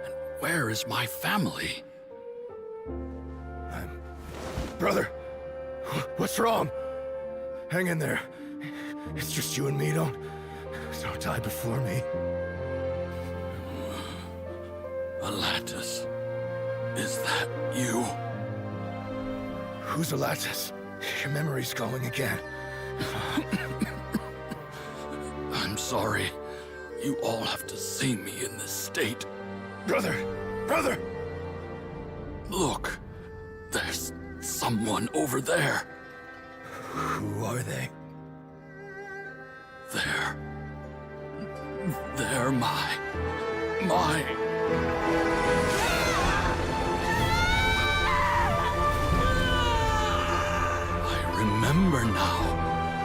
And where is my family? Brother! What's wrong? Hang in there. It's just you and me, don't die before me. Alatus, is that you? Who's Alatus? Your memory's going again. I'm sorry. You all have to see me in this state. Brother! Look, there's someone over there. Who are they? They're my... I remember now.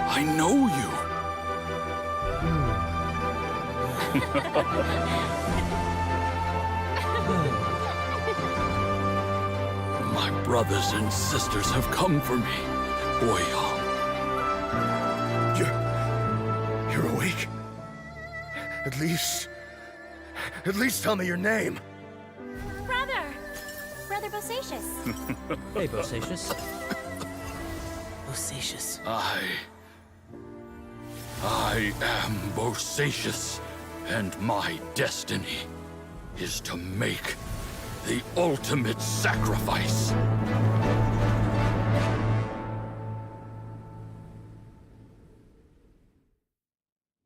I know you. My brothers and sisters have come for me, Boyong. You're awake? At least tell me your name. Brother Bosacius. Hey, Bosacius. Bosacius. I am Bosacius, and my destiny is to make the ultimate sacrifice.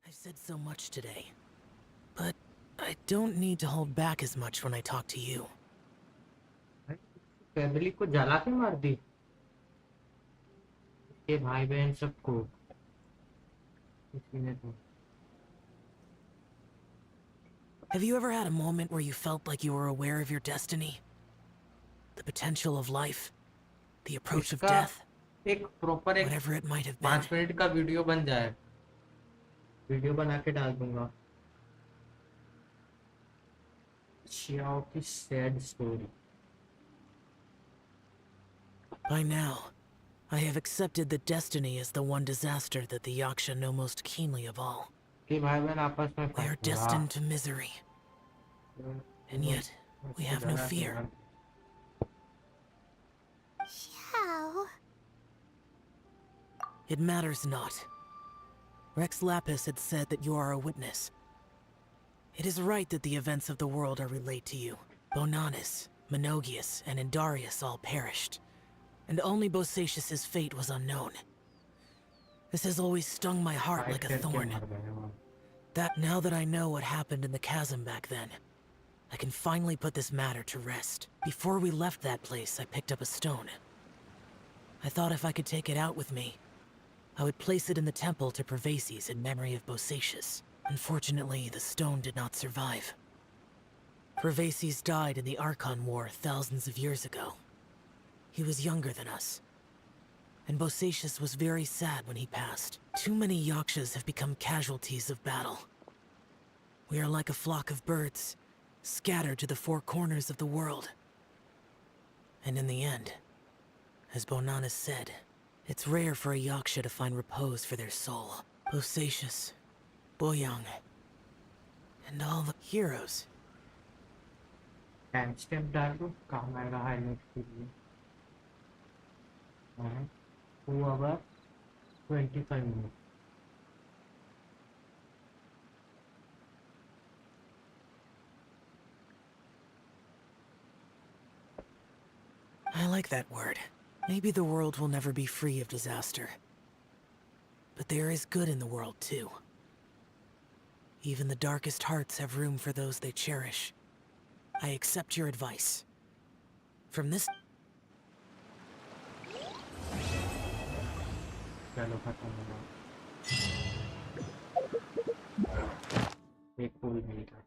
I've said so much today, but I don't need to hold back as much when I talk to you. Family को जला के मार दी, ये भाई बहन सबको इसने तो। Have you ever had a moment where you felt like you were aware of your destiny? The potential of life? The approach of death? एक प्रॉपर एक Whatever it might have been. 5 minute का video बन जाए, video बना के डाल दूंगा। Xiao की sad story. By now, I have accepted that destiny is the one disaster that the Yaksha know most keenly of all. कि भाई बहन आपस में They are destined to misery. And yet, we have no fear. Xiao. It matters not. Rex Lapis had said that you are a witness. It is right that the events of the world are relayed to you. Bonanis, Menogius, and Indarius all perished, and only Bosacius's fate was unknown. This has always stung my heart like a thorn. That now that I know what happened in the chasm back then, I can finally put this matter to rest. Before we left that place, I picked up a stone. I thought if I could take it out with me, I would place it in the temple to Pervases in memory of Bosacius. Unfortunately, the stone did not survive. Pervases died in the Archon War thousands of years ago. He was younger than us. And Bosacius was very sad when he passed. Too many Yakshas have become casualties of battle. We are like a flock of birds, scattered to the four corners of the world. And in the end, as Bonanis said, it's rare for a Yaksha to find repose for their soul. Bosacius, Boyang, and all the heroes. Timestamp डाल दो, काम आएगा highlight के लिए। 2 hours 25 minutes. I like that word. Maybe the world will never be free of disaster. But there is good in the world, too. Even the darkest hearts have room for those they cherish. I accept your advice. From this... चलो खत्म होगा। एक फूल नहीं था।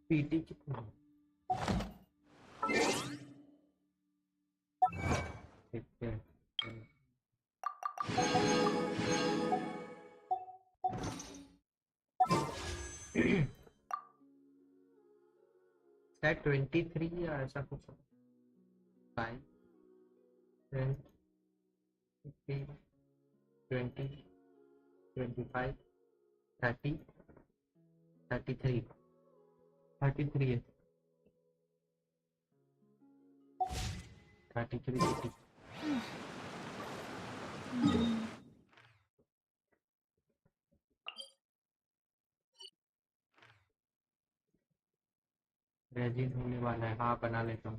PT कितना देखते हैं। शायद 23 या ऐसा कुछ 5 10 15 20 25 30 33 33 है 33 रेजिन होने वाला है। हाँ बना लेता हूँ।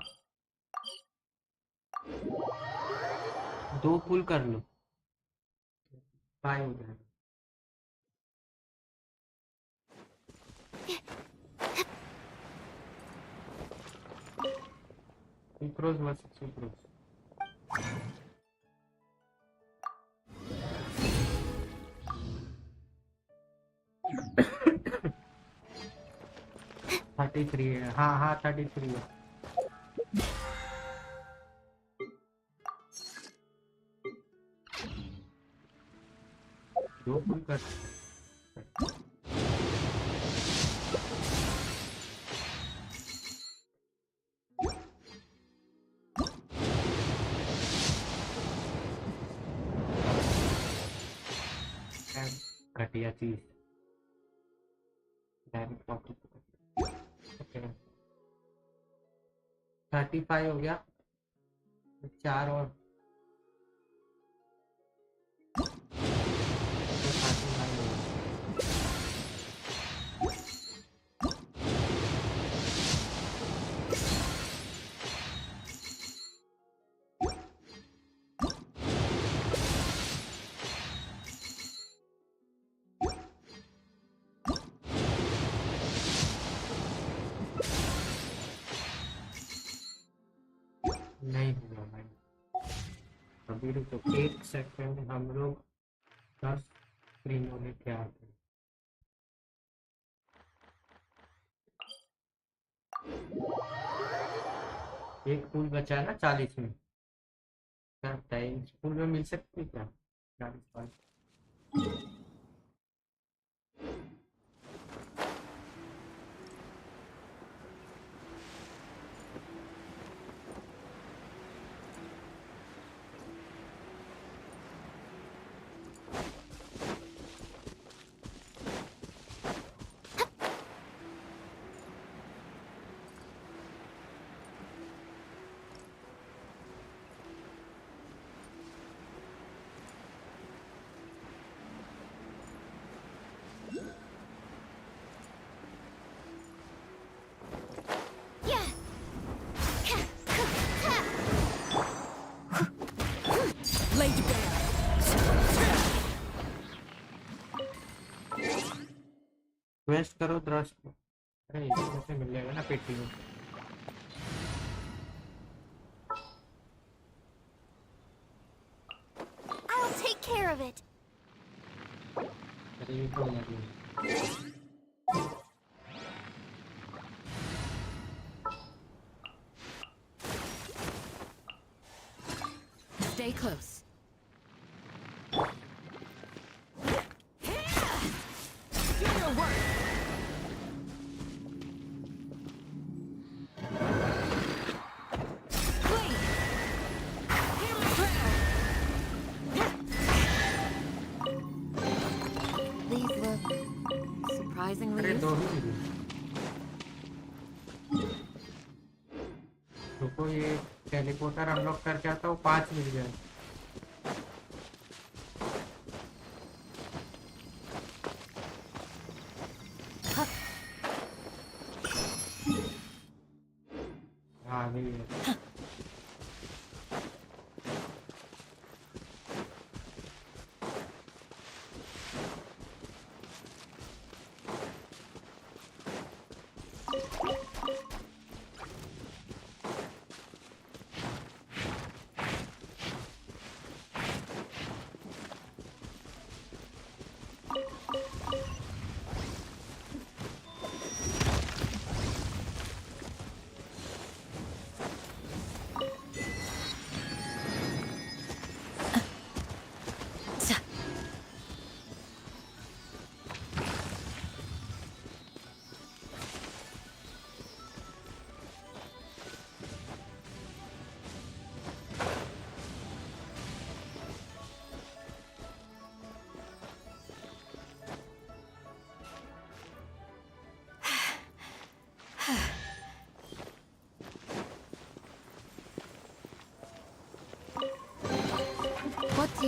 2 पुल कर लो 5 हो जाएगा। Sucrose versus sucrose. Thirty three है। हाँ हाँ 33 है। दो पुल कर घटिया चीज। 35 हो गया। 4 और 39 हो गया। नहीं हुआ भाई। अभी रुको 1 सेकंड। हम लोग 10 स्क्रीनों में क्या आते हैं। एक फूल बचा है ना 40 में। क्या लगता है इस फूल में मिल सकती है क्या 40 वाली? क्वेस्ट करो दृष्ट। अरे इसमें से मिल जाएगा ना पेटी में। I'll take care of it. अरे ये तो लगी। Stay close. Do your work. These look surprisingly अरे दो useful. ही मिली। रुको ये टेलीपोर्टर अनलॉक करके आता हूँ। 5 मिल जाए। हाँ नहीं है।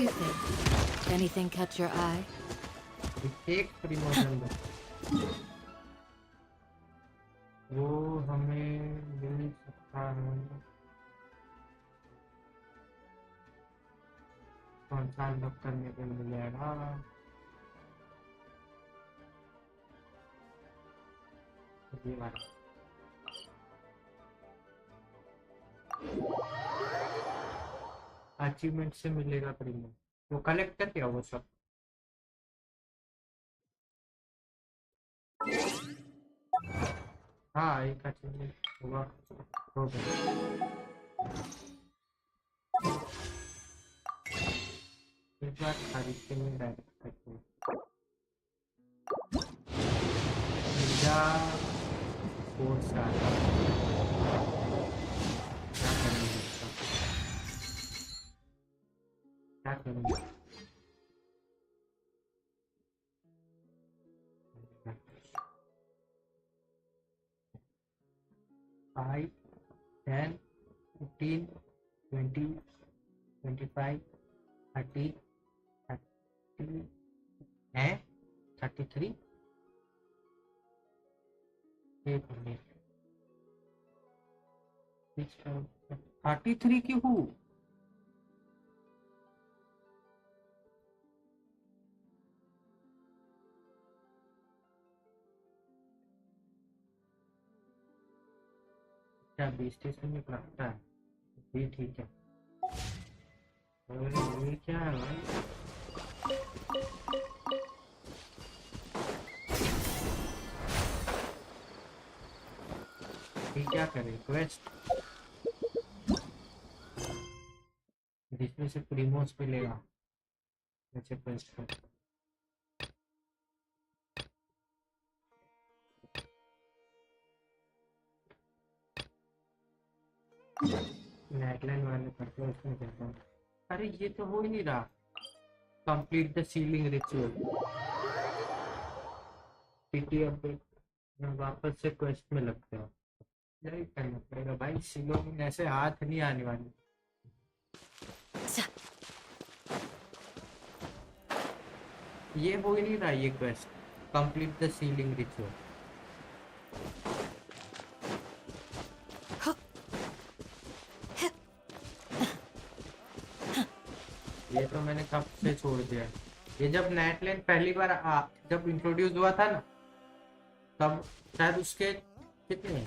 you think? Anything catch your eye? एक प्रमोशन दो, वो हमें मिल सकता है। कौन सा अनलॉक करने पे मिलेगा? ये वाला अचीवमेंट से मिलेगा प्रीमियम, वो कलेक्ट कर दिया वो सब। हाँ एक अचीवमेंट हुआ, हो गया। एक बार खरीदते में डायरेक्ट करते मिर्जा कोर्स आ रहा क्या करेंगे? 5, 10, 15, 20, 25, 30, 30 है 33। एक मिनट, 33 की हूँ। क्या 20 में लगता है? ये ठीक है। और ये क्या है भाई? ये क्या करें? क्वेस्ट जिसमें से प्रीमोस मिलेगा वैसे क्वेस्ट कर। नेटलाइन वाले करते हैं उसमें कहता हूँ। अरे ये तो हो ही नहीं रहा। Complete the ceiling ritual. PT update वापस से क्वेस्ट में लगते हो। यही करना पड़ेगा भाई, सीलिंग ऐसे हाथ नहीं आने वाली। ये हो ही नहीं रहा ये quest, complete the ceiling ritual. ये तो मैंने कब से छोड़ दिया। ये जब नेटलाइन पहली बार जब इंट्रोड्यूस हुआ था ना, तब शायद उसके कितने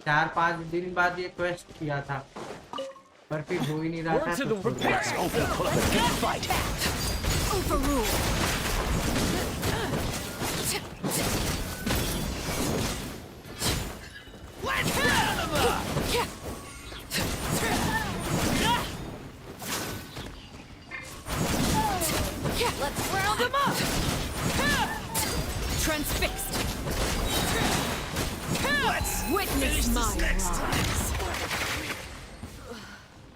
4-5 दिन बाद ये क्वेस्ट किया था, पर फिर हो ही नहीं रहा था। Let's round them up! Transfixed! Let's witness my rise!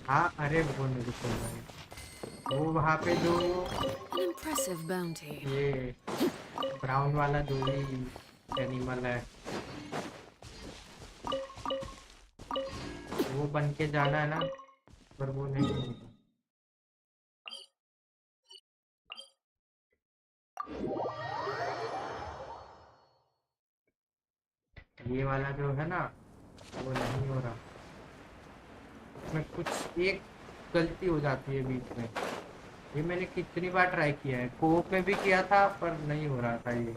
हाँ अरे वो मेरे को वो वहाँ पे जो An impressive bounty. ये ब्राउन वाला जो भी एनिमल है वो बन के जाना है ना, पर वो नहीं होगा। ये वाला जो है ना वो नहीं हो रहा, उसमें कुछ एक गलती हो जाती है बीच में। ये मैंने कितनी बार ट्राई किया है, कोप में भी किया था पर नहीं हो रहा था ये।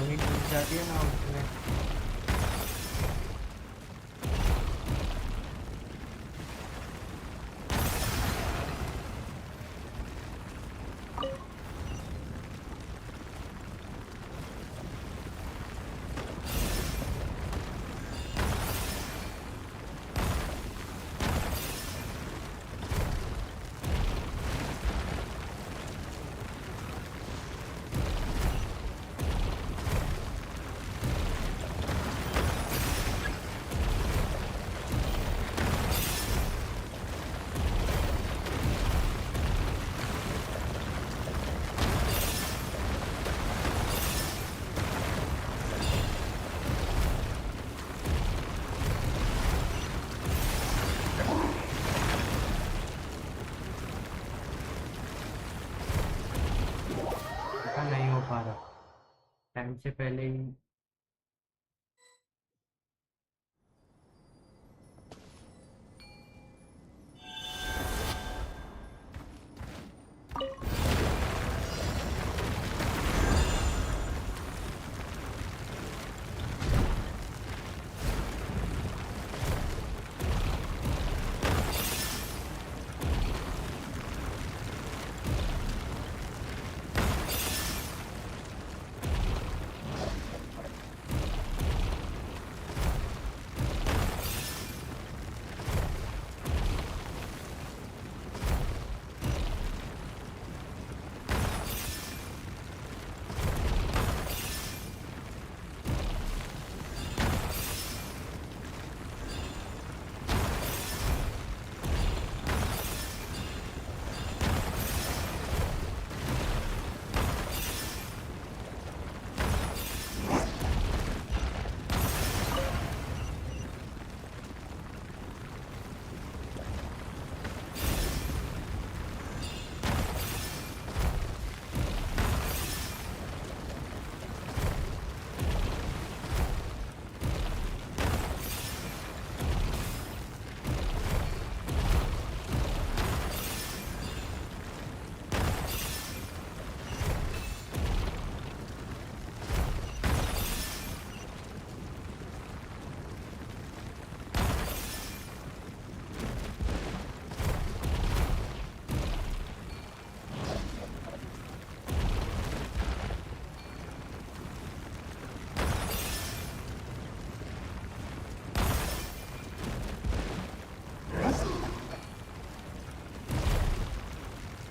हीट मिल जाती है ना उसमें। नहीं हो पा रहा टाइम से पहले ही।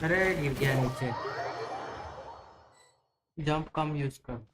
अरे गिर गया नीचे। जंप कम यूज कर।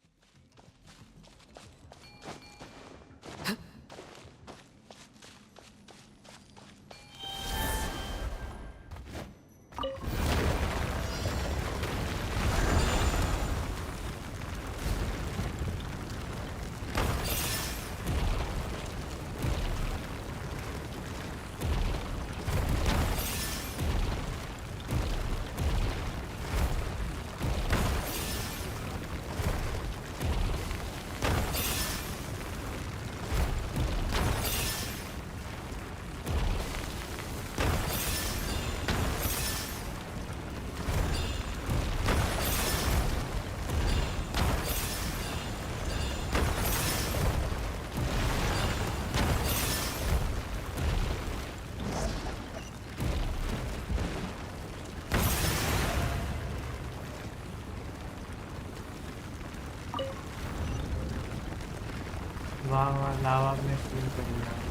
वाह वाह लावा में स्पिन कर दिया।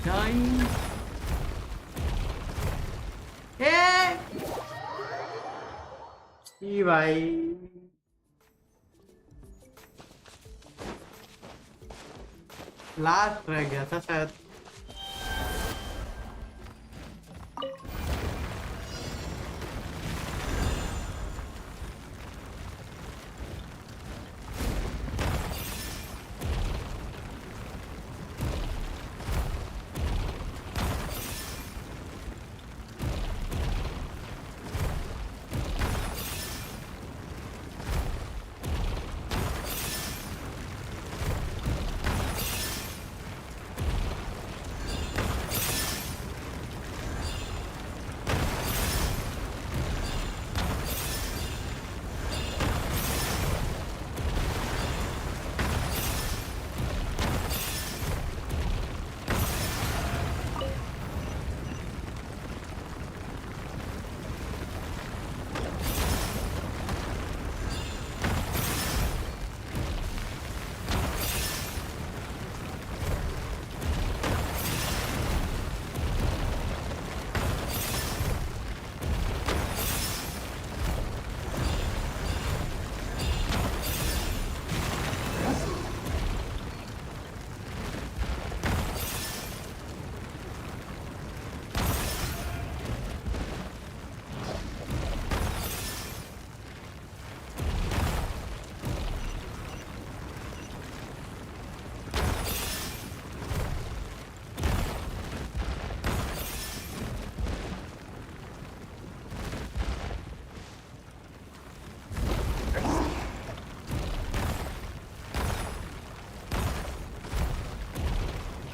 Nine. ई भाई लास्ट रह गया था शायद।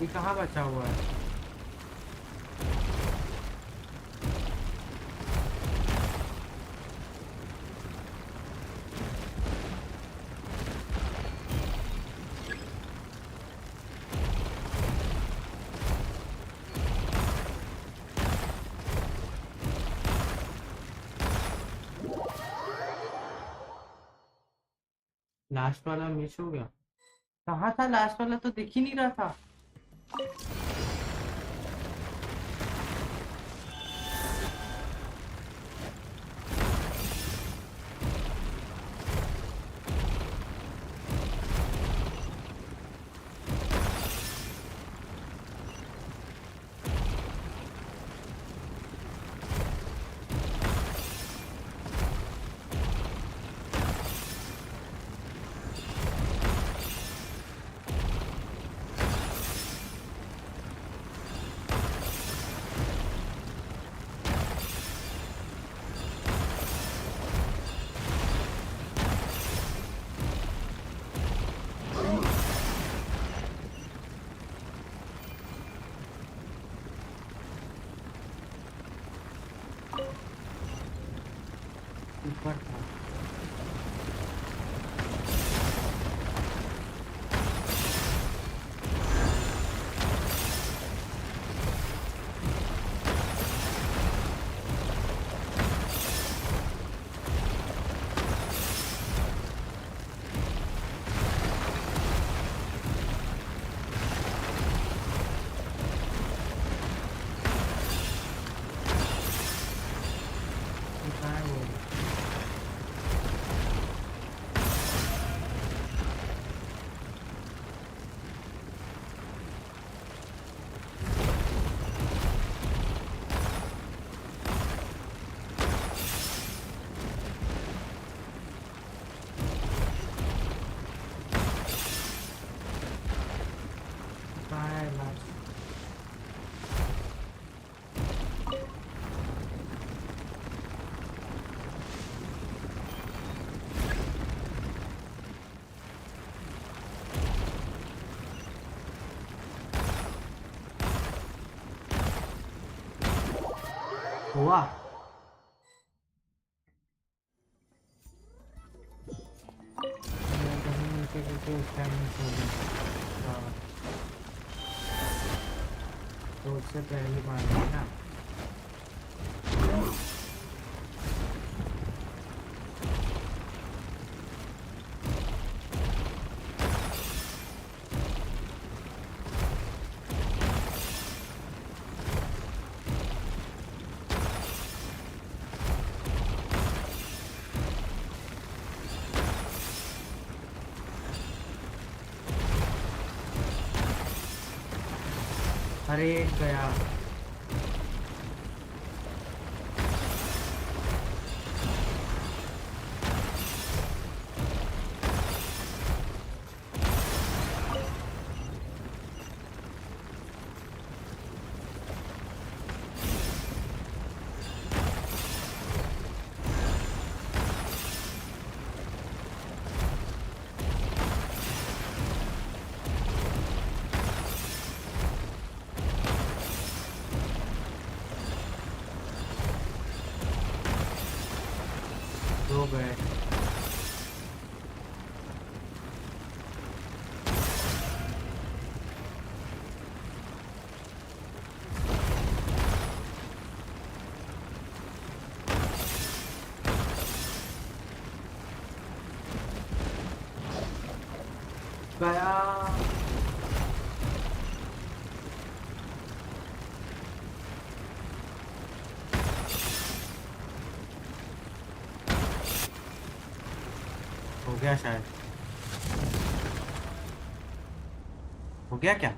ये कहाँ बचा हुआ है? लास्ट वाला मिस हो गया। कहाँ था लास्ट वाला? तो दिख ही नहीं रहा था। ऊपर था। कहाँ है वो? कहाँ है लास्ट? हुआ। कहीं नीचे करके उस टाइम मिस हो गया। हाँ। तो उससे पहले मारना है ना। अरे गया। हो गए। गया। हो गया शायद। हो गया क्या?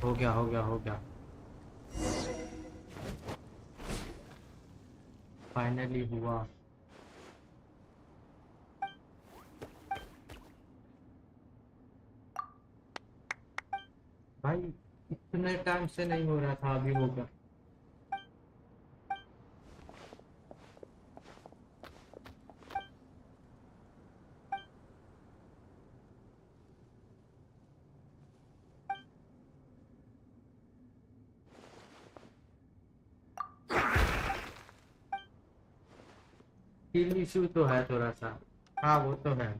हो गया हो गया हो गया। फाइनली हुआ। भाई इतने टाइम से नहीं हो रहा था, अभी हो गया। स्किल इशू तो है थोड़ा सा। हाँ वो तो है,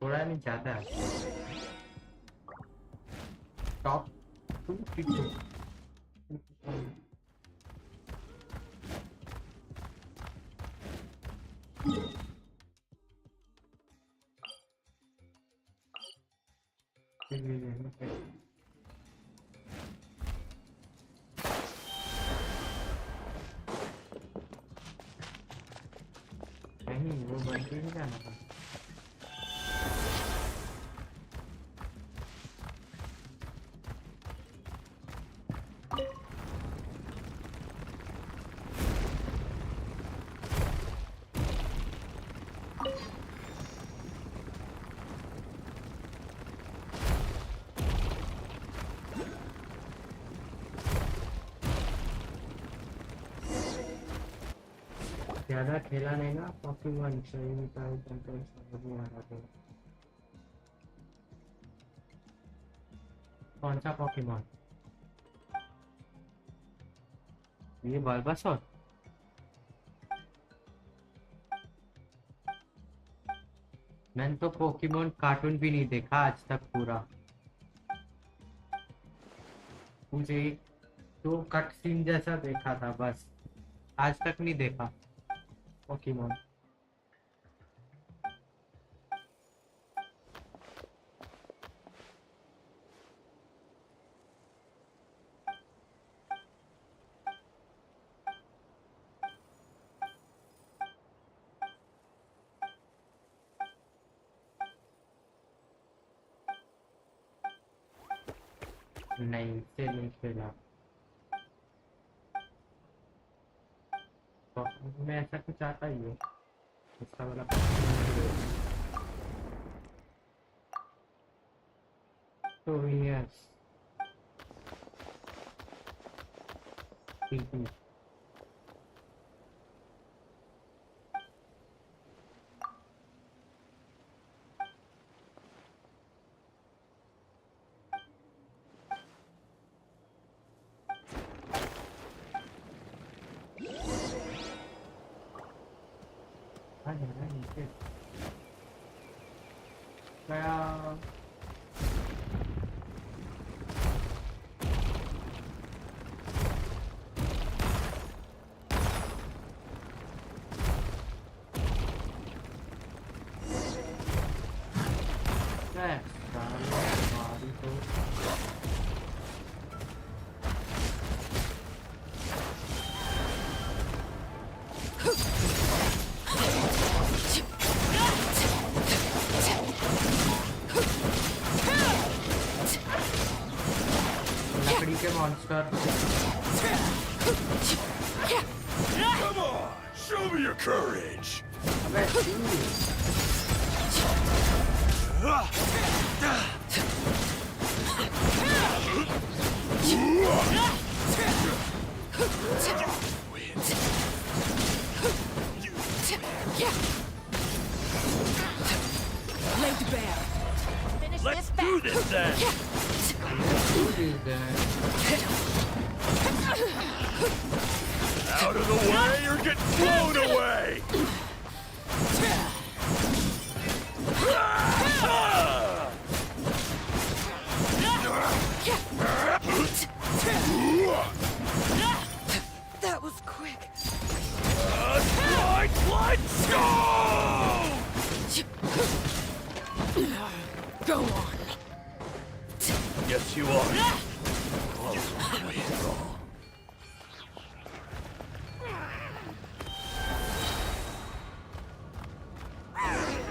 थोड़ा नहीं ज्यादा है। टॉप 2 नहीं, वो बन के नहीं जाना था। ज्यादा खेला नहीं ना पॉकीमॉन, सही का कंट्रोल समझ नहीं आ रहा था। कौन सा पॉकीमॉन? ये बल्बासोर। मैंने तो पॉकीमॉन कार्टून भी नहीं देखा आज तक पूरा। मुझे एक दो कट सीन जैसा देखा था बस, आज तक नहीं देखा पॉकीमॉन। नहीं से नहीं खेला। मैं ऐसा कुछ आता ही है इसका वाला। तो यस ठीक है। गया। monster. Come on, show me your courage. Laid bare. Let's do this then. Out of the way, you're getting blown away. That was quick. Slide, go! Go on. Yes, you are.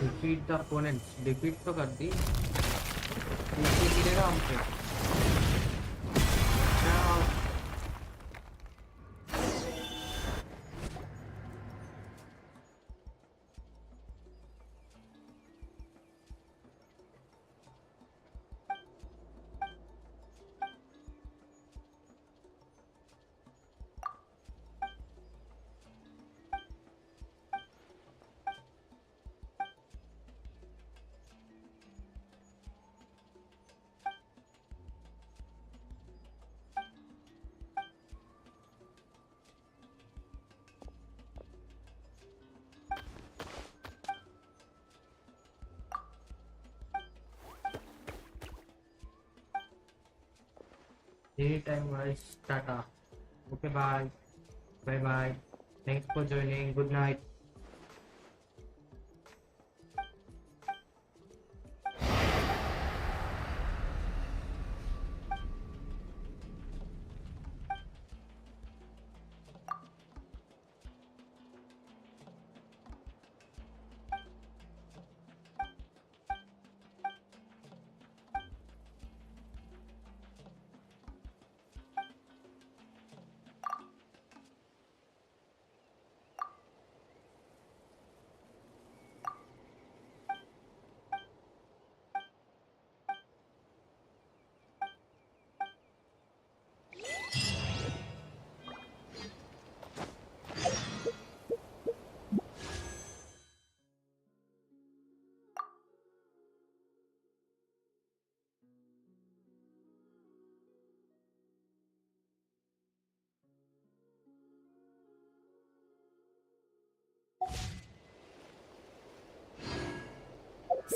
Defeat the opponents. Defeat तो कर दी. इससे गिरेगा हमसे. Anytime guys, tata. Okay, bye. Bye bye. Thanks for joining. Good night.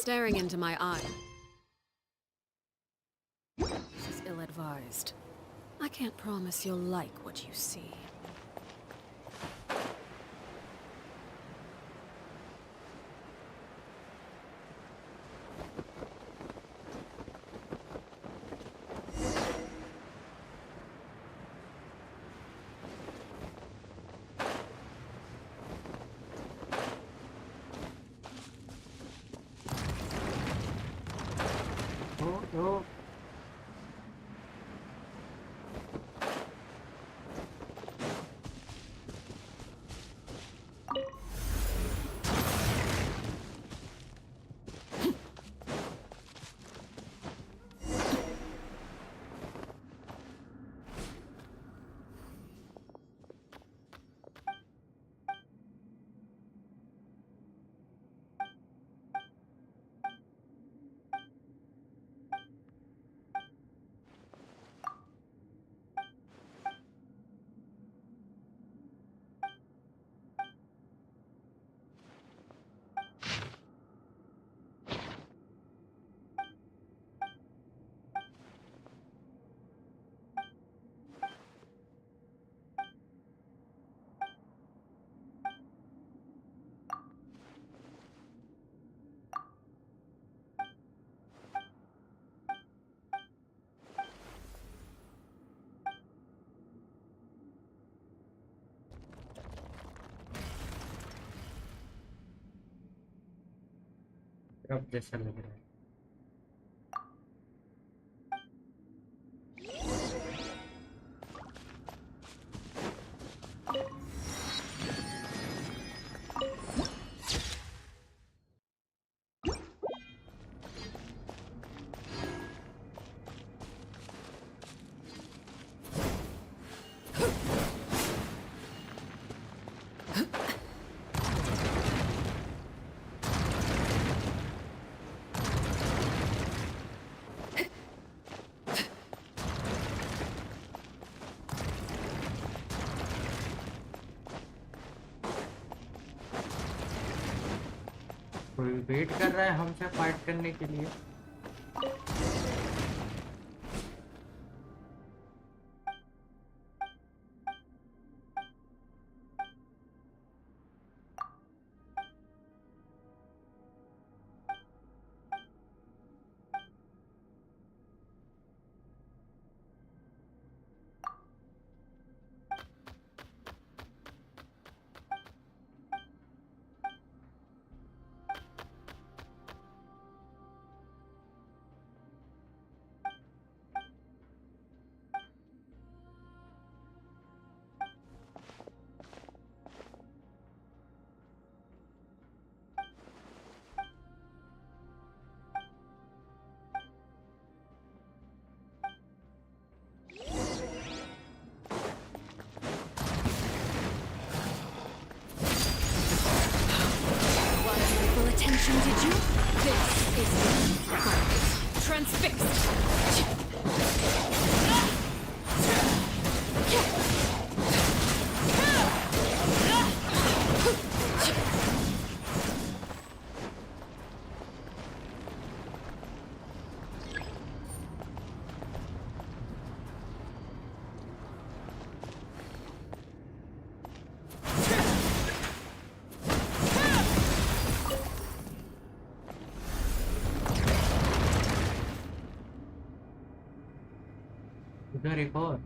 Staring into my eye. This is ill-advised. I can't promise you'll like what you see. Oh. अब जैसा लग रहा है. वेट कर रहा है हमसे फाइट करने के लिए। Attention, did you? This is the transfixed. उधर एक और।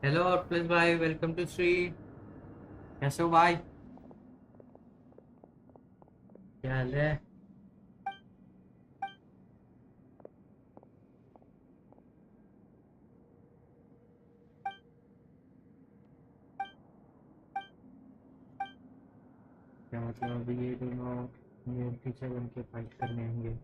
हेलो प्लीज भाई, वेलकम टू श्री। कैसे हो भाई? क्या हाल है? क्या मतलब अभी ये दोनों मूर्ति से बन के फाइट करने होंगे?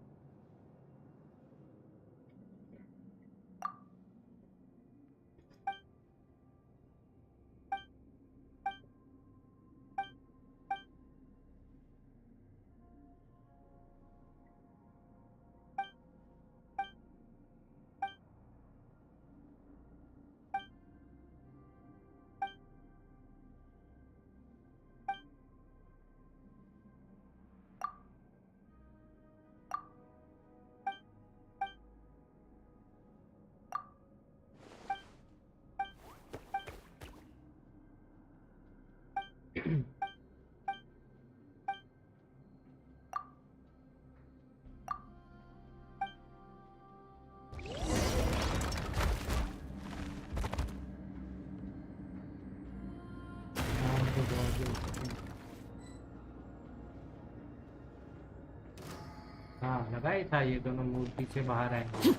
हाँ लगा ही था ये दोनों मूर्ति से बाहर आएंगे।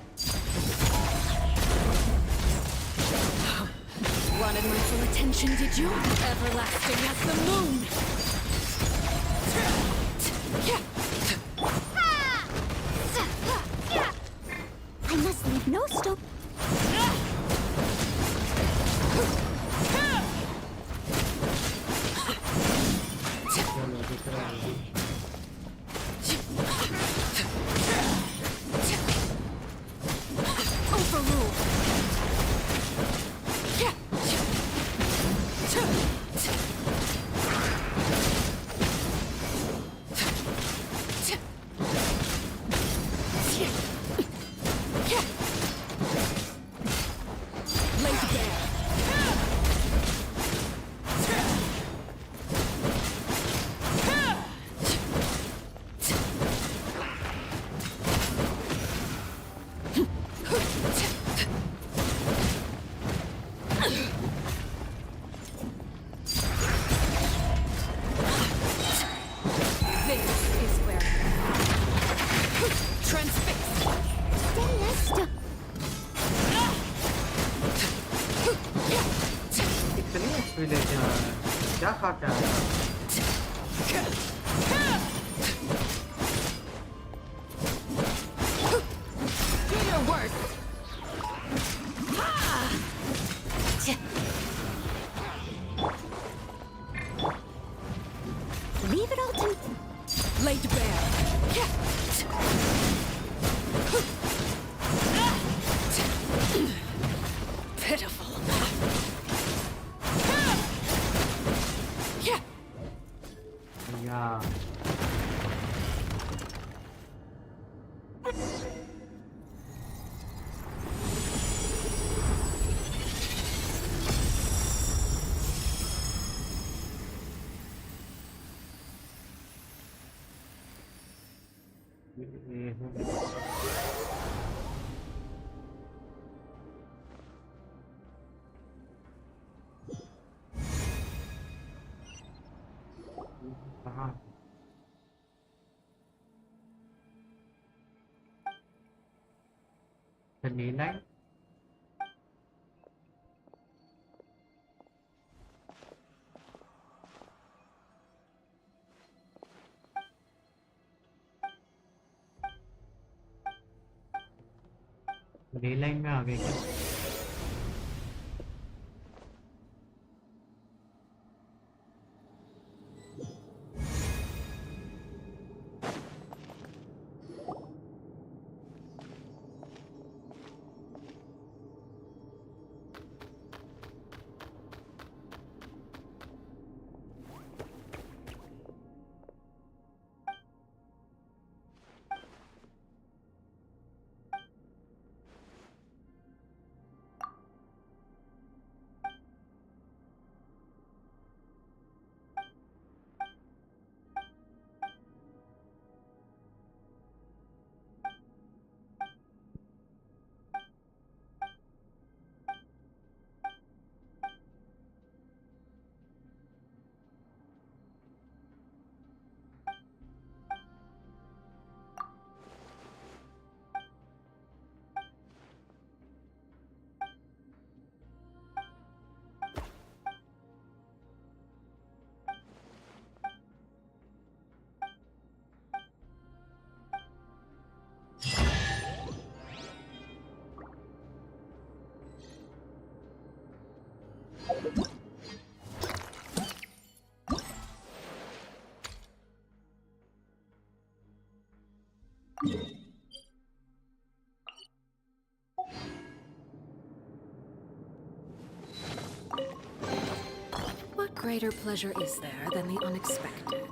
Wanted my full attention, did you? Everlasting as the moon! I must leave no stone. क्या खाता है? Do your worst! Leave it all to Laid bare. Pitiful. Yeah. कहाँ? नीला है? रे लाइन में आ गए क्या? What greater pleasure is there than the unexpected?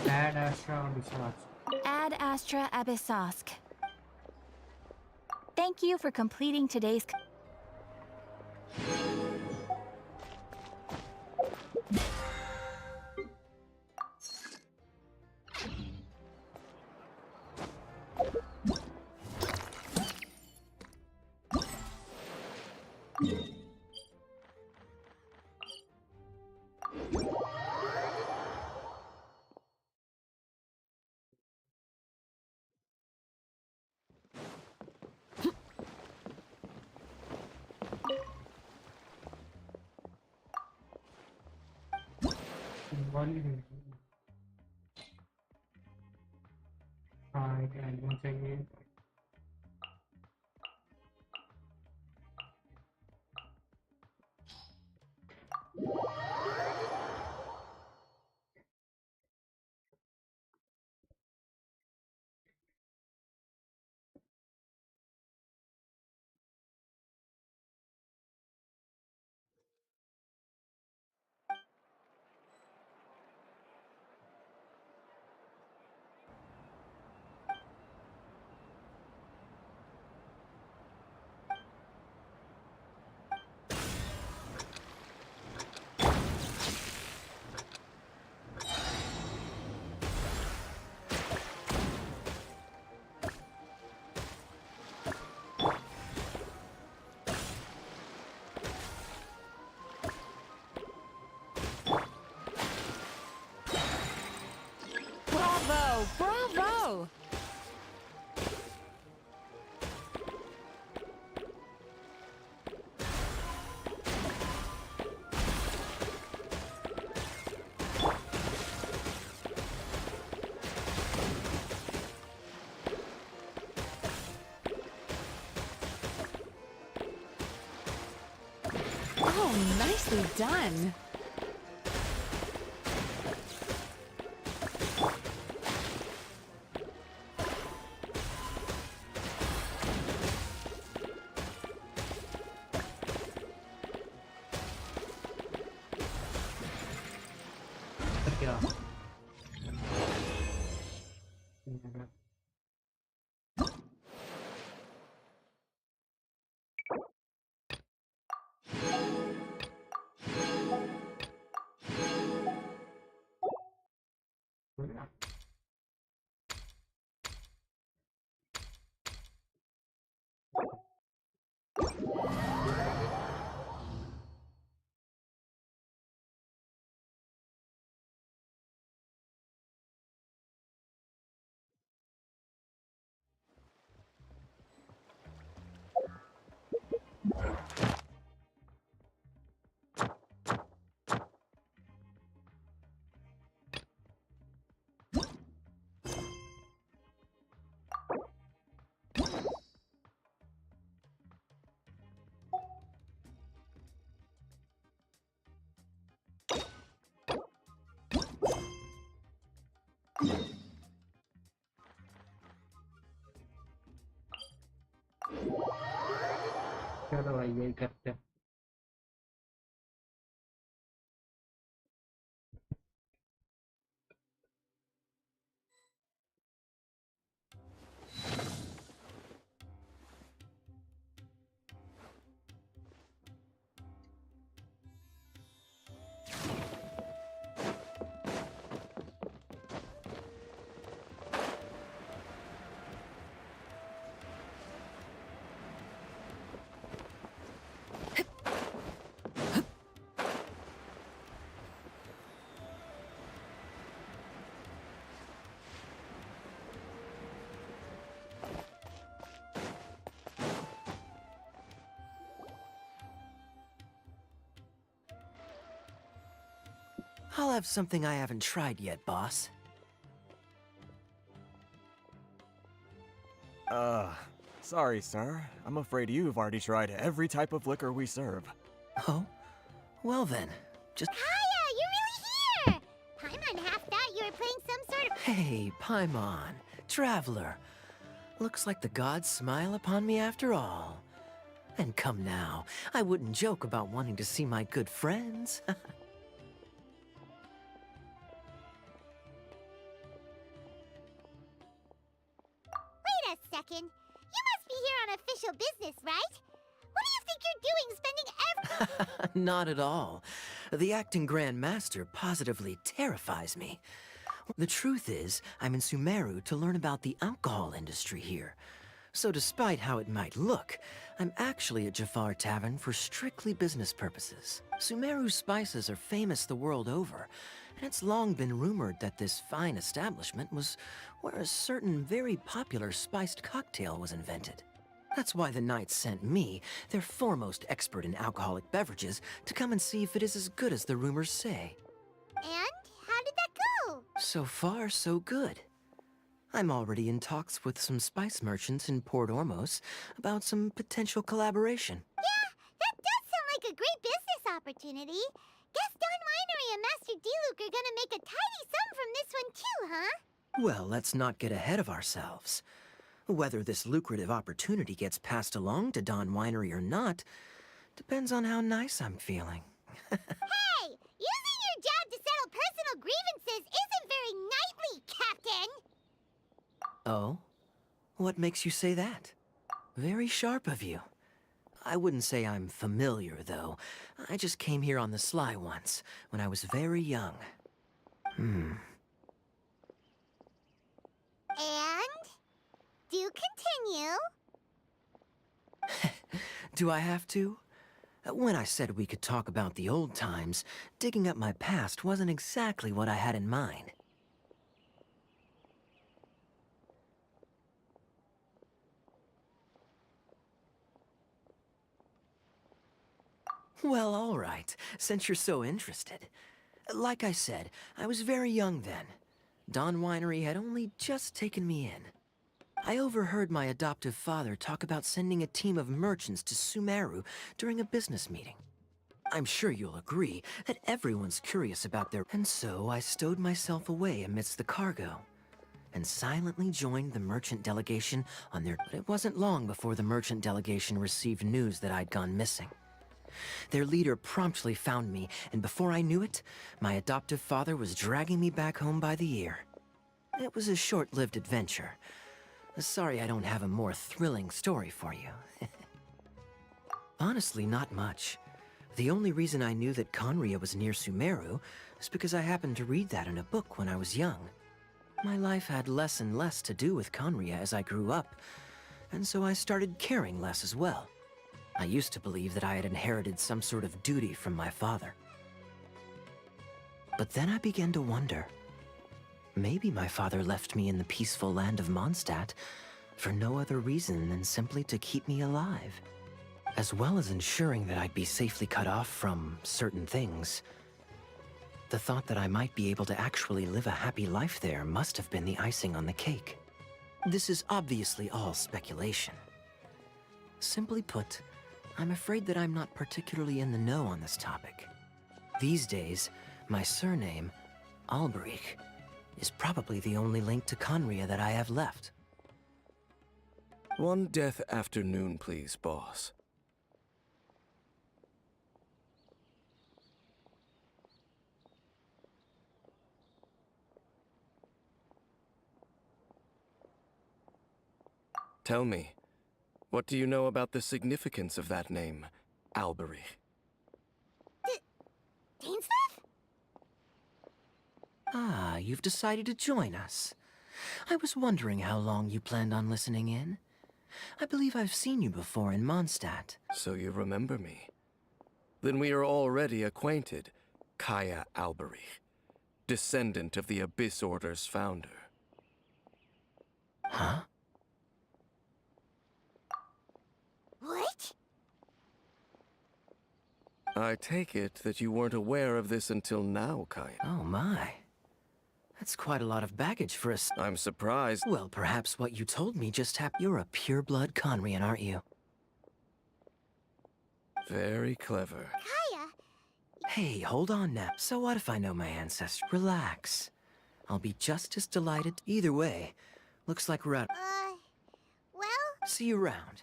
Add Astra Research. Ad Astra Abyssosk. Thank you for completing today's. हाँ एक album चाहिए Bravo! Bravo! Oh, nicely done. क्या चलो भाई यही करते हैं I'll have something I haven't tried yet, boss. Sorry, sir. I'm afraid you've already tried every type of liquor we serve. Oh? Well then, just... Hiya, you're really here! Paimon half thought you were playing some sort of... Hey, Paimon, Traveler. Looks like the gods smile upon me after all. And come now, I wouldn't joke about wanting to see my good friends. Wait a second. You must be here on official business, right? What do you think you're doing spending every... Not at all. The acting Grand Master positively terrifies me. The truth is, I'm in Sumeru to learn about the alcohol industry here. So despite how it might look, I'm actually at Jafar Tavern for strictly business purposes. Sumeru's spices are famous the world over, and it's long been rumored that this fine establishment was where a certain very popular spiced cocktail was invented. That's why the Knights sent me, their foremost expert in alcoholic beverages, to come and see if it is as good as the rumors say. And how did that go? So far, so good. I'm already in talks with some spice merchants in Port Ormos about some potential collaboration. Yeah, that does sound like a great business opportunity. Guess Don Winery and Master D-Luke are gonna make a tidy sum from this one too, huh? Well, let's not get ahead of ourselves. Whether this lucrative opportunity gets passed along to Don Winery or not depends on how nice I'm feeling. Hey! Using your job to settle personal grievances isn't very knightly, Captain! Oh? What makes you say that? Very sharp of you. I wouldn't say I'm familiar, though. I just came here on the sly once, when I was very young. And? Do continue. Do I have to? When I said we could talk about the old times, digging up my past wasn't exactly what I had in mind. Well, all right, since you're so interested. Like I said, I was very young then. Don Winery had only just taken me in. I overheard my adoptive father talk about sending a team of merchants to Sumeru during a business meeting. I'm sure you'll agree that everyone's curious about their... And so I stowed myself away amidst the cargo and silently joined the merchant delegation on their... But it wasn't long before the merchant delegation received news that I'd gone missing. Their leader promptly found me, and before I knew it, my adoptive father was dragging me back home by the ear. It was a short-lived adventure. Sorry I don't have a more thrilling story for you. Honestly, not much. The only reason I knew that Conria was near Sumeru is because I happened to read that in a book when I was young. My life had less and less to do with Conria as I grew up, and so I started caring less as well. I used to believe that I had inherited some sort of duty from my father. But then I began to wonder. Maybe my father left me in the peaceful land of Mondstadt for no other reason than simply to keep me alive. As well as ensuring that I'd be safely cut off from certain things. The thought that I might be able to actually live a happy life there must have been the icing on the cake. This is obviously all speculation. Simply put, I'm afraid that I'm not particularly in the know on this topic. These days, my surname, Alberich, is probably the only link to Conria that I have left. One death afternoon, please, boss. Tell me, what do you know about the significance of that name, Alberich? Dainsleif? Ah, you've decided to join us. I was wondering how long you planned on listening in. I believe I've seen you before in Mondstadt. So you remember me. Then we are already acquainted, Kaya Alberich, descendant of the Abyss Order's founder. Huh? What? I take it that you weren't aware of this until now, Kaya. Oh my. That's quite a lot of baggage for us. I'm surprised. Well, perhaps what you told me just happened. You're a pure-blood Conrian, aren't you? Very clever. Kaya, Hey, hold on now. So what if I know my ancestry? Relax. I'll be just as delighted. Either way, looks like we're out. well, See you around.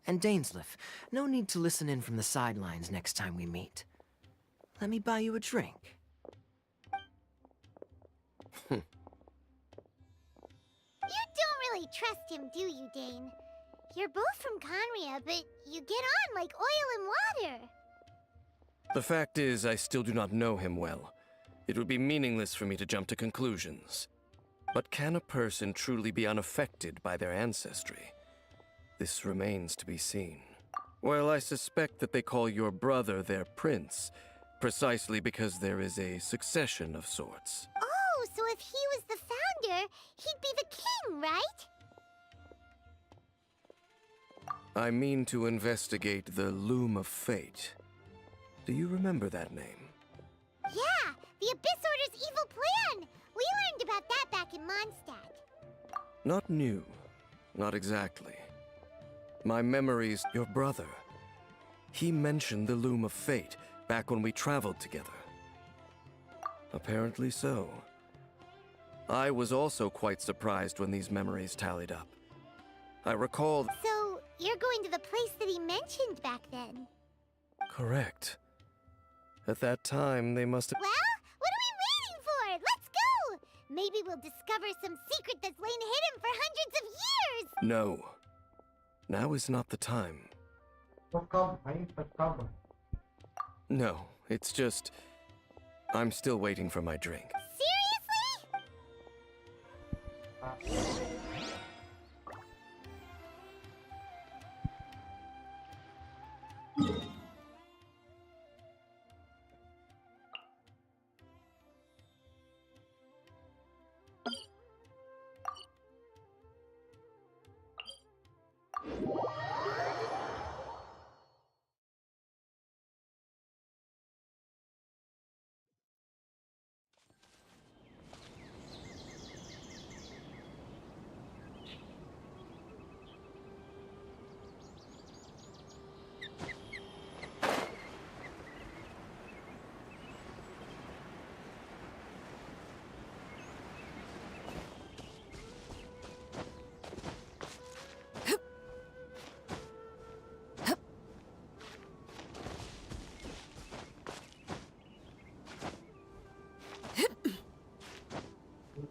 And Dainsleif, no need to listen in from the sidelines next time we meet. Let me buy you a drink. you don't really trust him, do you, Dane? You're both from Conria, but you get on like oil and water. The fact is, I still do not know him well. It would be meaningless for me to jump to conclusions. But can a person truly be unaffected by their ancestry? This remains to be seen. Well, I suspect that they call your brother their prince, precisely because there is a succession of sorts. Oh, so if he was the founder, he'd be the king, right? I mean to investigate the Loom of Fate. Do you remember that name? Yeah, the Abyss Order's evil plan! We learned about that back in Mondstadt. Not new. Not exactly. My memories, your brother. He mentioned the Loom of Fate back when we traveled together. Apparently so. I was also quite surprised when these memories tallied up. I recall... So, you're going to the place that he mentioned back then? Correct. At that time, they must have... Well, what are we waiting for? Let's go! Maybe we'll discover some secret that's lain hidden for hundreds of years! No. Now is not the time. No, it's just... I'm still waiting for my drink. Seriously?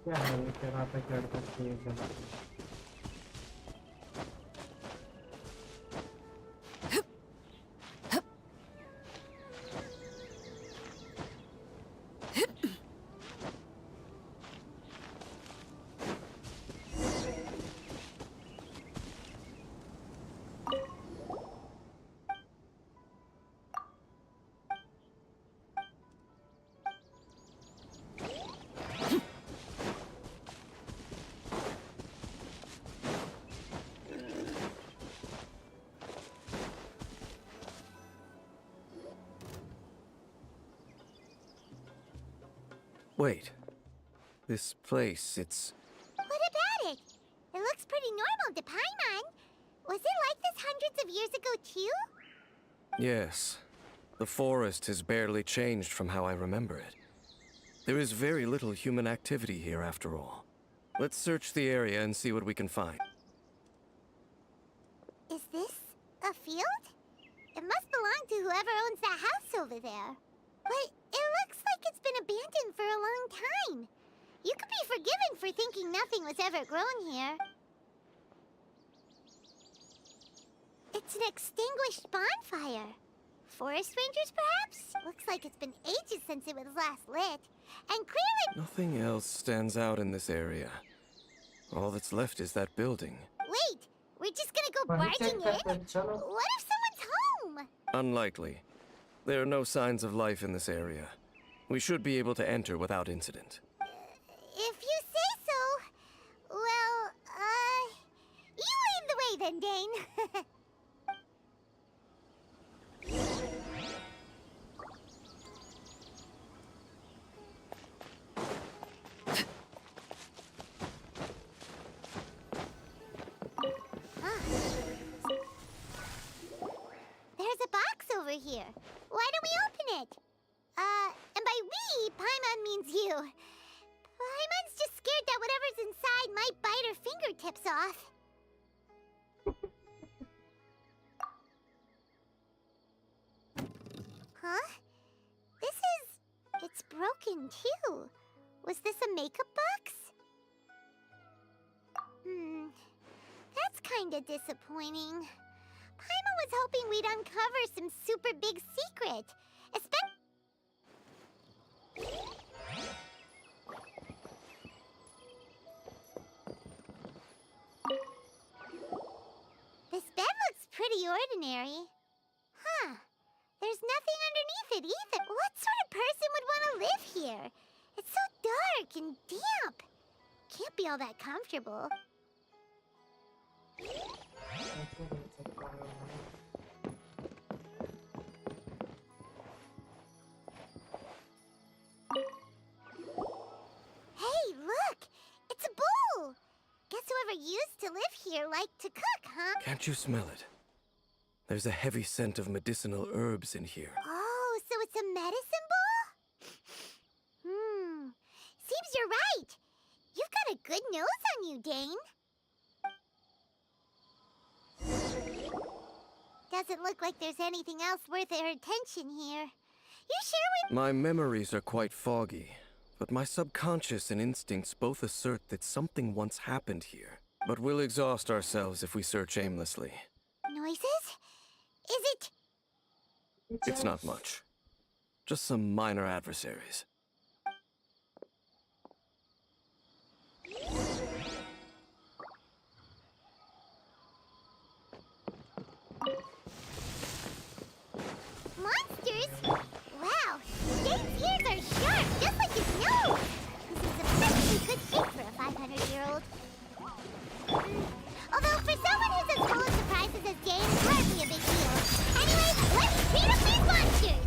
क्या है ये कह पे चढ़ सकती है जगह Wait. This place, it's... What about it? It looks pretty normal to Paimon. Was it like this hundreds of years ago, too? Yes. The forest has barely changed from how I remember it. There is very little human activity here, after all. Let's search the area and see what we can find. Is this a field? It must belong to whoever owns that house over there. But it looks like it's been abandoned for a long time. You could be forgiven for thinking nothing was ever grown here. It's an extinguished bonfire. Forest rangers, perhaps? Looks like it's been ages since it was last lit. And clearly... Nothing else stands out in this area. All that's left is that building. Wait! We're just gonna go barging in? What if someone's home? Unlikely. There are no signs of life in this area. We should be able to enter without incident. If you say so. Well, you lead the way then, Dane. off. Huh? It's broken too. Was this a makeup box? That's kinda disappointing. Paimon was hoping we'd uncover some super big secret. This bed looks pretty ordinary. Huh. There's nothing underneath it either. What sort of person would want to live here? It's so dark and damp. Can't be all that comfortable. Hey, look! It's a bowl! Guess whoever used to live here liked to cook, huh? Can't you smell it? There's a heavy scent of medicinal herbs in here. Oh, so it's a medicine bowl? Seems you're right. You've got a good nose on you, Dane. Doesn't look like there's anything else worth our attention here. You sure we... My memories are quite foggy, but my subconscious and instincts both assert that something once happened here. But we'll exhaust ourselves if we search aimlessly. Noises? Is it... It's not much. Just some minor adversaries. Monsters? Wow, Dane's ears are sharp, just like his nose. This is a perfectly good shape for a 500-year-old. Although for someone who's as full of surprises as Dane, it's hardly a big deal. Anyway, let's beat up these monsters!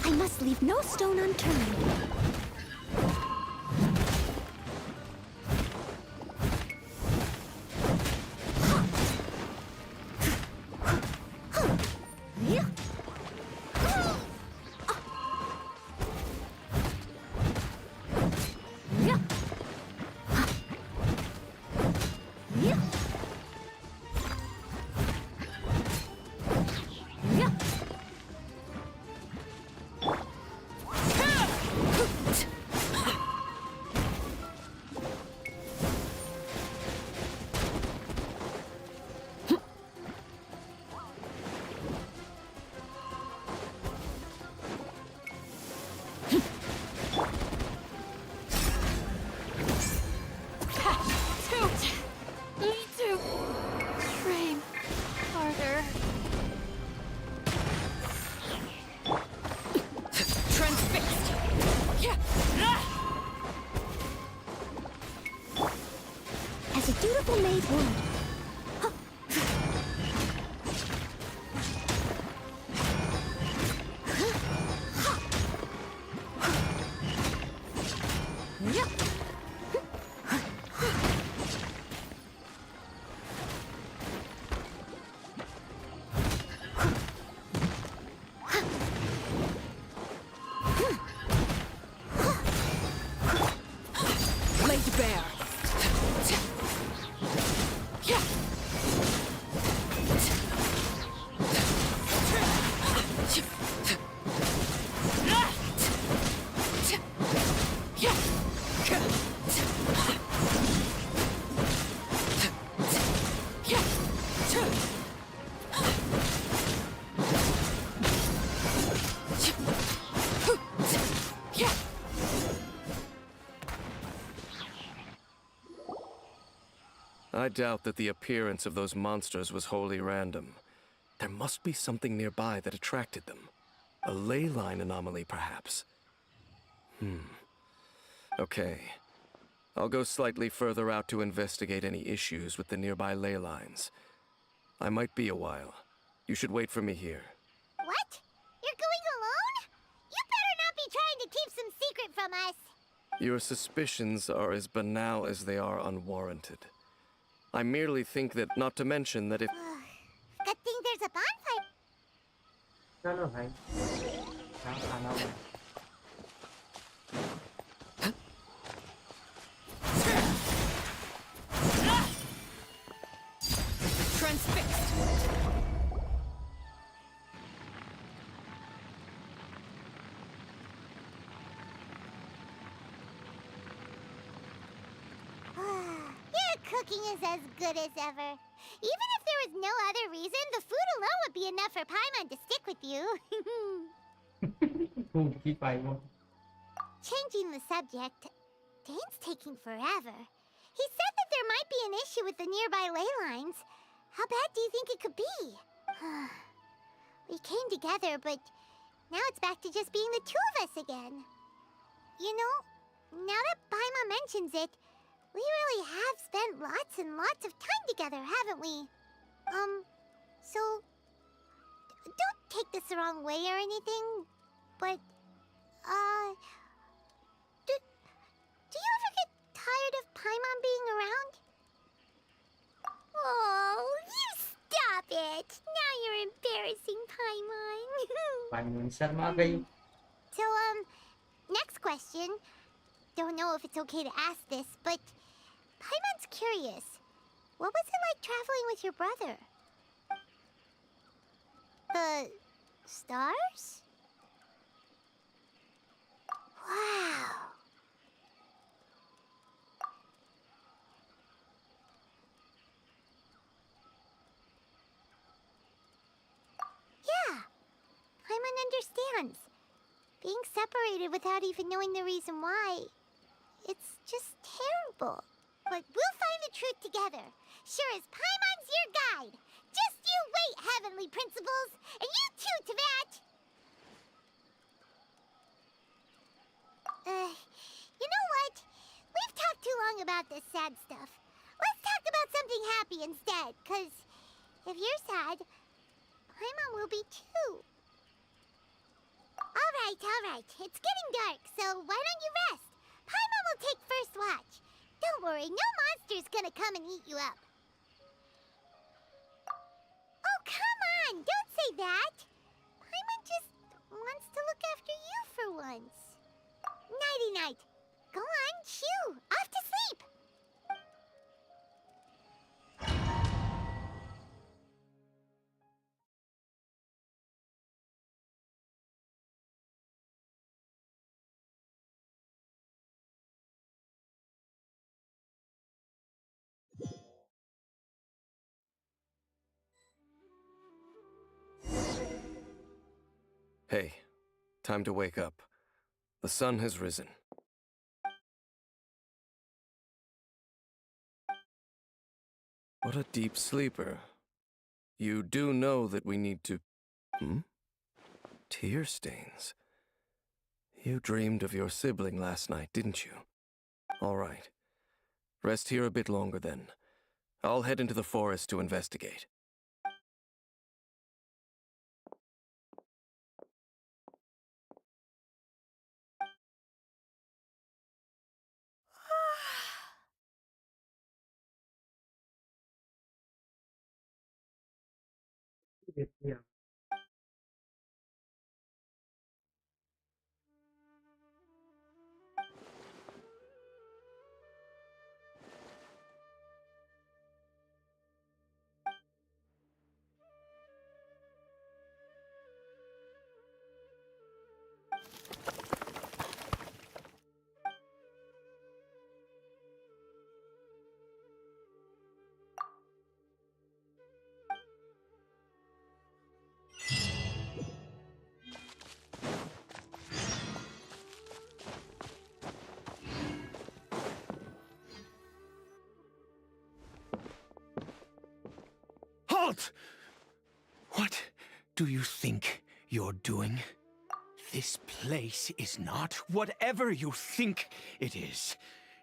I must leave no stone unturned. As a dutiful maid would. Laid bare. I doubt that the appearance of those monsters was wholly random. There must be something nearby that attracted them. A ley line anomaly, perhaps. Okay. I'll go slightly further out to investigate any issues with the nearby ley lines. I might be a while. You should wait for me here. What? You're going alone? You better not be trying to keep some secret from us. Your suspicions are as banal as they are unwarranted. I merely think that, not to mention that if... Good thing there's a bonfire. चलो भाई क्या खाना है Transfixed. Your cooking is as good as ever. Even if there was no other reason, the food alone would be enough for Paimon to stick with you. भूखी पाइमो Changing the subject, Dane's taking forever. He said that there might be an issue with the nearby ley lines. How bad do you think it could be? We came together, but now it's back to just being the two of us again. You know, now that Paimon mentions it, we really have spent lots and lots of time together, haven't we? So... Don't take this the wrong way or anything, but... Do you ever get tired of Paimon being around? Oh, you stop it! Now you're embarrassing Paimon. पाइमो Sharma गई So, next question. Don't know if it's okay to ask this, but Paimon's curious. What was it like traveling with your brother? The stars? Wow. Yeah, Paimon understands. Being separated without even knowing the reason why, it's just terrible. But we'll find the truth together. Sure as Paimon's your guide. Just you wait, Heavenly Principles! And you too, Teyvat! You know what? We've talked too long about this sad stuff. Let's talk about something happy instead, 'cause if you're sad, Paimon will be too. Alright. It's getting dark, so why don't you rest? Paimon will take first watch. Don't worry, no monster's gonna come and eat you up. Oh, come on! Don't say that! Paimon just wants to look after you for once. Nighty-night. Go on, shoo! Off to sleep! Hey, time to wake up. The sun has risen. What a deep sleeper. You do know that we need to... Tear stains. You dreamed of your sibling last night, didn't you? All right. Rest here a bit longer then. I'll head into the forest to investigate. Yeah. Halt! What do you think you're doing? This place is not whatever you think it is.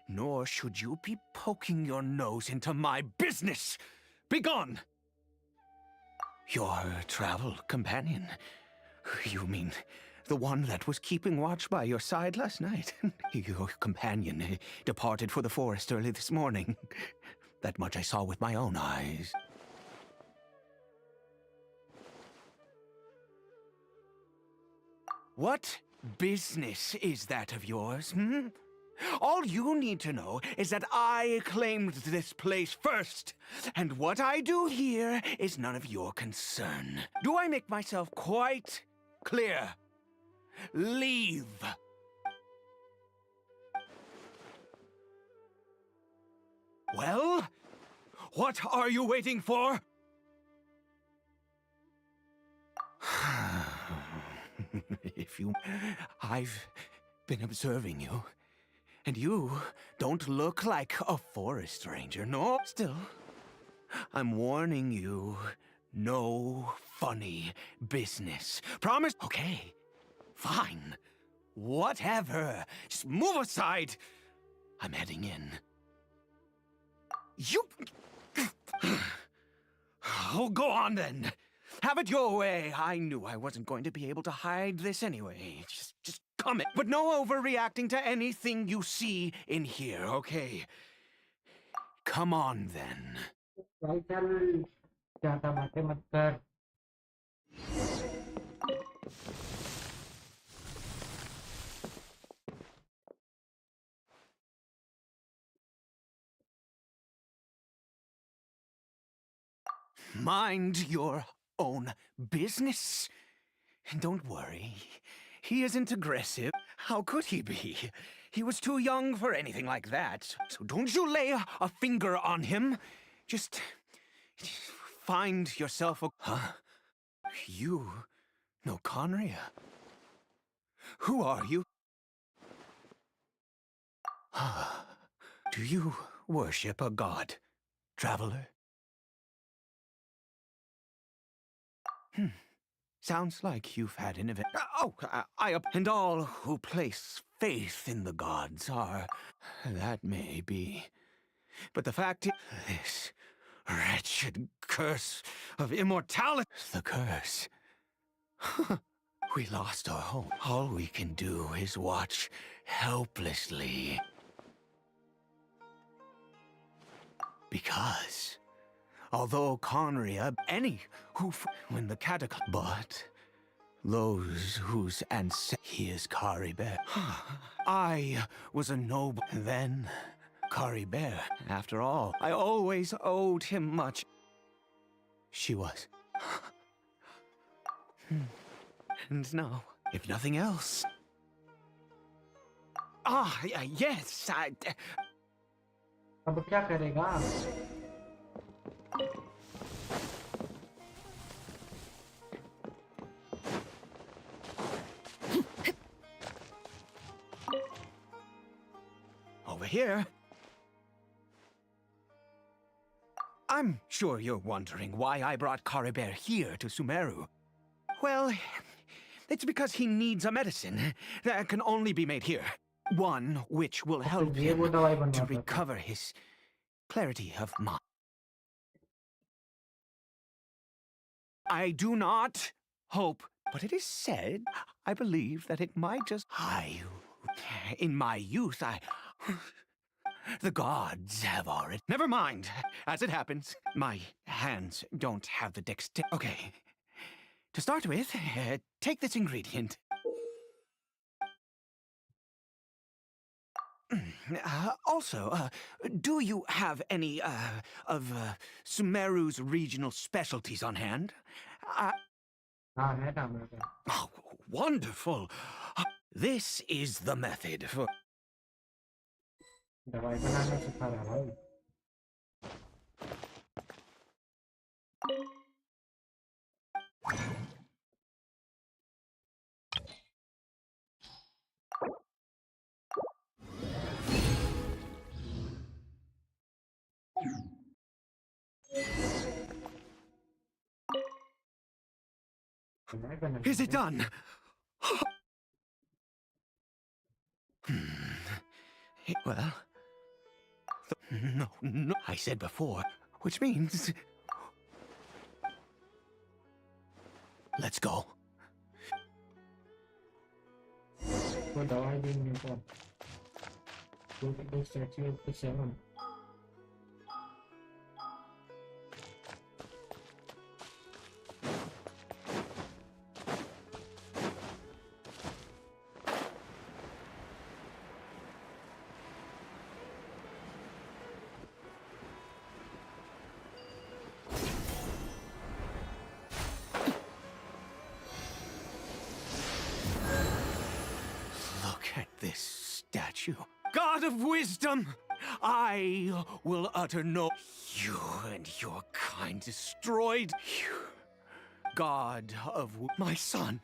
Nor should you be poking your nose into my business. Begone! Your travel companion. You mean the one that was keeping watch by your side last night? Your companion departed for the forest early this morning. That much I saw with my own eyes. What business is that of yours, hmm? All you need to know is that I claimed this place first, and what I do here is none of your concern. Do I make myself quite clear? Leave. Well, what are you waiting for? I've been observing you. And you don't look like a forest ranger, no? Still, I'm warning you, no funny business. Promise? Okay, fine. Whatever. Just move aside. I'm heading in. You... Oh, go on then. Have it your way. I knew I wasn't going to be able to hide this anyway. Just come in. But no overreacting to anything you see in here, okay? Come on then. Mind your own business. Don't worry. He isn't aggressive. How could he be? He was too young for anything like that. So don't you lay a finger on him. Just find yourself a... Huh? You know Conria? Who are you? Do you worship a god, traveler? Sounds like you've had an event. And all who place faith in the gods are... That may be. But the fact is, this wretched curse of immortality... The curse. We lost our home. All we can do is watch helplessly. Because... although Conria, any who when the cataclysm, but those whose ancestors, he is Caribert. I was a noble then. Caribert, after all, I always owed him much. She was. And now, if nothing else. Yes, अब क्या करेगा? Over here. I'm sure you're wondering why I brought Caribert here to Sumeru. Well, it's because he needs a medicine that can only be made here. One which will help him to recover his clarity of mind. I do not hope, but it is said, I believe that it might just... In my youth, the gods have already... Never mind. As it happens, my hands don't have the dexterity. Okay. To start with, take this ingredient. Also, do you have any, of Sumeru's regional specialties on hand? Oh, wonderful! This is the method for... दवाई बनाना सिखा रहा भाई. Is it done? Well, no, I said before, which means... Let's go. वो दवाई देंगे तो तो statue of the seven Look at this statue. God of wisdom! I will utter no... You and your kind destroyed you. God of my son.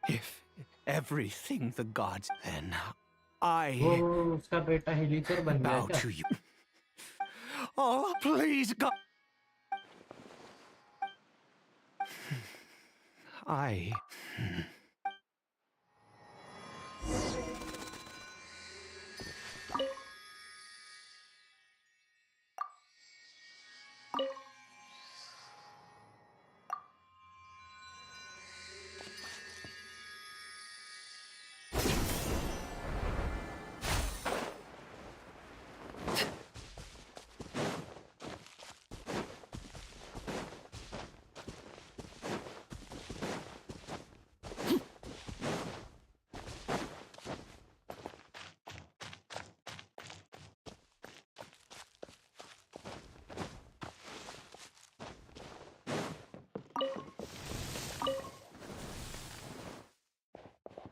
If everything the gods... Then I... वो उसका बेटा हिलीचर बन गया bow क्या to you. Oh, please, God... I...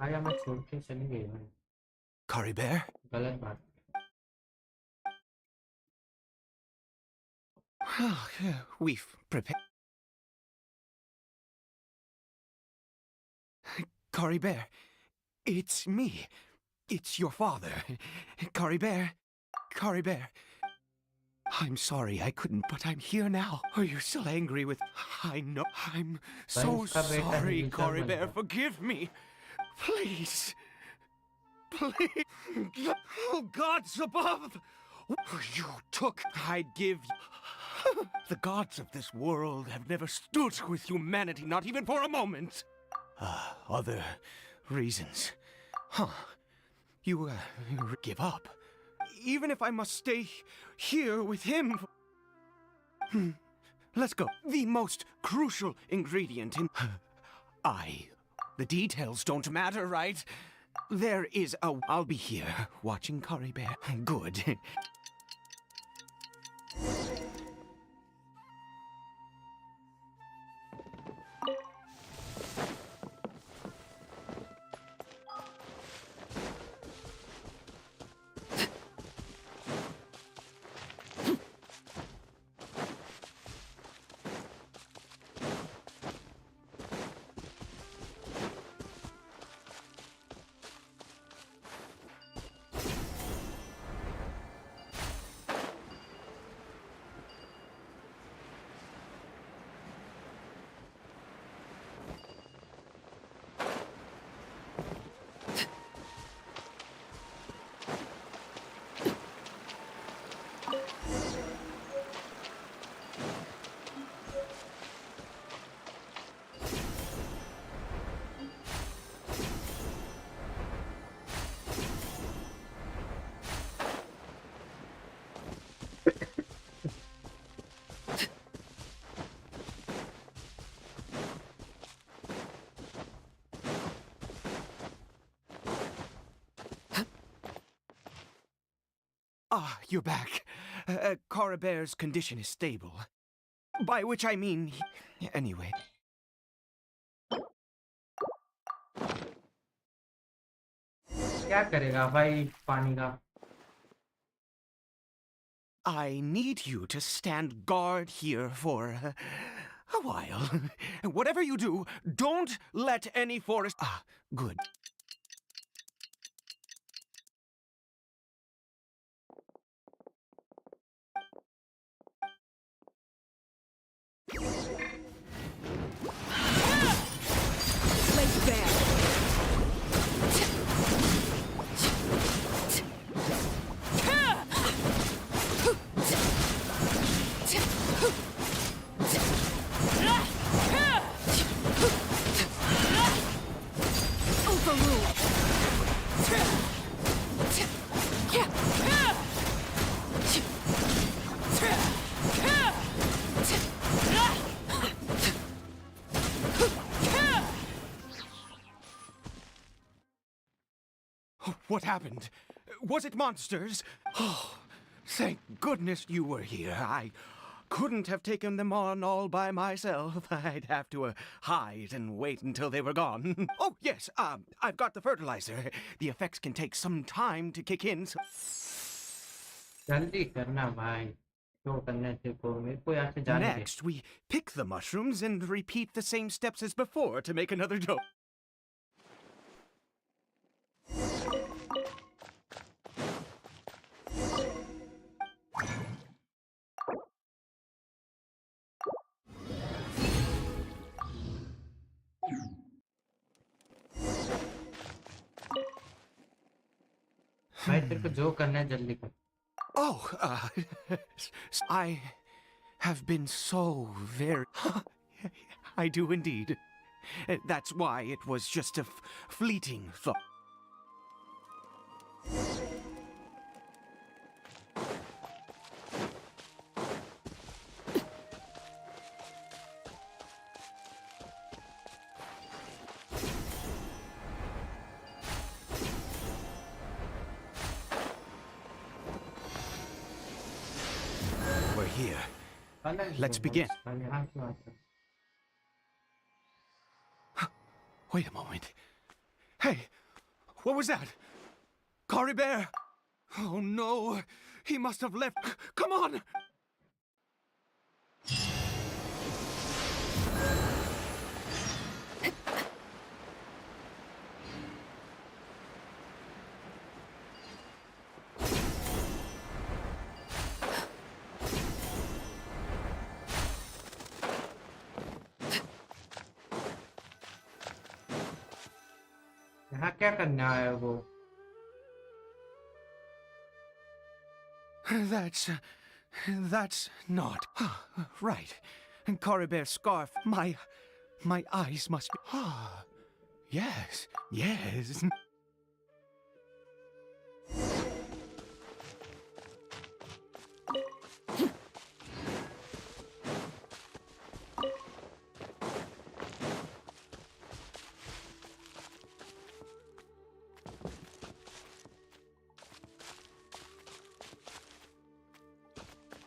आया मैं छोड़ के चली गई हूँ Curry Bear? गलत बात We've prepared... Curry Bear, it's me. It's your father. Curry Bear. Curry Bear. I'm sorry I couldn't, but I'm here now. Are you still angry with... I know. I'm so sorry, Curry Bear. Forgive me. Please. Please. Oh, gods above. You took... I'd give... The gods of this world have never stood with humanity, not even for a moment. Other reasons. Huh. You give up. Even if I must stay here with him. Let's go. The most crucial ingredient in... The details don't matter, right? There is a... I'll be here, watching Curry Bear. Good. Ah, you're back. Curry Bear's condition is stable. By which I mean... Anyway. क्या करेगा भाई पानी का I need you to stand guard here for a while. Whatever you do, don't let any forest... Ah, good. What happened? Was it monsters? Oh, thank goodness you were here. I couldn't have taken them on all by myself. I'd have to hide and wait until they were gone. Oh, yes, I've got the fertilizer. The effects can take some time to kick in. So... जल्दी करना भाई जो करने थे को मेरे को यहाँ से जाने दे Next, we pick the mushrooms and repeat the same steps as before to make another dough. भाई तेरे को जो करना है जल्दी कर Oh, I have been so very... I do indeed. That's why it was just a fleeting thought. We're here. Let's begin. Wait a moment. Hey, what was that? Cory Bear! Oh no, he must have left. Come on! यहाँ क्या करना है वो That's not right. Cory Bear's scarf. My eyes must be. Yes, yes.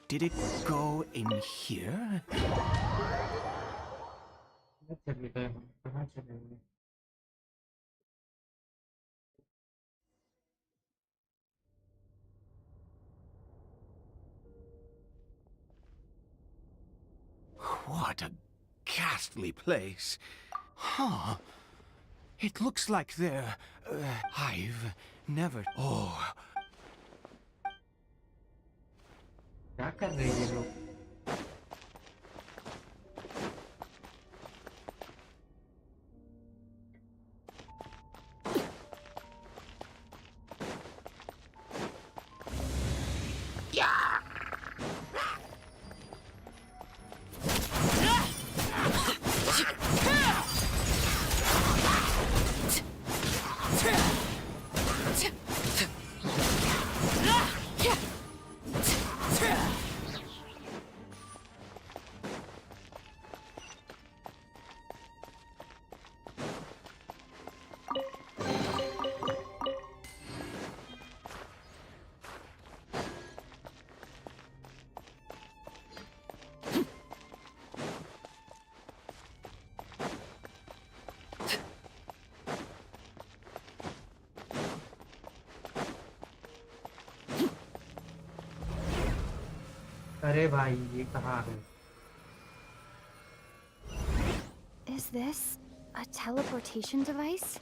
Did it go in here? चले गए हम कहाँ चले गए What a ghastly place. Huh. It looks like they're... I've never... Oh... क्या कर रहे हैं ये लोग अरे भाई ये कहाँ है Is this a teleportation device?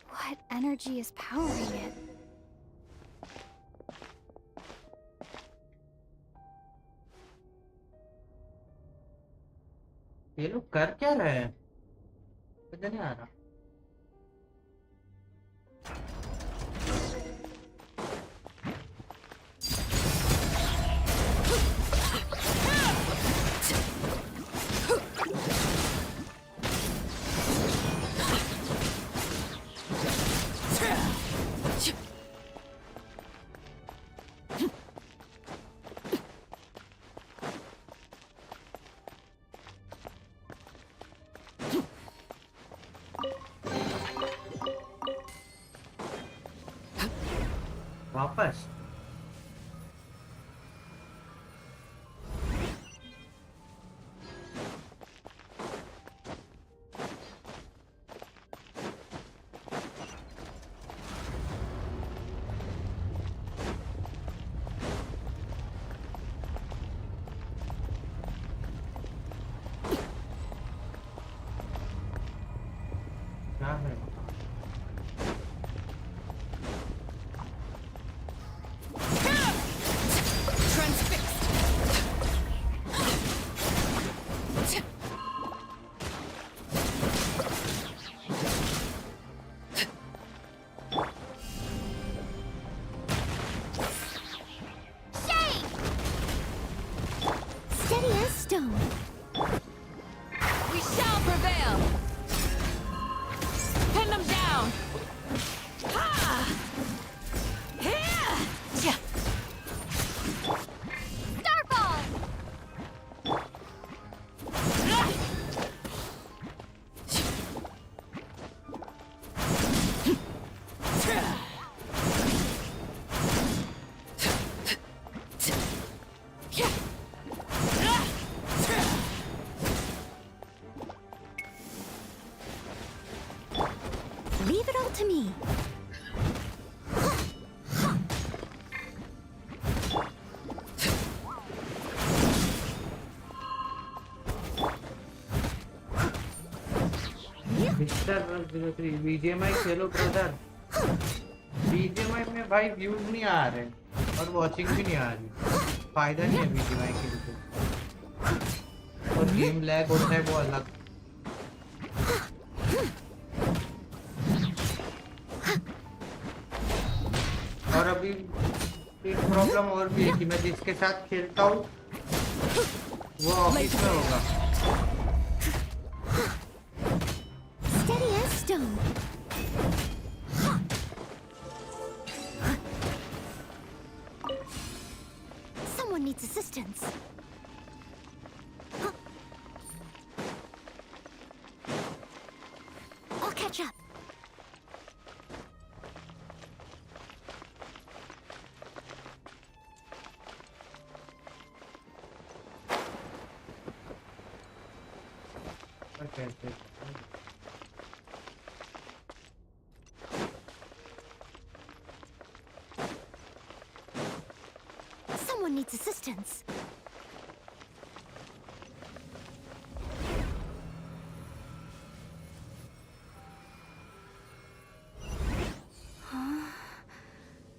What energy is powering it? ये लोग कर क्या रहे हैं मुझे नहीं आ रहा वापस क्या है Steady as stone. We shall prevail! Pin them down! Ha! Here! Starfall! Leave it all to me. Mister 103 BGMI Khelo brother BGMI में भाई व्यूज नहीं आ रहे और वॉचिंग भी नहीं आ रही फायदा नहीं है बीजीएमआई के लिए और गेम लैग होता है वो अलग और अभी एक प्रॉब्लम और भी है कि मैं जिसके साथ खेलता हूँ वो ऑफिस में होगा Steady as stone. Someone needs assistance. I'll catch up. Okay. Someone needs assistance. Huh?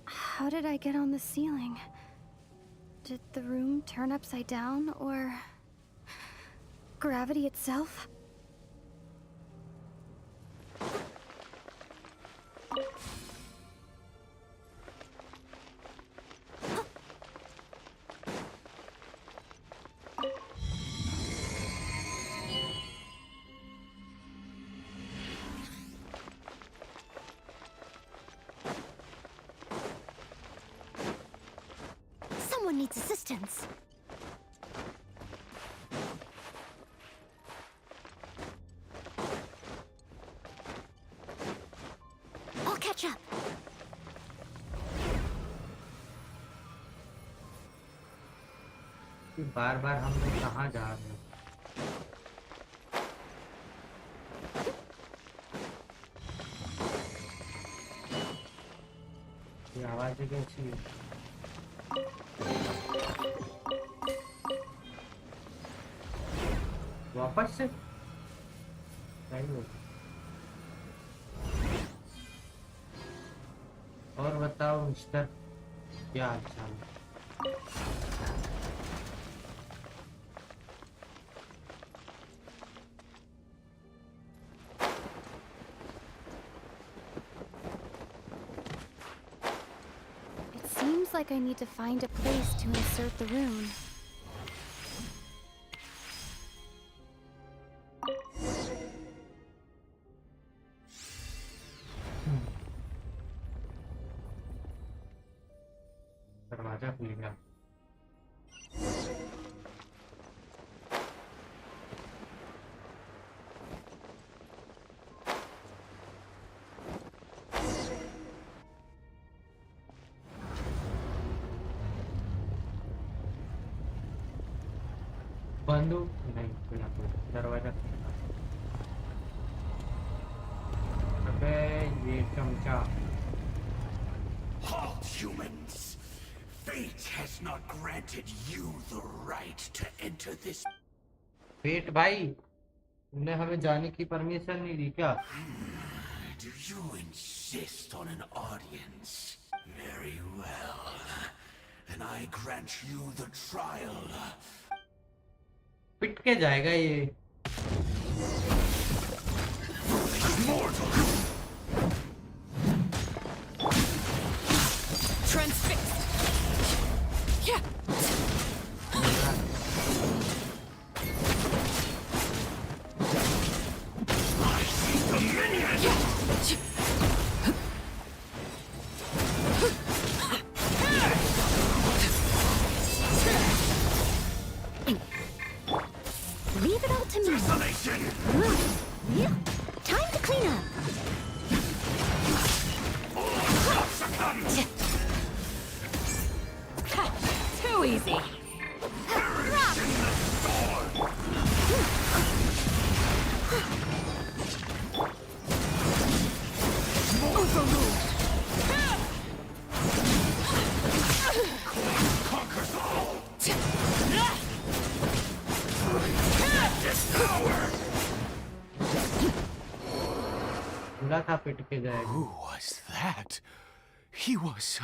How did I get on the ceiling? Did the room turn upside down, or gravity itself? Someone needs assistance. I'll catch up. बार बार हम लोग कहाँ जा रहे हैं ये आवाज़ कैसी है वापस से नहीं होगा और बताओ मिस्टर क्या हाल चाल है Seems like I need to find a place to insert the rune. दरवाजा खुल गया बंदूक नहीं खुला, दरवाजा। अबे ये चमचा। Halt, humans! Fate has not granted you the right to enter this. Wait भाई, तुमने हमें जाने की परमिशन नहीं दी क्या? Do you insist on an audience? Very well. Then I grant you the trial. पिट के जाएगा ये। Transfixed. Yeah. I see the minion. Leave it all to me. Desolation. Yeah. Time to clean up. Too easy. Overruled. Conquers all. This power. खुला था, पिट के जाएगा। Who was that? He was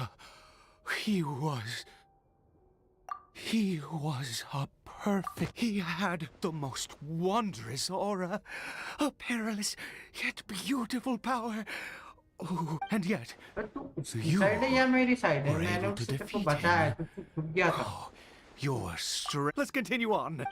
a perfect. He had the most wondrous aura, a perilous yet beautiful power. Oh, and yet, you side है या मेरी side है? were मैंने able to उससे तेरे को defeat बताया, him. तू छुप गया था। Oh, your strength. Let's continue on.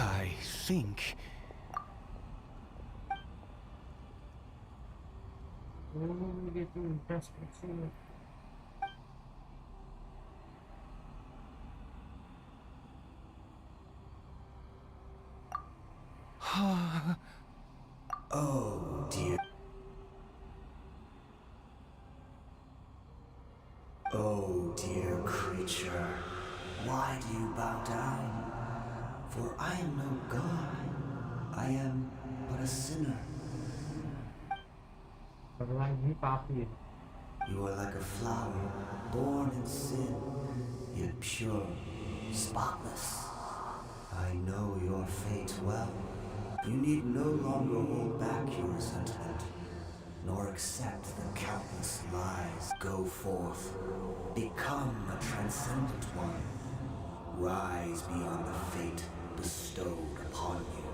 I think. ये तो इंटरेस्टिंग है। Oh dear. Oh dear creature, why do you bow down? For I am no god. I am but a sinner. भगवान ही पापी है। You are like a flower, born in sin, yet pure, spotless. I know your fate well. You need no longer hold back your resentment, nor accept the countless lies. Go forth, become a transcendent one. Rise beyond the fate bestowed upon you,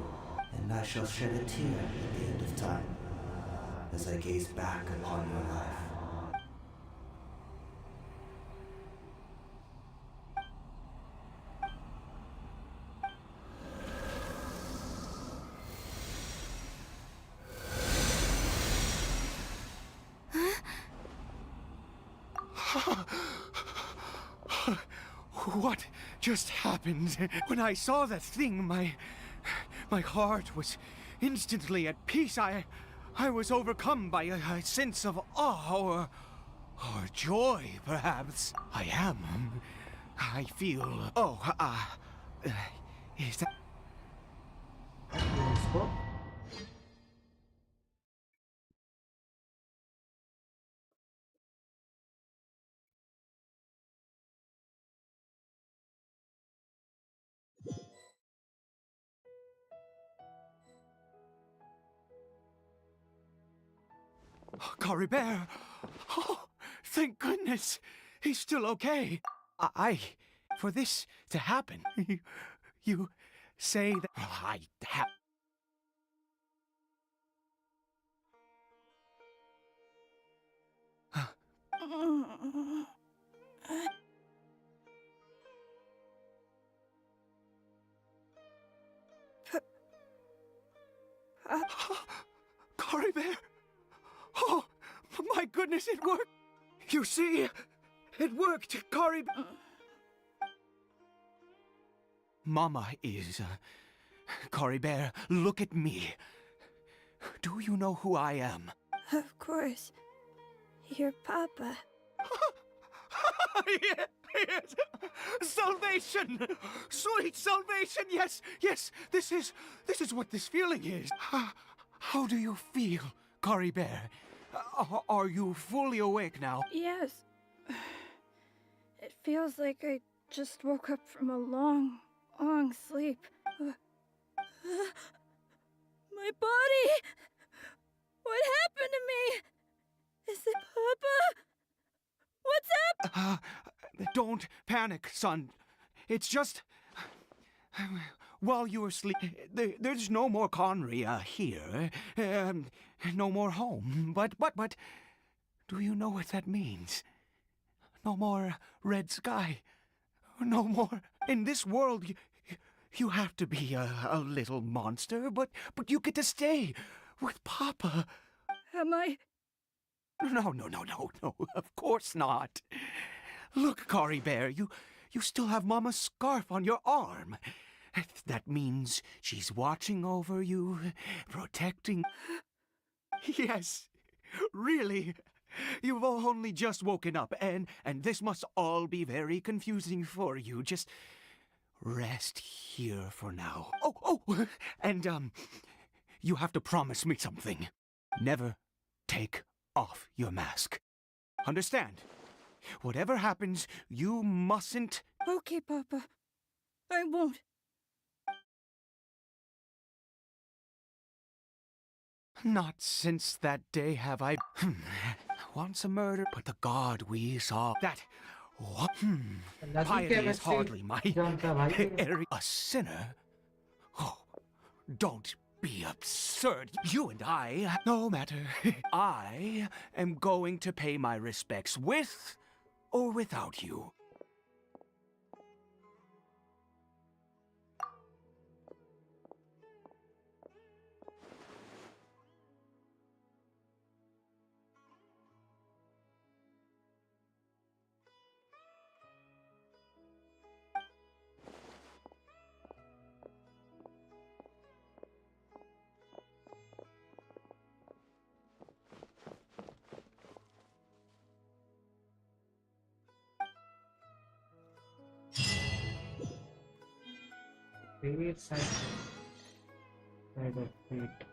and I shall shed a tear at the end of time, as I gaze back upon your life. What just happened? When I saw that thing, my heart was instantly at peace. I was overcome by a sense of awe or joy, perhaps. I feel. Oh, is that? Cory Bear! Oh, thank goodness! He's still okay. For this to happen, you say that I have... Cory Bear! Oh, my goodness, it worked! You see, it worked, Cory... Mama is... Cory Bear, look at me. Do you know who I am? Of course. Your papa. Yes! Salvation! Sweet salvation! Yes, yes, this is what this feeling is. How do you feel, Cory Bear? Are you fully awake now? Yes. It feels like I just woke up from a long, long sleep. My body! What happened to me? Is it Papa? What's up? Don't panic, son. It's just... While you were asleep, there's no more Conry here. No more home. But, do you know what that means? No more red sky. No more... In this world, you have to be a little monster, but you get to stay with Papa. Am I... No, of course not. Look, Cory Bear, you still have Mama's scarf on your arm. That means she's watching over you, protecting... Yes, really. You've only just woken up, and this must all be very confusing for you. Just rest here for now. Oh, and, you have to promise me something. Never take off your mask. Understand? Whatever happens, you mustn't... Okay, Papa. I won't. Not since that day have I... Once a murder, but the god we saw... That... Piety is hardly my... A sinner? Oh, don't be absurd. You and I... No matter. I am going to pay my respects with or without you. Favorite side of fate.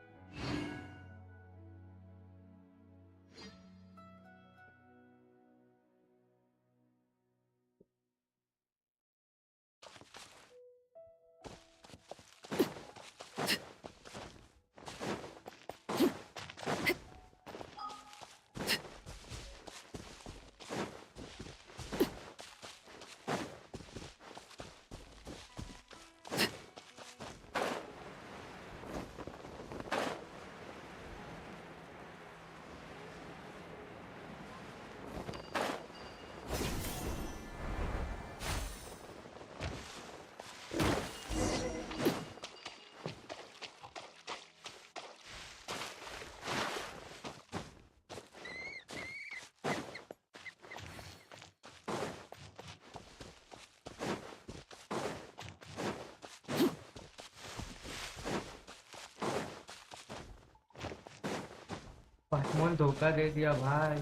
पासमोन धोखा दे दिया भाई.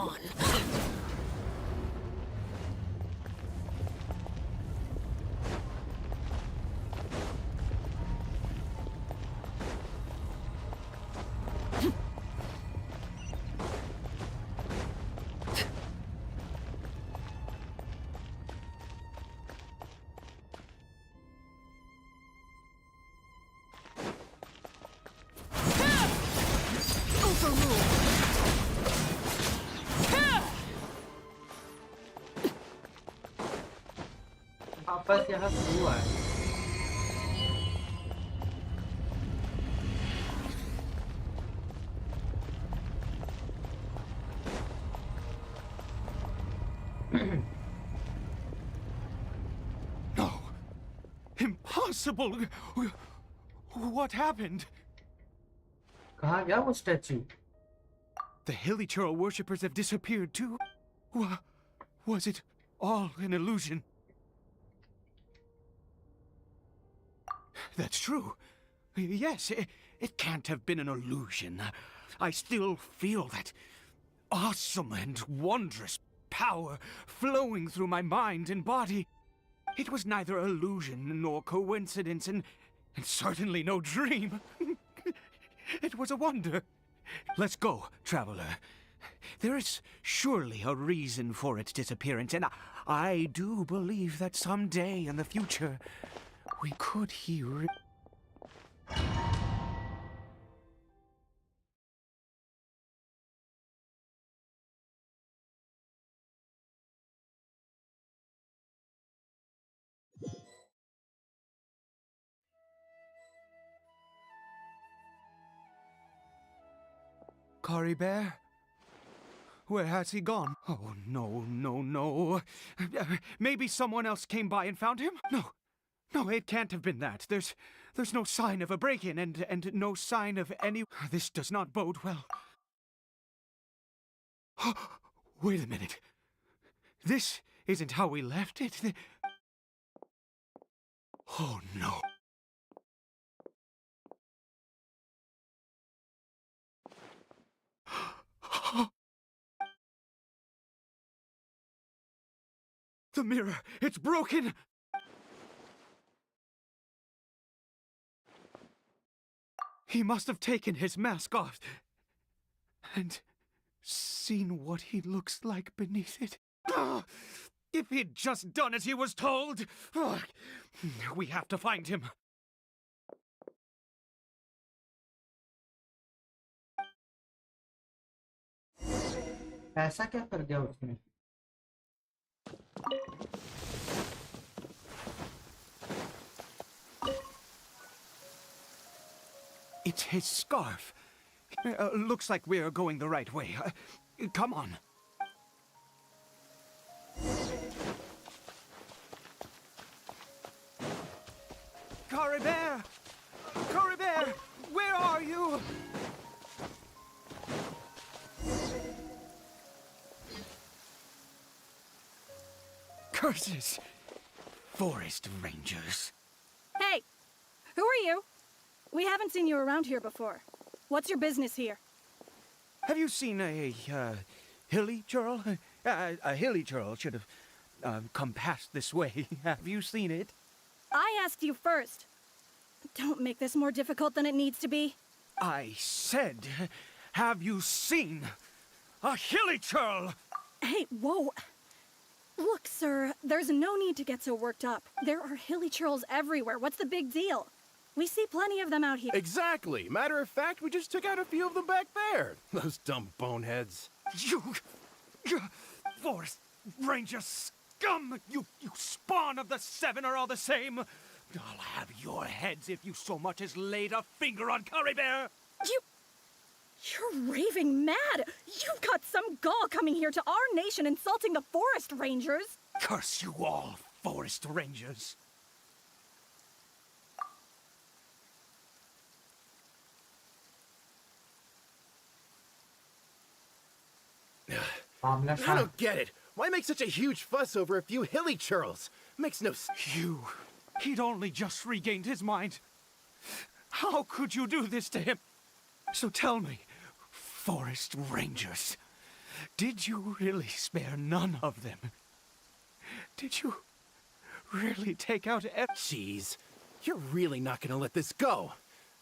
on. वापस यहाँ हुआ है। No. Impossible. What happened? कहाँ गया वो statue? The Hilichurl worshippers have disappeared too? Was it all an illusion? That's true. Yes, it can't have been an illusion. I still feel that awesome and wondrous power flowing through my mind and body. It was neither illusion nor coincidence, and certainly no dream. It was a wonder. Let's go, traveler. There is surely a reason for its disappearance, and I do believe that someday in the future, we could hear it. Kari Bear? Where has he gone? Oh, no, no, no. Maybe someone else came by and found him? No, it can't have been that. There's no sign of a break-in and no sign of any... This does not bode well. Wait a minute. This isn't how we left it. Oh, no. The mirror, it's broken! He must have taken his mask off and seen what he looks like beneath it. If he'd just done as he was told! We have to find him. ऐसा क्या कर दिया उसने? It's his scarf. Looks like we're going the right way. Come on. Kari Bear! Kari Bear! Where are you? Curses! Forest Rangers. Hey! Who are you? We haven't seen you around here before. What's your business here? Have you seen a Hilichurl? A Hilichurl should have come past this way. Have you seen it? I asked you first. Don't make this more difficult than it needs to be. I said, have you seen a Hilichurl? Hey, whoa. Look, sir, there's no need to get so worked up. There are Hilichurls everywhere. What's the big deal? We see plenty of them out here. Exactly. Matter of fact, we just took out a few of them back there. Those dumb boneheads. You Forest Ranger scum! You spawn of the Seven are all the same. I'll have your heads if you so much as laid a finger on Kari Bear. You're raving mad! You've got some gall coming here to our nation insulting the Forest Rangers! Curse you all, Forest Rangers! I don't get it. Why make such a huge fuss over a few Hilichurls? Makes no sense. He'd only just regained his mind. How could you do this to him? So tell me, Forest Rangers, Did you really spare none of them? Did you really take out Jeez, you're really not gonna let this go.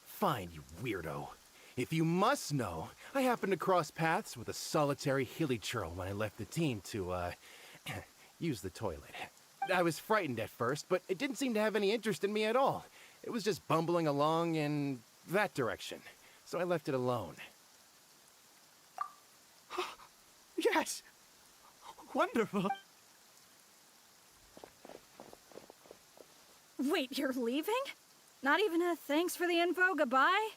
Fine, you weirdo. If you must know, I happened to cross paths with a solitary hilly churl when I left the team to, use the toilet. I was frightened at first, but it didn't seem to have any interest in me at all. It was just bumbling along in that direction, so I left it alone. Yes! Wonderful! Wait, you're leaving? Not even a thanks for the info, goodbye?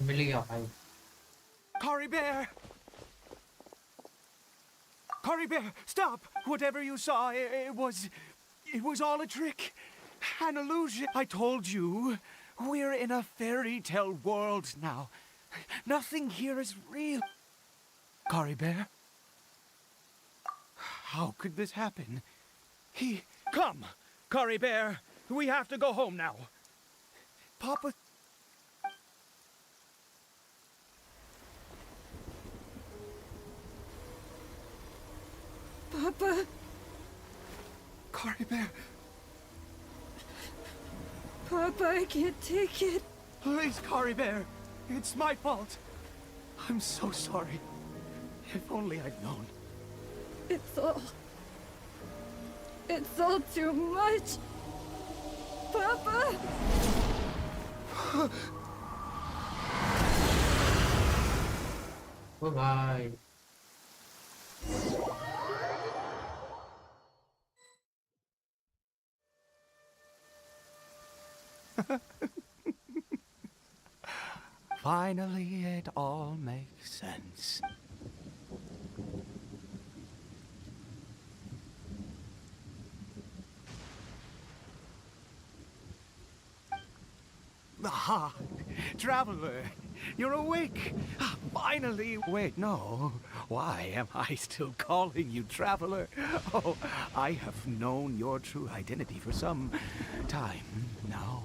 मिल गया भाई Cory Bear! Cory Bear, stop! Whatever you saw, it was all a trick. An illusion. I told you, we're in a fairy tale world now. Nothing here is real. Cory Bear? How could this happen? Come, Cory Bear. We have to go home now. Papa... Papa... Cory Bear... Papa, I can't take it. Please, Cory Bear. It's my fault. I'm so sorry. If only I'd known. It's all too much. Papa! Bye-bye. Finally, it all makes sense. Ah, Traveler, you're awake. Finally. Wait, no. Why am I still calling you Traveler? Oh, I have known your true identity for some time now.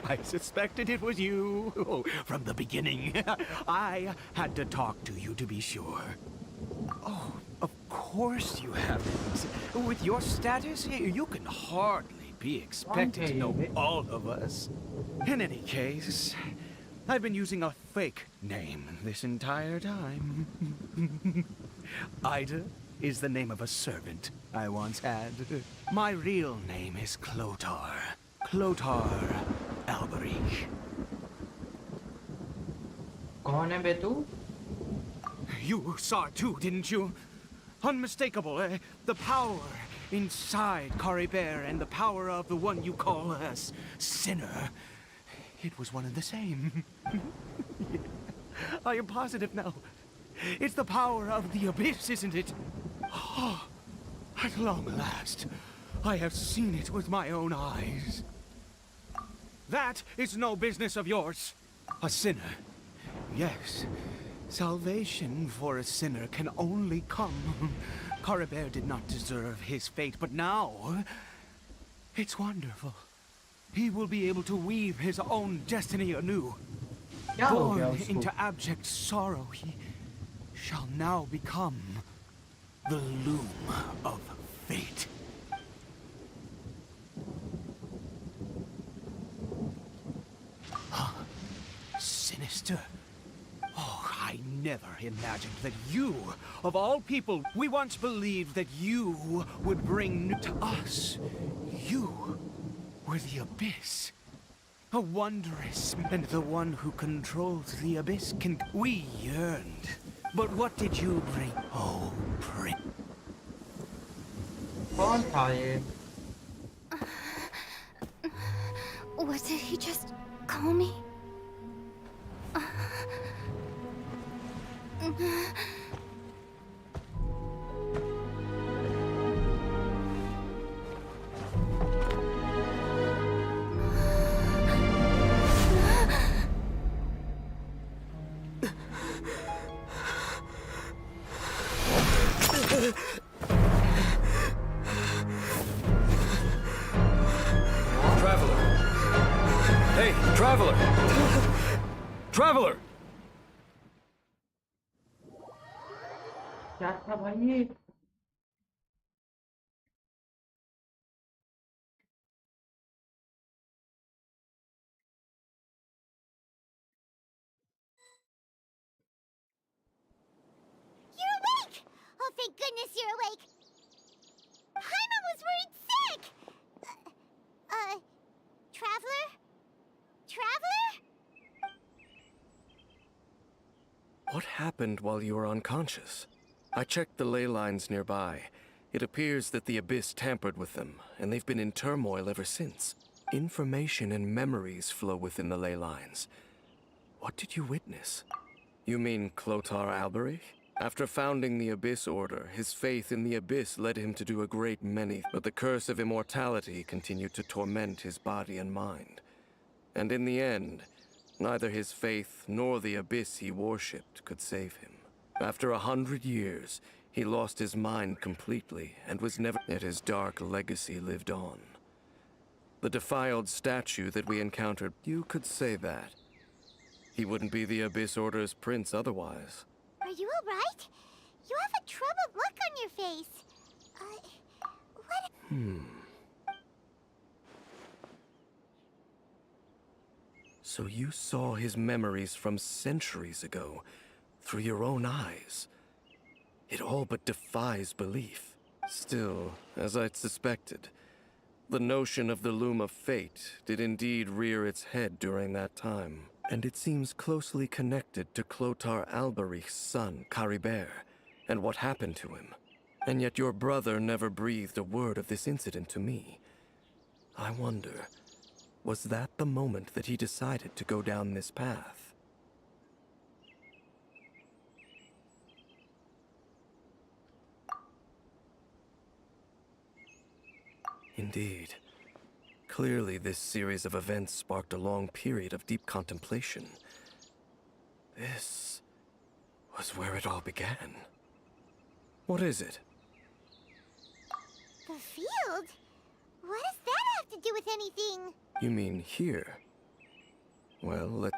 I suspected it was you. Oh, from the beginning. I had to talk to you to be sure. Oh, of course you haven't. With your status, you can hardly be expected to know all of us. In any case, I've been using a fake name this entire time. Ida is the name of a servant I once had. My real name is Clotar. Clotar Alberic. कौन है बे तू? You saw it too, didn't you? Unmistakable, the power inside Cory Bear and the power of the one you call a sinner. It was one and the same. I am positive now. It's the power of the abyss, isn't it? Oh, at long last, I have seen it with my own eyes. That is no business of yours. A sinner. Yes. Salvation for a sinner can only come. Cory Bear did not deserve his fate, but now it's wonderful. He will be able to weave his own destiny anew. Born into abject sorrow, he shall now become the loom of fate. Huh? Sinister. Oh, I never imagined that you, of all people, we once believed that you would bring to us. You were the abyss. A wondrous, and the one who controls the abyss can... We yearned. But what did you bring? Oh, Prince. कौन था ये? What did he just call me? Traveler! Hey, Traveler! Traveler! क्या था भाई ये? You're awake! Oh, thank goodness you're awake. Paimon was worried sick! Traveler? Traveler? What happened while you were unconscious? I checked the ley lines nearby. It appears that the Abyss tampered with them, and they've been in turmoil ever since. Information and memories flow within the ley lines. What did you witness? You mean Clothar Alberich? After founding the Abyss Order, his faith in the Abyss led him to do a great many, but the curse of immortality continued to torment his body and mind. And in the end, neither his faith nor the Abyss he worshipped could save him. After 100 years, he lost his mind completely and was never... Yet his dark legacy lived on. The defiled statue that we encountered, you could say that. He wouldn't be the Abyss Order's prince otherwise. Are you alright? You have a troubled look on your face. What? So you saw his memories from centuries ago, through your own eyes. It all but defies belief. Still, as I'd suspected, the notion of the Loom of Fate did indeed rear its head during that time. And it seems closely connected to Clothar Alberich's son, Caribert, and what happened to him. And yet your brother never breathed a word of this incident to me. I wonder, was that the moment that he decided to go down this path? Indeed. Clearly, this series of events sparked a long period of deep contemplation. This was where it all began. What is it? The field? What does that have to do with anything? You mean here? Well,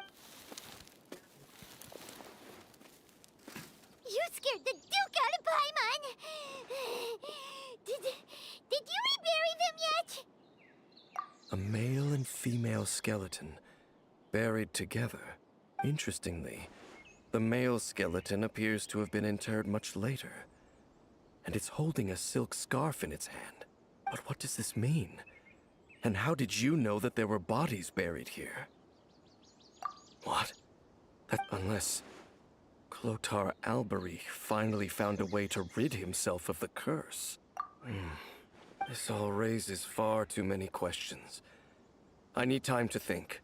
You scared the Duke out of Paimon! Did you rebury them yet? a male and female skeleton, buried together. Interestingly, the male skeleton appears to have been interred much later, and it's holding a silk scarf in its hand. But what does this mean? And how did you know that there were bodies buried here? What? Unless Clothar Alberich finally found a way to rid himself of the curse. This all raises far too many questions. I need time to think,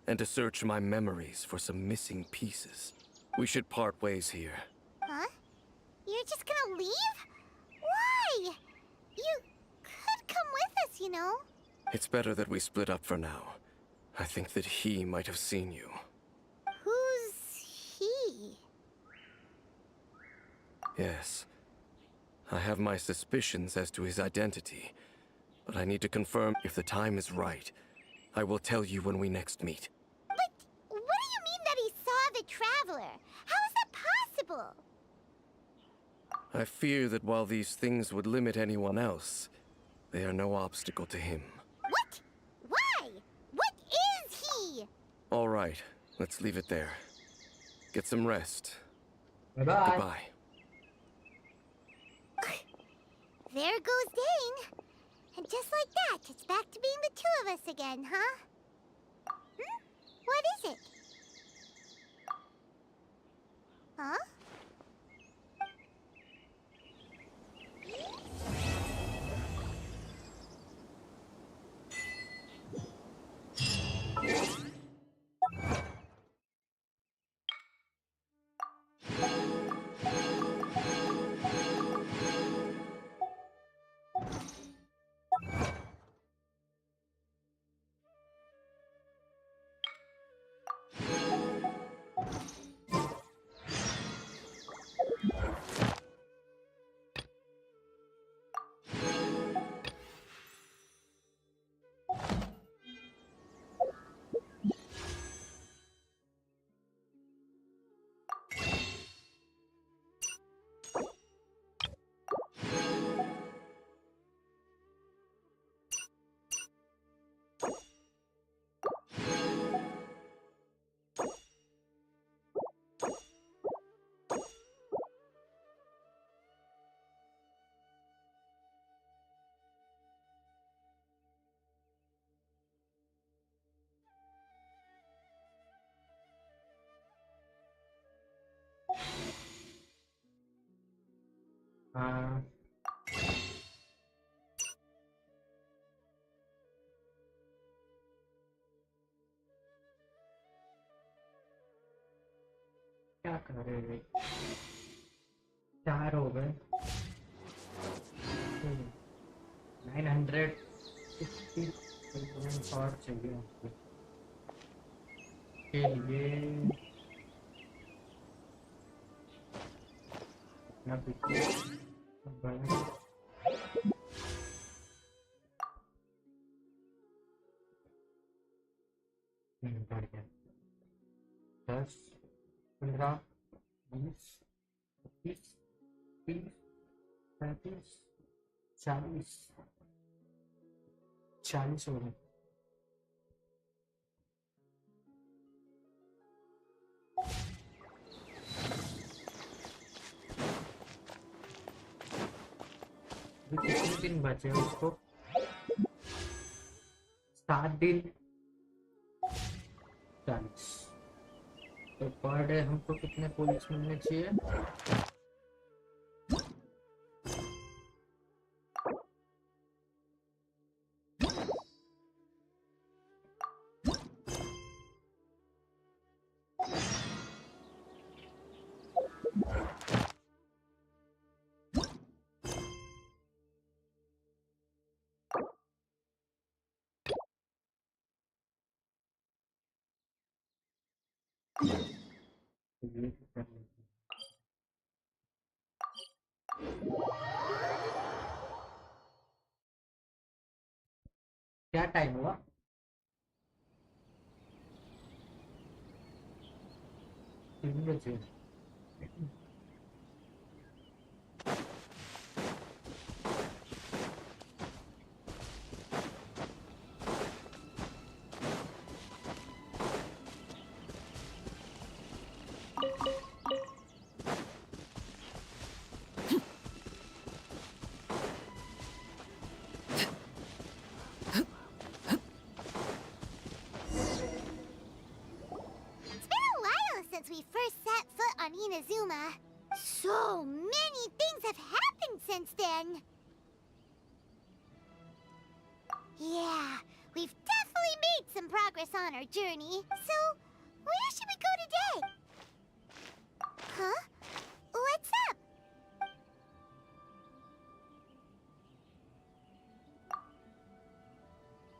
and to search my memories for some missing pieces. We should part ways here. Huh? You're just gonna leave? Why? You could come with us, you know. It's better that we split up for now. I think that he might have seen you. Who's he? Yes. I have my suspicions as to his identity, but I need to confirm. If the time is right, I will tell you when we next meet. But what do you mean that he saw the Traveler? How is that possible? I fear that while these things would limit anyone else, they are no obstacle to him. What? Why? What is he? All right, let's leave it there. Get some rest. Bye-bye. Goodbye. There goes Dane. And just like that, it's back to being the two of us again, huh? What is it? Huh? हाँ क्या कर रहे हैं? 4 हो गए। 960 और चाहिए हमको के लिए अपना पिछले बढ़ा बढ़ गया 10 15 20 25 30 35 40 हो गए। कितने दिन बचे हैं उसको? 7 दिन 40। तो पर डे हमको कितने पुलिस मिलने चाहिए? क्या टाइम हुआ? 3 बजे। We first set foot on Inazuma. So many things have happened since then. Yeah, we've definitely made some progress on our journey. So, where should we go today? Huh? What's up?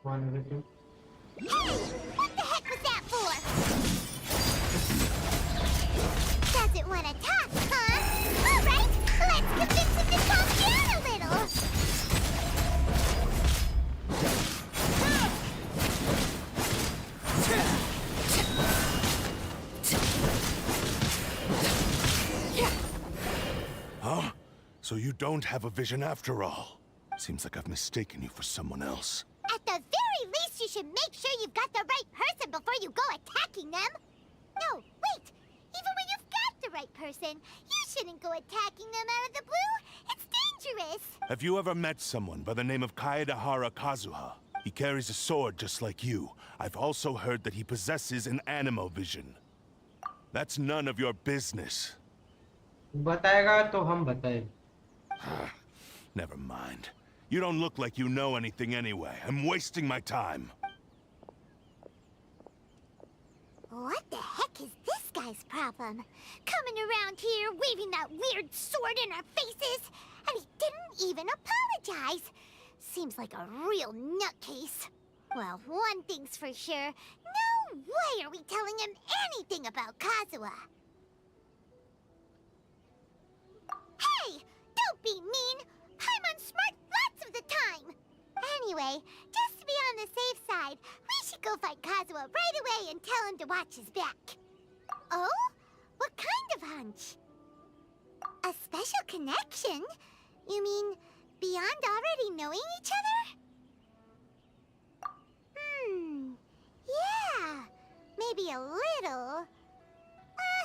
One video. Hey! What the heck was that for? Doesn't want to talk, huh? All right, let's convince him to calm down a little. Huh? So you don't have a vision after all? Seems like I've mistaken you for someone else. At the very least, you should make sure you've got the right person before you go attacking them. No, wait. Even when you've got the right person, you shouldn't go attacking them out of the blue. It's dangerous. Have you ever met someone by the name of Kaedahara Kazuha? He carries a sword just like you. I've also heard that he possesses an animal vision. That's none of your business. बताएगा तो हम बताएं। Never mind. You don't look like you know anything anyway. I'm wasting my time. What the heck is this guy's problem? Coming around here, waving that weird sword in our faces, and he didn't even apologize. Seems like a real nutcase. Well, one thing's for sure. No way are we telling him anything about Kazuha. Hey! Don't be mean! Paimon's smart lots of the time! Anyway, just to be on the safe side, we should go find Kazuha right away and tell him to watch his back. Oh? What kind of hunch? A special connection? You mean, beyond already knowing each other? Yeah, maybe a little.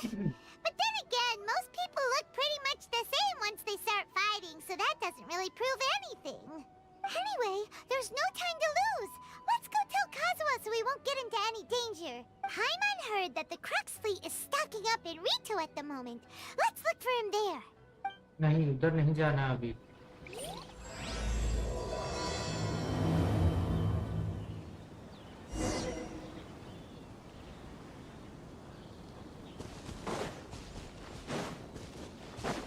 But then again, most people look pretty much the same once they start fighting, so that doesn't really prove anything. Anyway, there's no time to lose. Let's go tell Kazuha so we won't get into any danger. Paimon heard that the Crux fleet is stocking up in Rito at the moment. Let's look for him there. नहीं उधर नहीं जाना अभी।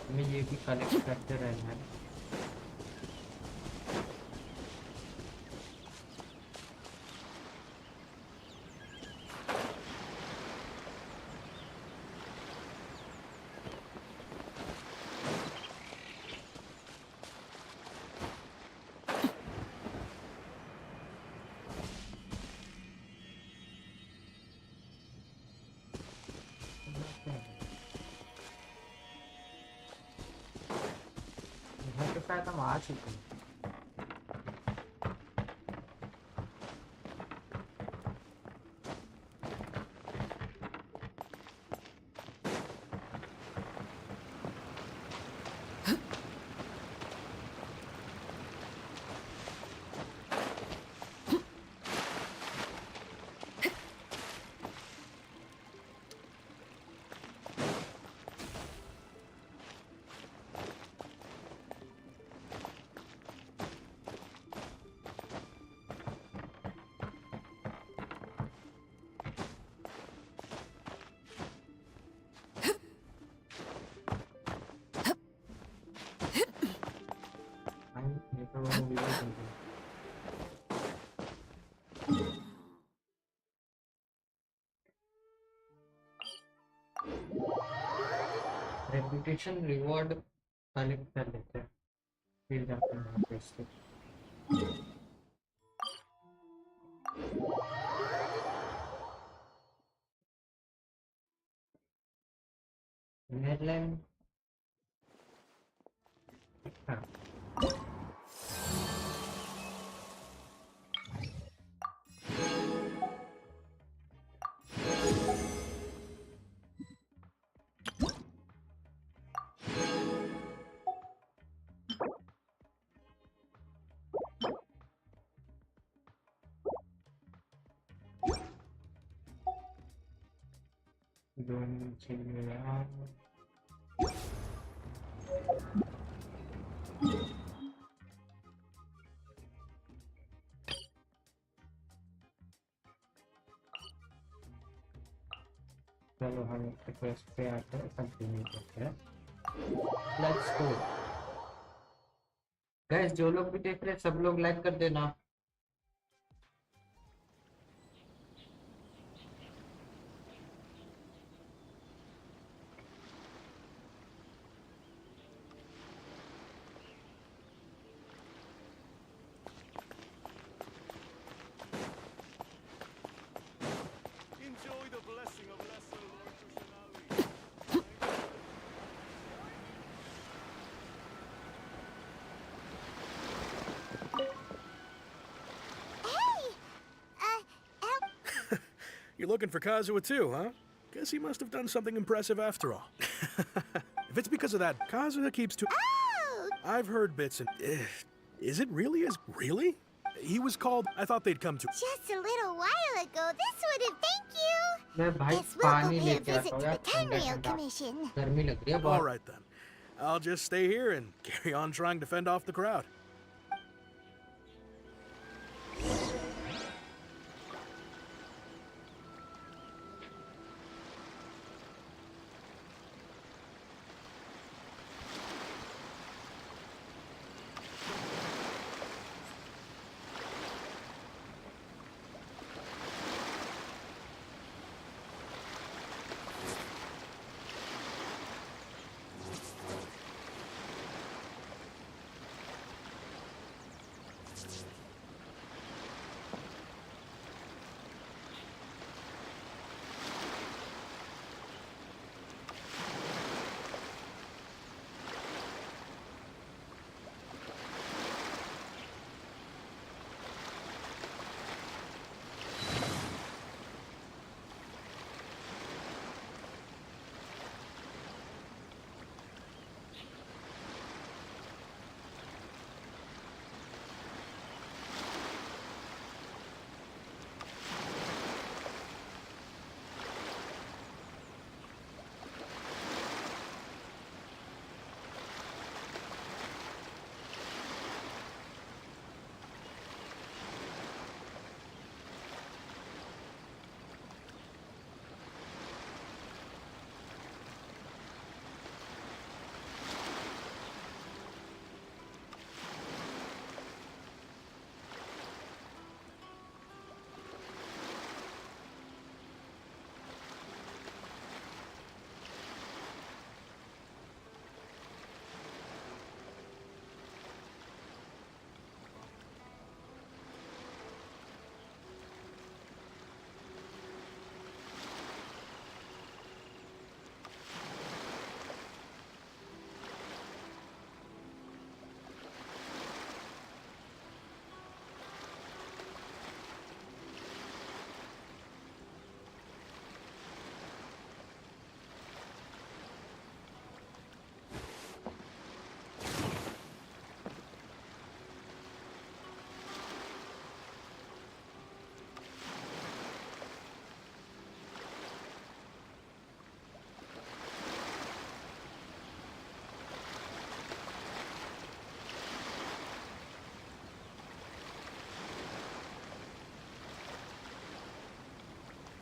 हमें ये भी collect करते रहना है। यहाँ पे शायद हम आ चुके हैं। रेपुटेशन रिवॉर्ड कलेक्ट कर लेते हैं, फिर जाते हैं पे इसके। नेदरलैंड चलो हम रिक्वेस्ट पे आते हैं, कंटिन्यू करते हैं। लेट्स गो गाइस, जो लोग भी देख रहे हैं सब लोग लाइक कर देना। You're looking for Kazuha too, huh? Guess he must have done something impressive after all. If it's because of that, Kazuha keeps to... Oh! I've heard bits and... is it really as... Really? He was called... I thought they'd come to... Just a little while ago, this would have thank you. मैं भाई Guess we'll go पानी pay a लेके visit आता हूँ to यार, the Tenryou Commission. गर्मी लग रही है All बहुत। right then. I'll just stay here and carry on trying to fend off the crowd.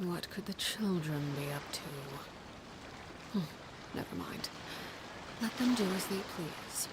What could the children be up to? Never mind. Let them do as they please.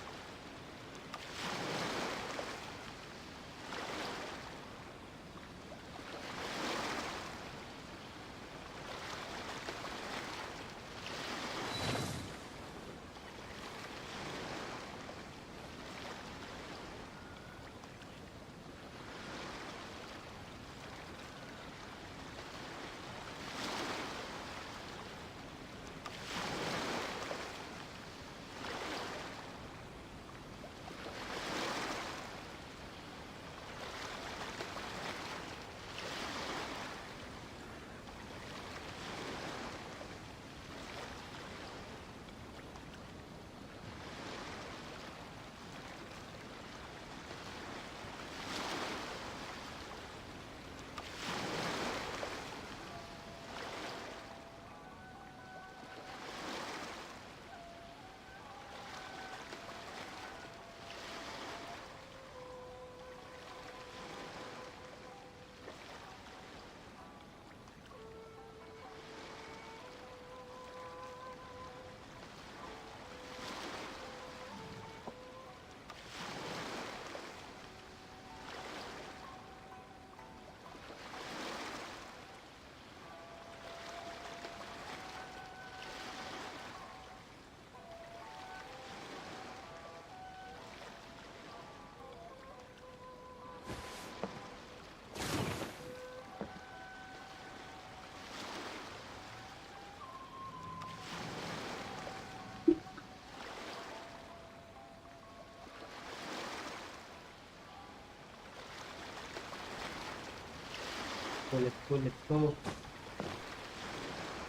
let's go.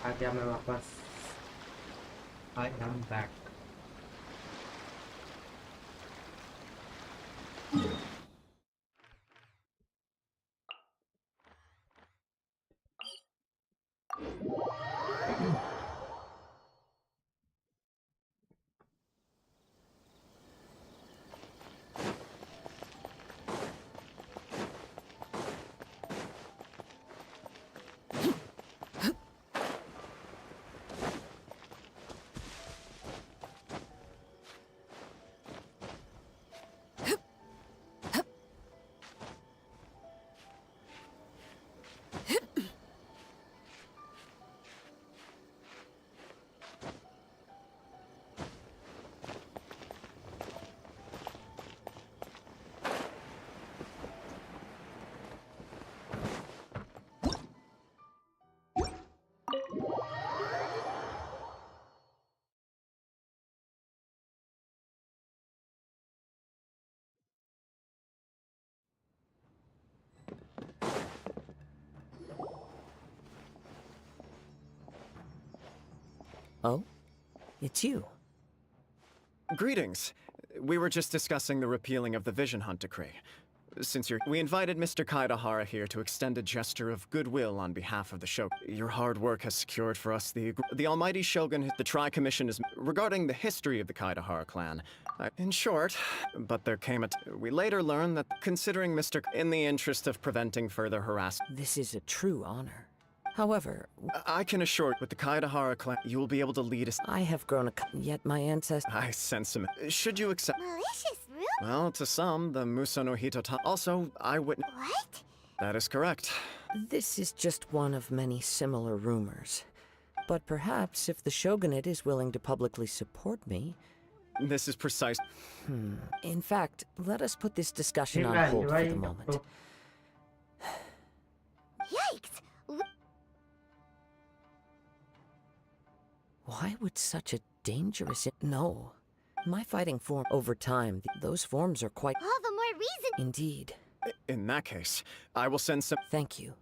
आ गया मैं वापस. I am back. Oh? It's you. Greetings. We were just discussing the repealing of the Vision Hunt decree. We invited Mr. Kaidahara here to extend a gesture of goodwill on behalf of the Shogun. Your hard work has secured for us the Almighty Shogun. The Tri-Commission is regarding the history of the Kaidahara clan. In short, but there came we later learned that considering in the interest of preventing further harassment. This is a true honor. However, I can assure with the Kaidahara clan, you will be able to lead us. I have grown yet my ancestors. I sense him. Should you accept? Malicious rumor? Well, to some, the Muso no Hitota. Also, I witness. What? That is correct. This is just one of many similar rumors. But perhaps if the Shogunate is willing to publicly support me. This is precise. In fact, let us put this discussion on hold for the moment. Yikes! Why would such a dangerous... No. My fighting form... Over time, those forms are quite... All the more reason... Indeed. In that case, I will send some... Thank you.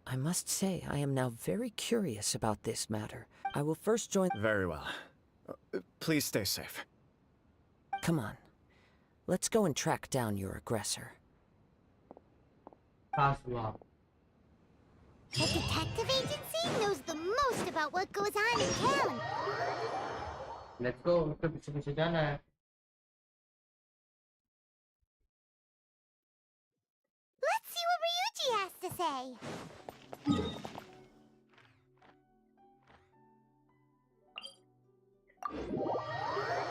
I must say, I am now very curious about this matter. I will first join... Very well. Please stay safe. Come on. Let's go and track down your aggressor. Password. The detective agency knows the most about what goes on in town. Let's go. उसके पीछे पीछे जाना है. Let's see what Ryuji has to say.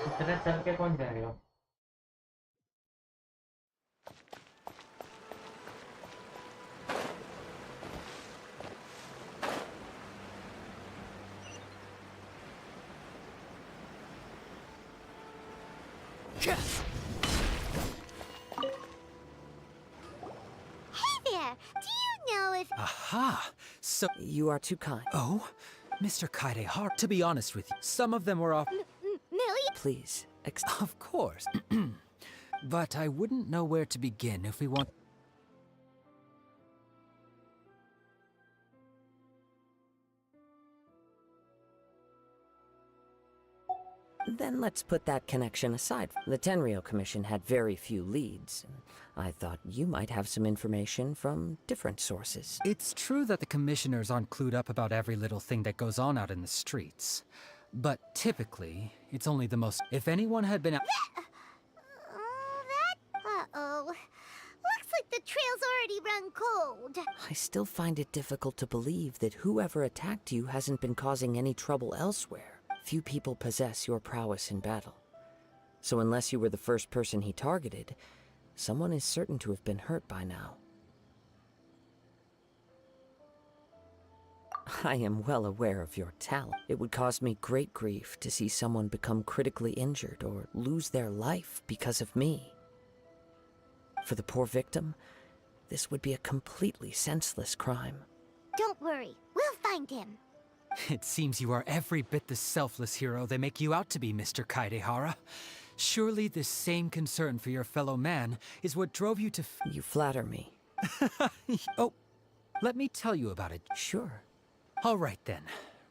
इतना चल के कौन जाएगा? Hey there! Do you know if... Aha! So you are too kind. Oh, Mr. Kaidehara. To be honest with you, some of them were off. Millie? Please. Of course. But I wouldn't know where to begin if we want. Then let's put that connection aside. The Tenryou Commission had very few leads. I thought you might have some information from different sources. It's true that the commissioners aren't clued up about every little thing that goes on out in the streets. But typically, it's only the most. If anyone had been out. Uh-oh. Looks like the trail's already run cold. I still find it difficult to believe that whoever attacked you hasn't been causing any trouble elsewhere. Few people possess your prowess in battle. So unless you were the first person he targeted, someone is certain to have been hurt by now. I am well aware of your talent. It would cause me great grief to see someone become critically injured or lose their life because of me. For the poor victim, this would be a completely senseless crime. Don't worry, we'll find him. It seems you are every bit the selfless hero they make you out to be, Mr. Kaidehara. Surely this same concern for your fellow man is what drove you to. You flatter me. Oh, let me tell you about it. Sure. All right then.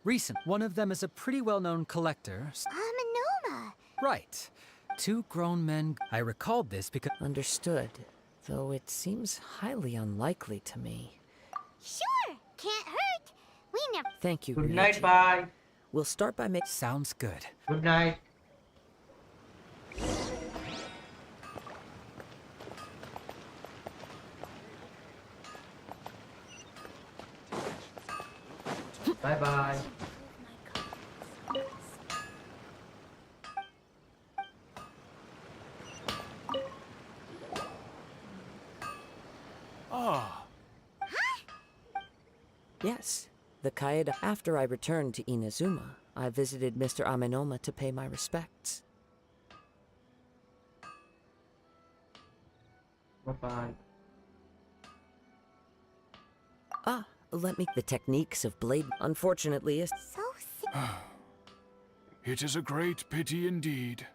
Recent. One of them is a pretty well-known collector. Manoma. Right. Two grown men. I recalled this because. Understood. Though it seems highly unlikely to me. Sure, can't hurt. We never. Thank you. Good Ryuji. night, bye. We'll start by making. Sounds good. Good night. Bye bye. Ah. Yes. The Kaeda. After I returned to Inazuma, I visited Mr. Amenoma to pay my respects. Bye-bye. Ah, let me. The techniques of blade, unfortunately, is. So sick. It is a great pity indeed.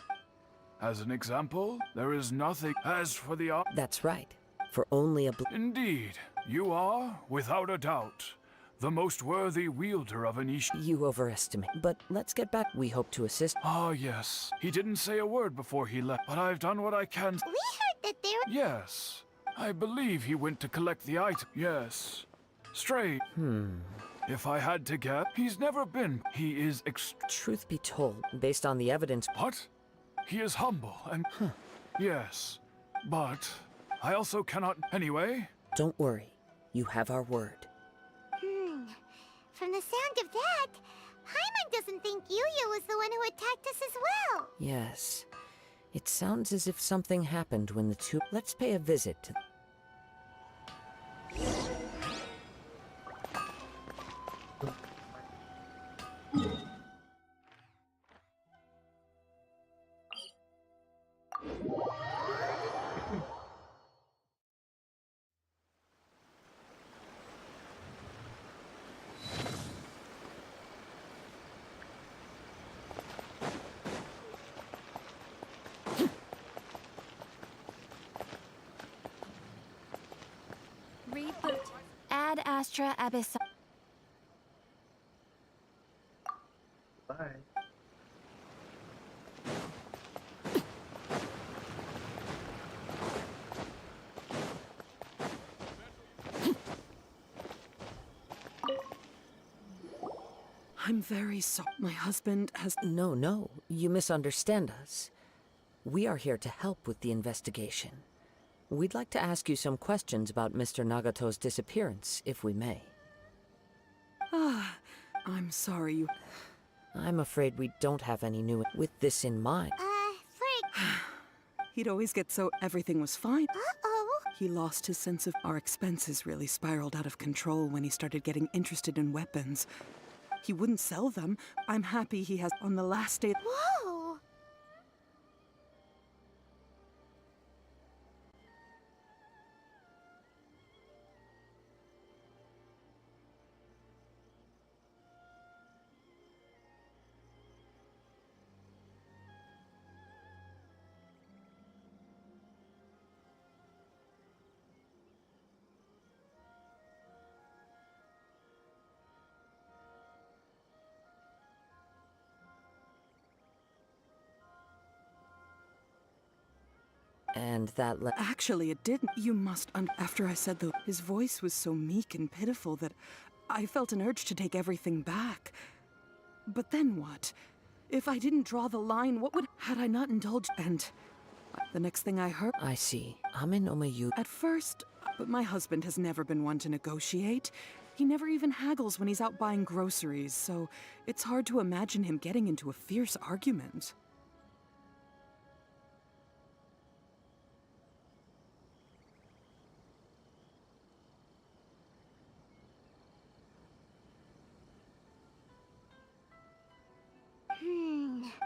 As an example, there is nothing. As for the That's right. For only a. Indeed, you are, without a doubt, the most worthy wielder of an Ishi. You overestimate. But let's get back. We hope to assist. Ah, yes. He didn't say a word before he left, but I've done what I can. We heard that there. Yes. I believe he went to collect the item. Yes. Straight. If I had to guess, he's never been. He is Truth be told, based on the evidence. What? He is humble and. Yes. But I also cannot. Anyway. Don't worry. You have our word. From the sound of that, Paimon doesn't think Yuya was the one who attacked us as well. Yes. It sounds as if something happened when the two. Let's pay a visit to. Reboot. Ad Astra Abyss. Bye. I'm very sorry. My husband has. No. You misunderstand us. We are here to help with the investigation. We'd like to ask you some questions about Mr. Nagato's disappearance, if we may. Ah, I'm sorry you. I'm afraid we don't have any new. With this in mind, He'd always get so everything was fine. Uh-oh. He lost his sense of our expenses really spiraled out of control when he started getting interested in weapons. He wouldn't sell them. I'm happy he has on the last day. Whoa. and that Actually, it didn't. You must after I said the his voice was so meek and pitiful that I felt an urge to take everything back. But then what? If I didn't draw the line, what would had I not indulged? And the next thing I heard, I see. Amenomayu. At first, but my husband has never been one to negotiate. He never even haggles when he's out buying groceries, so it's hard to imagine him getting into a fierce argument.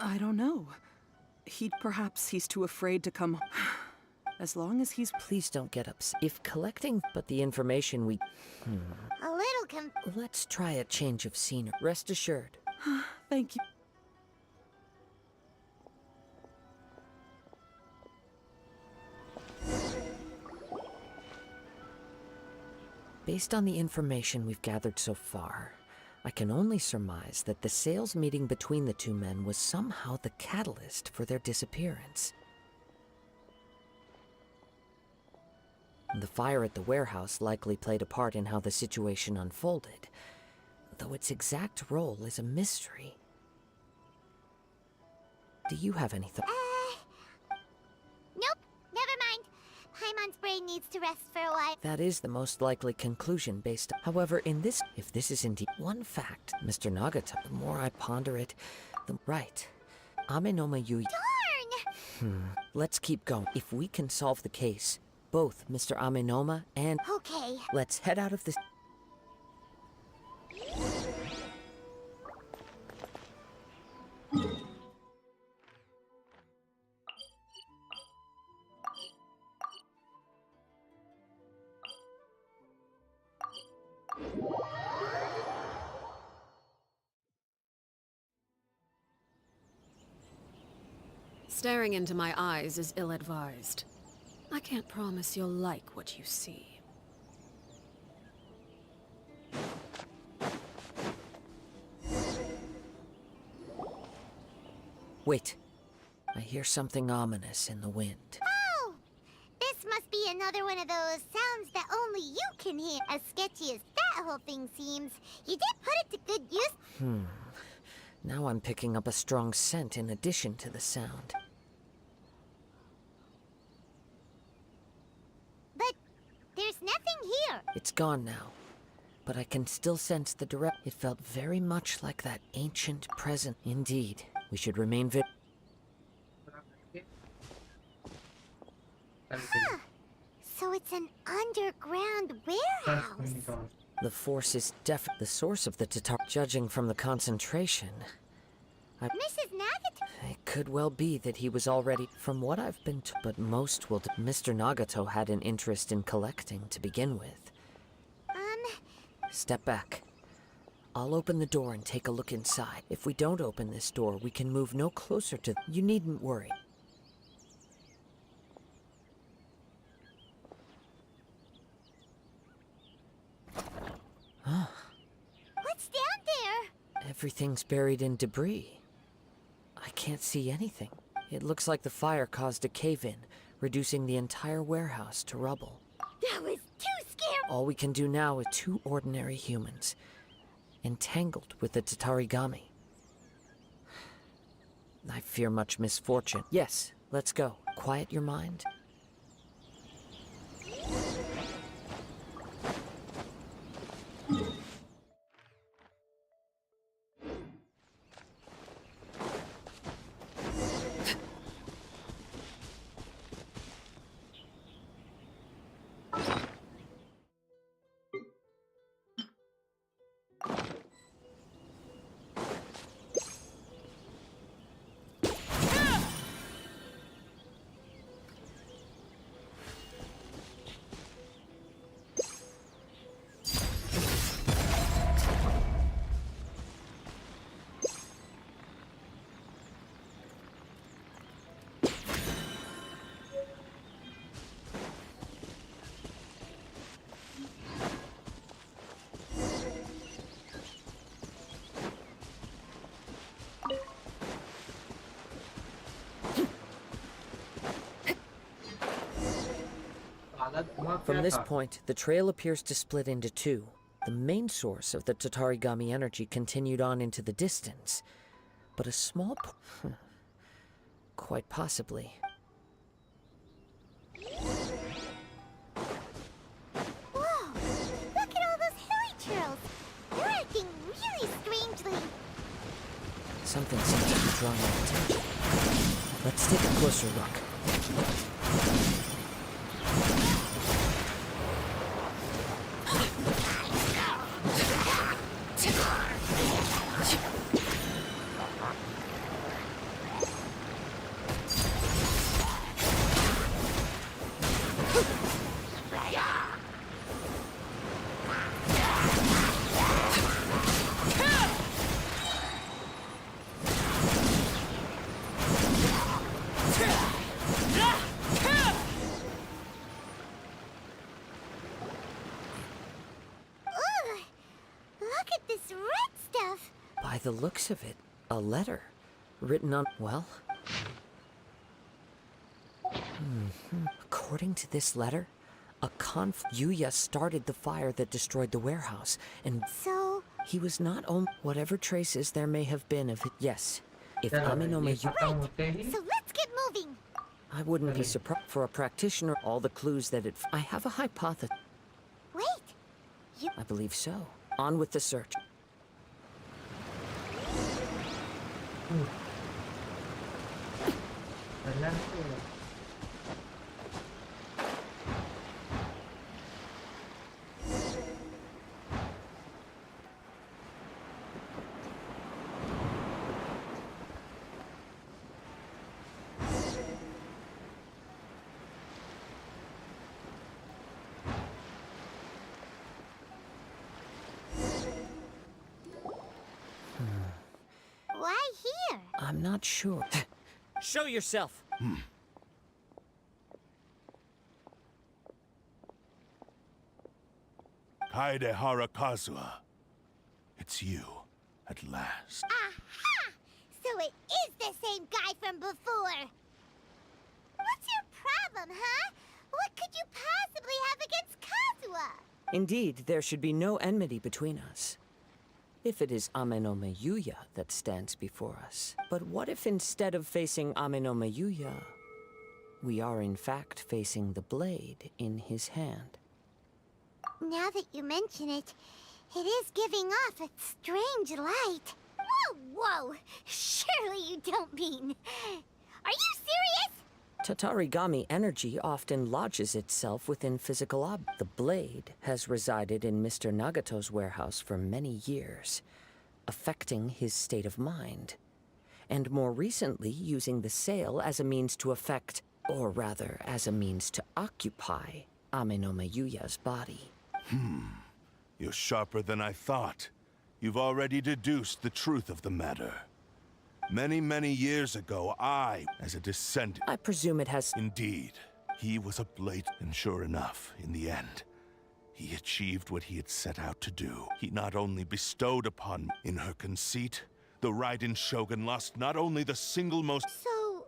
I don't know. Perhaps he's too afraid to come. As long as he's. Please don't get upset. If collecting, but the information we. A little Let's try a change of scenery. Rest assured. Thank you. Based on the information we've gathered so far, I can only surmise that the sales meeting between the two men was somehow the catalyst for their disappearance. The fire at the warehouse likely played a part in how the situation unfolded, though its exact role is a mystery. Do you have any thoughts? Nope, never mind. Paimon's brain needs to rest for a while. That is the most likely conclusion based. However, if this is indeed one fact, Mr. Nagata, the more I ponder it, the right. Amenoma Yui. Darn! Let's keep going. If we can solve the case, both Mr. Amenoma and. Okay. Let's head out of this. Staring into my eyes is ill-advised. I can't promise you'll like what you see. Wait. I hear something ominous in the wind. Oh! This must be another one of those sounds that only you can hear. As sketchy as that whole thing seems, you did put it to good use. Now I'm picking up a strong scent in addition to the sound. But there's nothing here. It's gone now, but I can still sense the direct. It felt very much like that ancient present. Indeed, we should remain Huh. So it's an underground warehouse. The force is the source of the Tatar. Judging from the concentration, Mrs. Nagato. it could well be that he was already. From what I've been told, but most will. Mr. Nagato had an interest in collecting to begin with. Step back. I'll open the door and take a look inside. If we don't open this door, we can move no closer to. You needn't worry. What's down there? Everything's buried in debris. I can't see anything. It looks like the fire caused a cave-in, reducing the entire warehouse to rubble. That was too scary. All we can do now is two ordinary humans, entangled with the Tatarigami. I fear much misfortune. Yes, let's go. Quiet your mind. हालत हुआ From क्या this था? point, the trail appears to split into two. The main source of the Tatarigami energy continued on into the distance, but a small quite possibly. Whoa! Look at all those hilly churls! They're acting really strangely. Something seems to be drawing our attention. Let's take a closer look. Ooh! Look at this red stuff! By the looks of it, a letter written on, well... According to this letter, Yuya started the fire that destroyed the warehouse, and So... he was not only whatever traces there may have been of it. Yes, if चलो, Amenome ये खत्म होते ही So let's get moving! I wouldn't be surprised for a practitioner all the clues that it... I have a hypothesis. Wait! I believe so. On with the search. Why here? I'm not sure. Show yourself! Kaede Harakazua. It's you, at last. Aha! So it is the same guy from before! What's your problem, huh? What could you possibly have against Kazuha? Indeed, there should be no enmity between us. If it is Amenome Yuya that stands before us. But what if instead of facing Amenome Yuya, we are in fact facing the blade in his hand? Now that you mention it, it is giving off a strange light. Whoa, whoa! Surely you don't mean... Are you serious? Tatarigami energy often lodges itself within physical objects. The blade has resided in Mr. Nagato's warehouse for many years, affecting his state of mind, and more recently using the sail as a means to affect, or rather as a means to occupy, Amenome Yuya's body. You're sharper than I thought. You've already deduced the truth of the matter. Many, many years ago, I, as a descendant... I presume it has... Indeed. He was a blade, and sure enough, in the end, he achieved what he had set out to do. He not only bestowed upon me, in her conceit, the Raiden Shogun lost not only the single most... So...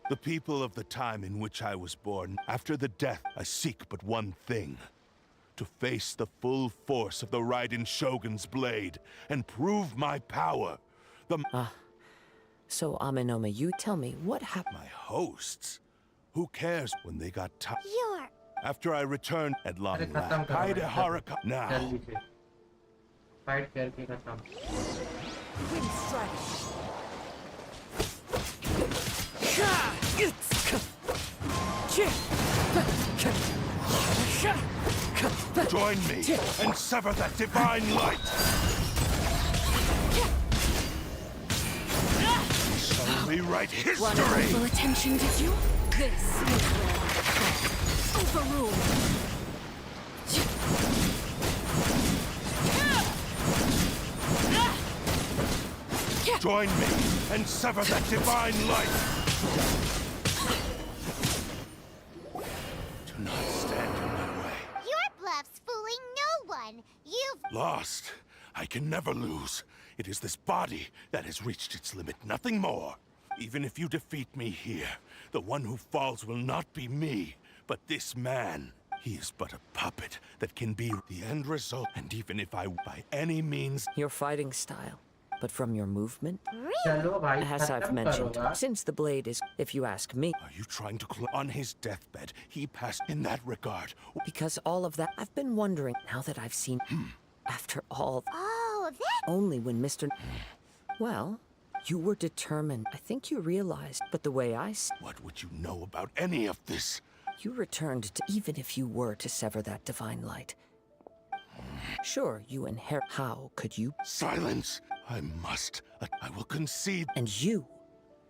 The people of the time in which I was born, after the death, I seek but one thing. To face the full force of the Raiden Shogun's blade, and prove my power. So, Amenome, you tell me, what happened? My hosts? Who cares when they got tired? You're... After I returned at long अरे last, खत्म करो Kaede भाई, Haraka... Now, जल्दी से fight करके खत्म join me and sever that divine light! Shall rewrite history! Full attention, did you? This is where I fall. Overruled. Join me and sever that divine light! Do not stand in my way. Your bluff's fooling no one. You've... Lost. I can never lose. It is this body that has reached its limit, nothing more. Even if you defeat me here, the one who falls will not be me, but this man. He is but a puppet that can be the end result. And even if I, by any means... Your fighting style. But from your movement? चलो भाई As I've खत्म mentioned, करो since the blade is, if you ask me... Are you trying to on his deathbed? He passed in that regard. Because all of that, I've been wondering, now that I've seen... After all... Oh, that... Only when Mr... Well, you were determined. I think you realized, but the way I... What would you know about any of this? You returned to... Even if you were to sever that divine light. Sure, you inherit... How could you... Silence! I must. I will concede. And you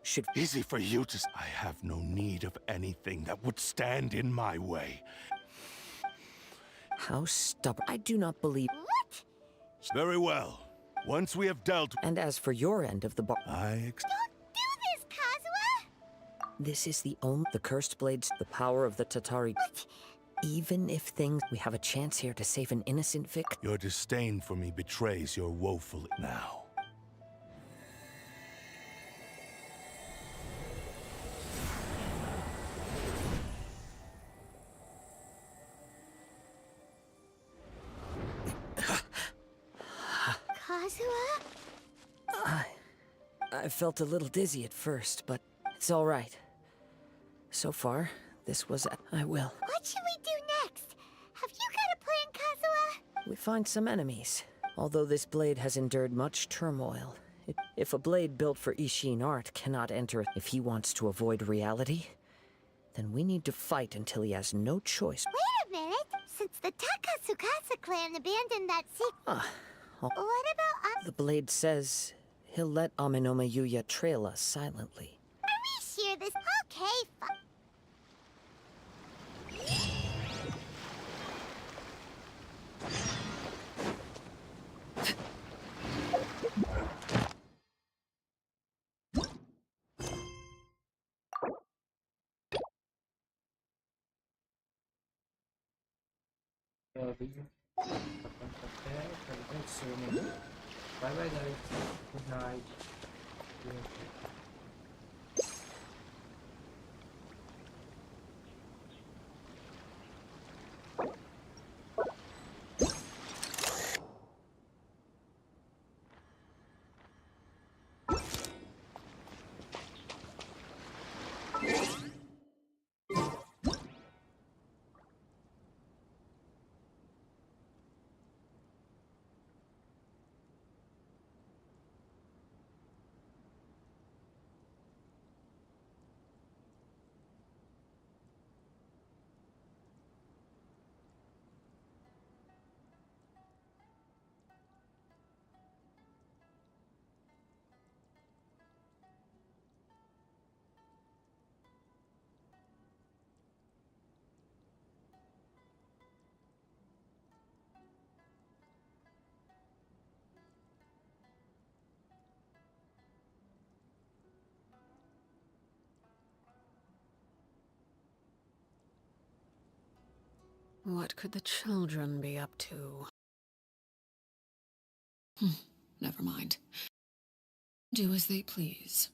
should... Easy for you to... I have no need of anything that would stand in my way. How stubborn. I do not believe... What? Very well. Once we have dealt... And as for your end of the bar... I... Don't do this, Kazuha! This is the only... The cursed blades, the power of the Tatari... What? Even if things... We have a chance here to save an innocent victim. Your disdain for me betrays your woeful... Now. Kazuha? I felt a little dizzy at first, but it's all right. So far, this was... I will. What should we do next? Have you got a plan, Kazuha? We find some enemies. Although this blade has endured much turmoil. If a blade built for Ishin art cannot enter if he wants to avoid reality, then we need to fight until he has no choice. Wait a minute. Since the Takatsukasa clan abandoned that secret... What about... The blade says he'll let Aminome Yuya trail us silently. Are we sure this... Okay, fine. Bye bye guys. Good night. What could the children be up to? Never mind. Do as they please.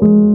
you